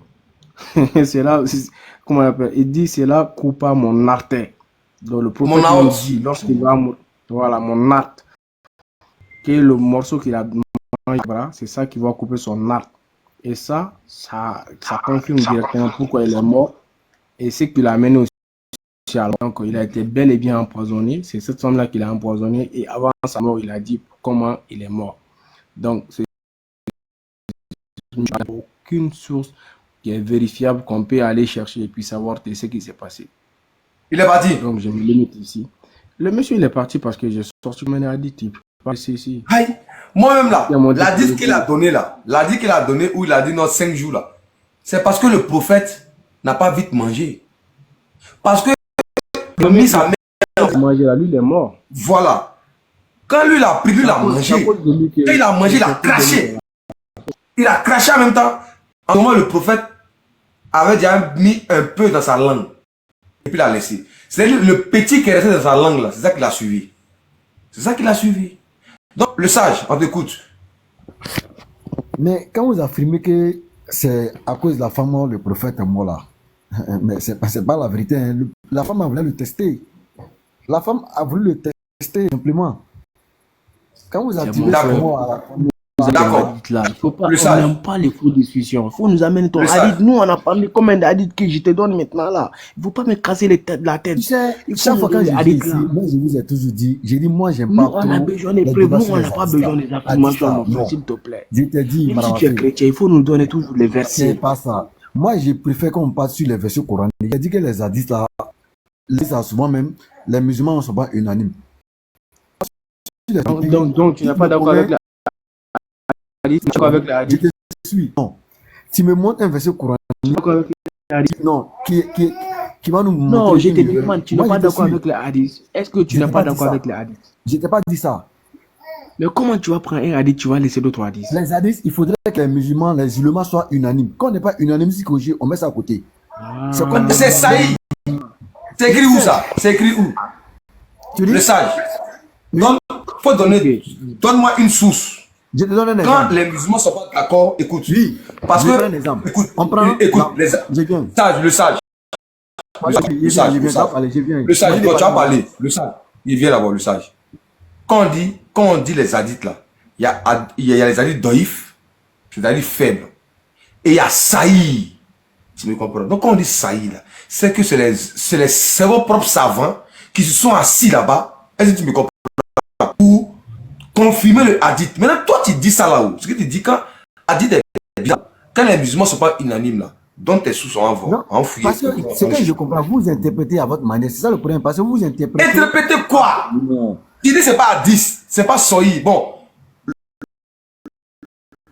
C'est là, comment on appelle? Il dit, cela coupa mon artère. Donc le prophète nous dit, lorsqu'il va mourir, voilà, mon artère, qui est le morceau qu'il a mangé, c'est ça qui va couper son artère. Et ça confirme directement pourquoi il est mort et ce qu'il a amené aussi. Donc il a été bel et bien empoisonné. C'est cette femme-là qui l'a empoisonné et avant sa mort, il a dit comment il est mort. Donc c'est aucune source qui est vérifiable qu'on peut aller chercher et puis savoir ce qui s'est passé. Il est parti. Donc je me limite ici. Le monsieur il est parti parce que j'ai sorti mon additif. Ici. Moi-même là, l'additif qu'il a donné là, l'additif qu'il a donné où il a dit non 5 jours là, c'est parce que le prophète n'a pas vite mangé. Parce que lui sa mère lui il est mort. Voilà. Quand lui il a pris, lui il a mangé. Quand il a mangé, il a craché. Il a craché en même temps. En ce moment, le prophète avait déjà mis un peu dans sa langue. Et puis il a laissé. C'est le petit qui est resté dans sa langue là. C'est ça qu'il a suivi. C'est ça qu'il a suivi. Donc, le sage, on t'écoute. Mais quand vous affirmez que c'est à cause de la femme, le prophète est mort là, mais c'est pas la vérité. Hein. La femme a voulu le tester. La femme a voulu le tester simplement. Quand vous activez ce mot à la femme, d'accord. Il faut pas, on n'aime pas les faux discussions. Il faut nous amener ton hadith. Nous, on a parlé comme un hadith que je te donne maintenant là. Il ne faut pas me casser la tête. Tu sais, chaque fois quand je viens ici, moi je vous ai toujours dit, j'ai dit, moi j'aime pas. Nous, on a besoin des preuves. Nous, on n'a pas besoin des affirmations, mon frère, s'il te plaît. Je t'ai dit, même si tu es chrétien, il faut nous donner toujours les versets. C'est pas ça. Moi, je préfère qu'on passe sur les versets coraniques. J'ai dit que les hadiths là, souvent même, les musulmans ne sont pas unanimes. Donc tu n'es pas d'accord avec la hadith, tu es avec la hadith. Je te suis. Non. Tu me montres un verset coranique. Non, qui va nous montrer. Non, je te demande, tu n'es pas d'accord avec les hadiths. Est-ce que tu n'es pas d'accord avec les hadiths? Je t'ai pas dit ça. Mais comment tu vas prendre un hadith, tu vas laisser d'autres hadiths? Les hadiths, il faudrait que les musulmans, les ulémas soient unanimes. Quand on n'est pas unanime, on met ça à côté. C'est Saïd. C'est écrit où ça? C'est écrit où? Le sage. Faut donner. Donne-moi une source. Je te donne un exemple. Quand les musulmans ne sont pas d'accord, écoute. Oui. Parce que. Un exemple. Écoute. On prend. Écoute. Le sage. Le sage, tu vas parler. Le sage. Il vient d'abord, le sage. Quand on dit les hadiths là, il y a les hadiths doïfs, les hadiths faibles. Et il y a Saïd. Tu me comprends? Donc quand on dit Saïd là, c'est que c'est vos propres savants qui se sont assis là-bas. Est-ce que tu me comprends? Pour confirmer le hadith. Maintenant, toi, tu dis ça là-haut. Ce que tu dis quand hadith est bien, quand les musulmans ne sont pas unanimes là, donc tes sous sont enfouis. Parce que ce que je comprends, vous interprétez à votre manière. C'est ça le problème. Parce que vous interprétez. Interprétez quoi? Non. Tu dis c'est pas hadith, c'est pas soyi. Bon.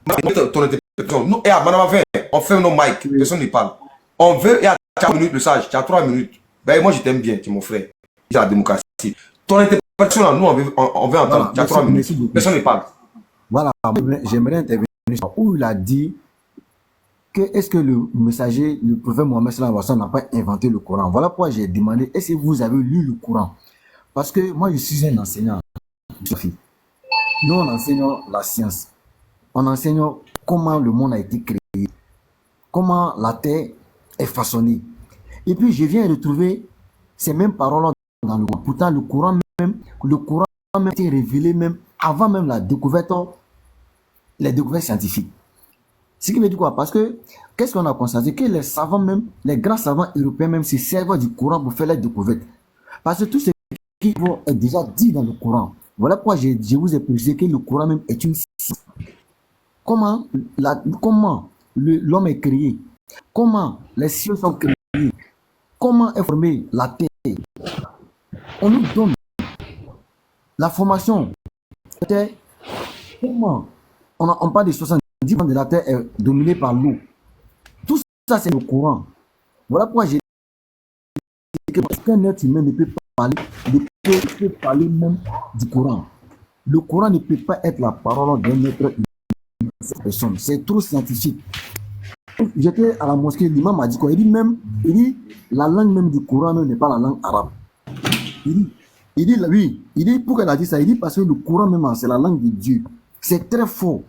Ton interprétation. Nous, et à Madame on fait nos mics, personne n'y parle. On veut, et à 3 minutes, le sage, tu as 3 minutes. Ben, moi, je t'aime bien, tu es mon frère. C'est la démocratie. Ton interprétation là, nous, on veut entendre. Tu as 3 minutes. Personne n'y parle. Voilà, j'aimerais intervenir où il a dit est-ce que le messager, le prophète Mohammed sallallahu alayhi wa sallam n'a pas inventé le Coran? Voilà pourquoi j'ai demandé, est-ce que vous avez lu le Coran? Parce que moi, je suis un enseignant. Nous, on enseigne la science. On enseigne comment le monde a été créé, comment la terre est façonnée. Et puis, je viens retrouver ces mêmes paroles dans le Coran. Pourtant, le Coran même a été révélé même avant même la découverte, les découvertes scientifiques. Ce qui veut dire quoi? Parce que, qu'est-ce qu'on a constaté? Que les savants même, les grands savants européens même, se servent du Coran pour faire les découvertes. Parce que tout ce qui est déjà dit dans le Coran. Voilà pourquoi je vous ai précisé que le Coran même est une science. Comment l'homme est créé? Comment les cieux sont créés? Comment est formée la terre? On nous donne la formation. Comment on parle de 70% de la terre est dominée par l'eau. Tout ça, c'est le Coran. Voilà pourquoi j'ai dit qu'un être humain ne peut pas parler même du Coran. Le Coran ne peut pas être la parole d'un être humain. C'est trop scientifique. J'étais à la mosquée, l'imam m'a dit quoi? Il dit la langue même du Coran n'est pas la langue arabe. Il dit pourquoi il a dit ça? Il dit parce que le Coran même, c'est la langue de Dieu. C'est très faux.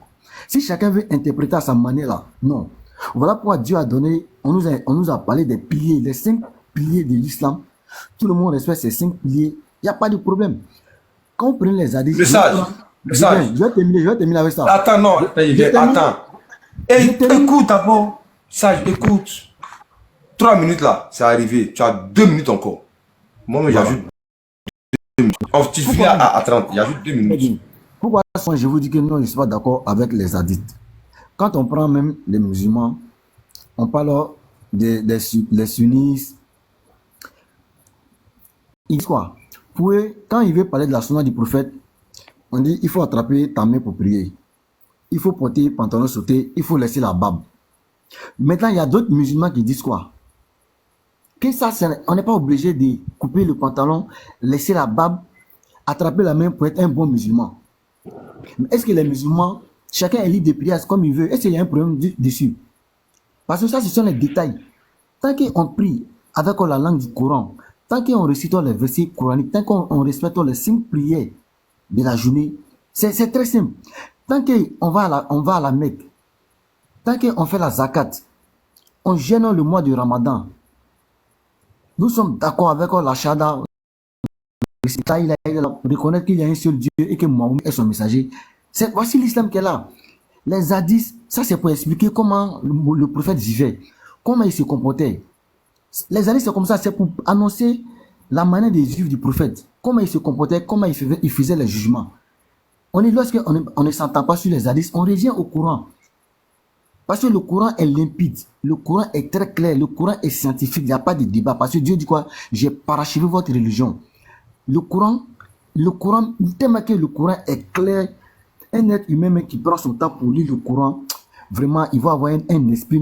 Si chacun veut interpréter à sa manière là, non. Voilà pourquoi Dieu a donné, on nous a parlé des piliers, les 5 piliers de l'islam. Tout le monde respecte ces 5 piliers. Il n'y a pas de problème. Quand on prend les hadiths, le sage. Je vais terminer avec ça. Attends, non, attends. Écoute d'abord. Sage, écoute. 3 minutes là, c'est arrivé. Tu as 2 minutes encore. Moi, j'ajoute 2 minutes. Tu finis à 30, j'ajoute 2 minutes. Pourquoi je vous dis que non, je ne suis pas d'accord avec les hadiths? Quand on prend même les musulmans, on parle des sunnites. Ils disent quoi? Quand il veut parler de la sunna du prophète, on dit il faut attraper ta main pour prier. Il faut porter pantalon sauté, il faut laisser la barbe. Maintenant, il y a d'autres musulmans qui disent quoi? Que ça, on n'est pas obligé de couper le pantalon, laisser la barbe, attraper la main pour être un bon musulman. Mais est-ce que les musulmans, chacun est libre de prier comme il veut? Est-ce qu'il y a un problème dessus? Parce que ça, ce sont les détails. Tant qu'on prie avec la langue du Coran, tant qu'on récite les versets coraniques, tant qu'on respecte les 5 prières de la journée, c'est très simple. Tant qu'on va à la Mecque, tant qu'on fait la zakat, on gêne le mois du Ramadan. Nous sommes d'accord avec la Shahada, reconnaître qu'il y a un seul Dieu et que Mohammed est son messager. Voici l'islam qui est là. Les hadiths, ça c'est pour expliquer comment le prophète vivait, comment il se comportait. Les hadiths c'est comme ça, c'est pour annoncer la manière des juifs du prophète, comment il se comportait, comment il faisait les jugements. Lorsqu'on ne s'entend pas sur les hadiths, on revient au Coran. Parce que le Coran est limpide, le Coran est très clair, le Coran est scientifique, il n'y a pas de débat. Parce que Dieu dit quoi? J'ai parachevé votre religion. Le Coran, tellement que le Coran est clair, un être humain qui prend son temps pour lire le Coran, vraiment, il va avoir un esprit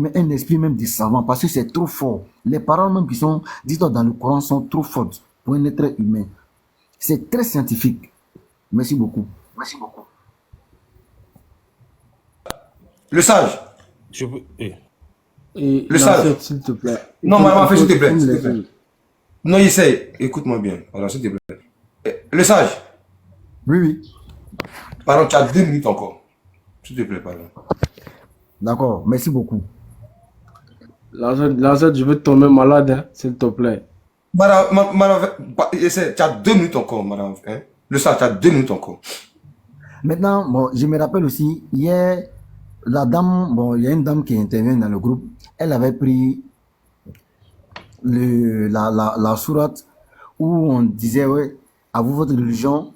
même de savant, parce que c'est trop fort. Les paroles même qui sont dites dans le Coran sont trop fortes pour un être humain. C'est très scientifique. Merci beaucoup. Merci beaucoup. Le sage. Le sage. S'il te plaît. Non, maman, s'il te plaît. Non, essaye. Écoute-moi bien. Voilà, s'il te plaît. Le sage. Oui. Pardon, tu as 2 minutes encore. S'il te plaît, pardon. D'accord, merci beaucoup. Lazette, je veux tomber malade, hein, s'il te plaît. Madame, essaye. Tu as 2 minutes encore, madame. Hein? Le sage, tu as 2 minutes encore. Maintenant, bon, je me rappelle aussi, hier, la dame, bon, il y a une dame qui intervient dans le groupe, elle avait pris la sourate où on disait, ouais, à vous votre religion,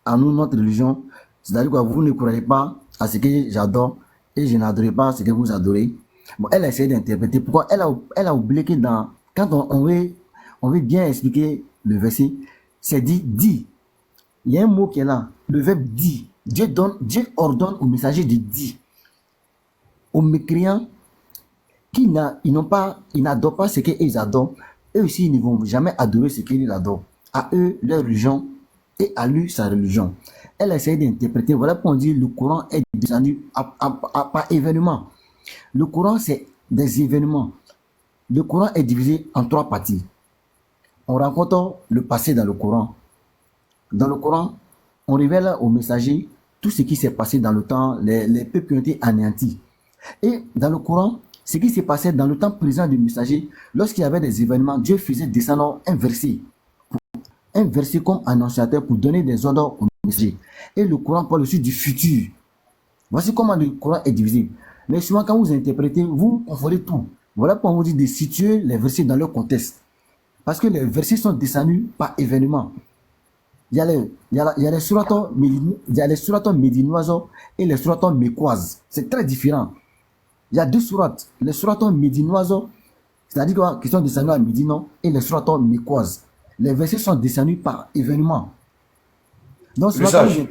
à nous notre religion, c'est-à-dire que vous ne croyez pas à ce que j'adore et je n'adorerai pas ce que vous adorez. Bon, elle a essayé d'interpréter. Pourquoi? Elle a oublié que quand on veut bien expliquer le verset, c'est dit. Il y a un mot qui est là, le verbe dit. Dieu ordonne aux messagers de dire. Aux mécréants qui n'adorent pas ce qu'ils adorent, eux aussi ils ne vont jamais adorer ce qu'ils adorent. À eux, leur religion, et à lui, sa religion. Elle a essayé d'interpréter, voilà pourquoi on dit le Coran est descendu par événement. Le Coran, c'est des événements. Le Coran est divisé en 3 parties. On rencontre le passé dans le Coran. Dans le Coran, on révèle aux messagers tout ce qui s'est passé dans le temps, les peuples qui ont été anéantis. Et dans le Coran, ce qui s'est passé dans le temps présent du messager, lorsqu'il y avait des événements, Dieu faisait descendre un verset comme annonciateur pour donner des ordres aux messagers. Et le Coran parle aussi du futur. Voici comment le Coran est divisé. Mais souvent, quand vous interprétez, vous confondez tout. Voilà pourquoi on vous dit de situer les versets dans leur contexte. Parce que les versets sont descendus par événement. Il y a les sourates médinoises et les sourates mécoises. C'est très différent. Il y a 2 sourates. Les sourates médinoises, c'est-à-dire qui sont descendues à Médine, et les sourates mécoises. Les versets sont descendus par événement. Donc, le sage.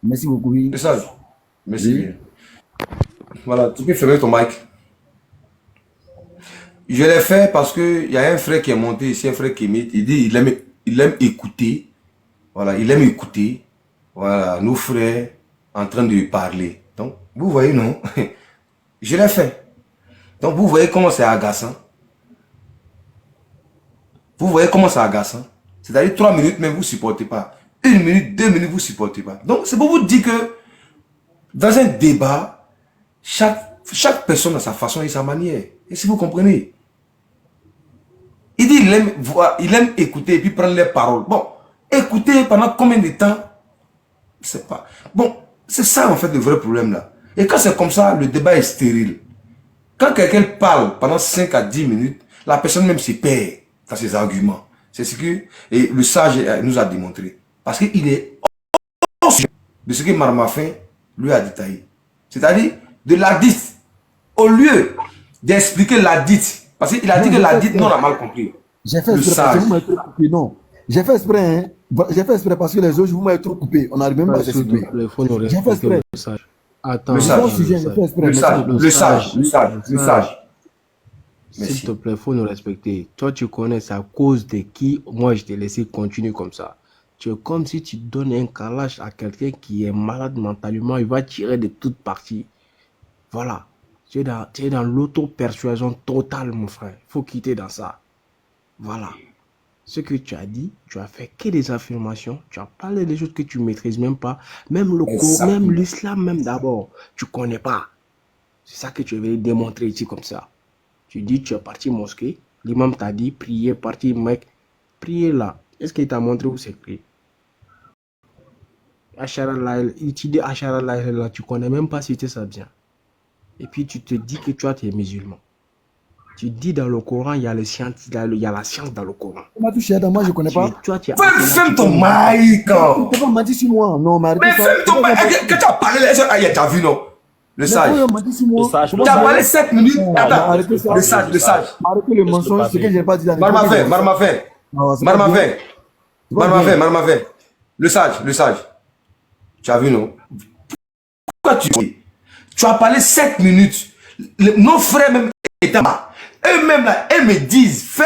Merci beaucoup. Oui. Le sage. Merci. Oui. Voilà, tu peux fermer ton mic. Je l'ai fait parce qu'il y a un frère qui est monté ici, un frère qui imite. Il dit il aime écouter. Voilà, il aime écouter. Voilà, nos frères en train de lui parler. Donc, vous voyez, non? Je l'ai fait. Donc, vous voyez comment c'est agaçant. Vous voyez comment c'est agaçant. C'est-à-dire 3 minutes, mais vous ne supportez pas. 1 minute, 2 minutes, vous ne supportez pas. Donc, c'est pour vous dire que dans un débat, chaque personne a sa façon et sa manière. Et si vous comprenez. Il dit il aime écouter et puis prendre les paroles. Bon, écouter pendant combien de temps? Je ne sais pas. Bon, c'est ça en fait le vrai problème là. Et quand c'est comme ça, le débat est stérile. Quand quelqu'un parle pendant 5 à 10 minutes, la personne même se perd dans ses arguments. C'est ce que et le sage nous a démontré. Parce qu'il est au sujet de ce que Marmafin lui a détaillé. C'est-à-dire de l'adite. Au lieu d'expliquer l'adite, parce qu'il a dit que l'adite, nous on a mal compris. J'ai fait exprès, vous m'avez trop coupé, non. J'ai fait exprès, hein. J'ai fait exprès parce que les autres, vous m'avez trop coupé. On n'arrive même pas à s'expliquer. J'ai fait exprès. Attends, le sage. S'il te plaît, il faut nous respecter. Toi, tu connais, c'est à cause de qui moi je t'ai laissé continuer comme ça. Tu es comme si tu donnes un calage à quelqu'un qui est malade mentalement, il va tirer de toutes parties. Voilà. Tu es dans l'auto-persuasion totale, mon frère. Il faut quitter dans ça. Voilà. Ce que tu as dit, tu as fait que des affirmations, tu as parlé des choses que tu ne maîtrises même pas, même le Coran, même l'islam même d'abord, tu ne connais pas. C'est ça que tu veux démontrer ici comme ça. Tu dis, tu es parti mosquée, l'imam t'a dit, priez, parti, mec, priez là. Est-ce qu'il t'a montré où c'est prier? Tu dis Ashara là, tu ne connais même pas si tu ça bien. Et puis tu te dis que tu es musulman. Tu dis dans le Coran, il y a la science dans le Coran. Moi, je ne connais pas. Ferme ton mic. Tu ne peux pas mentir sur moi. Non, mais mais ferme ton mic. Quand tu as parlé, tu as vu, non? Le sage. Tu as parlé 7 minutes. Attends, le sage. Arrêtez le mensonge, c'est que je n'ai pas dit la vérité. Marmafin. Le sage. Tu as vu, non? Pourquoi tu as parlé 7 minutes. Nos frères même étaient là. Eux-mêmes là, ils me disent,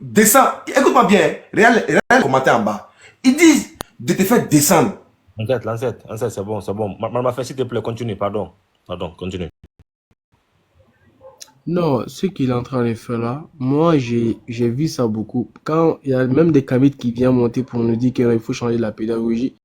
descends. Écoute-moi bien, regarde le commentaire en bas. Ils disent de te faire descendre. Lancette, c'est bon. Marmafin, s'il te plaît, continue, pardon, continue. Non, ce qu'il est en train de faire là, moi j'ai vu ça beaucoup. Quand il y a même des camites qui viennent monter pour nous dire qu'il faut changer la pédagogie,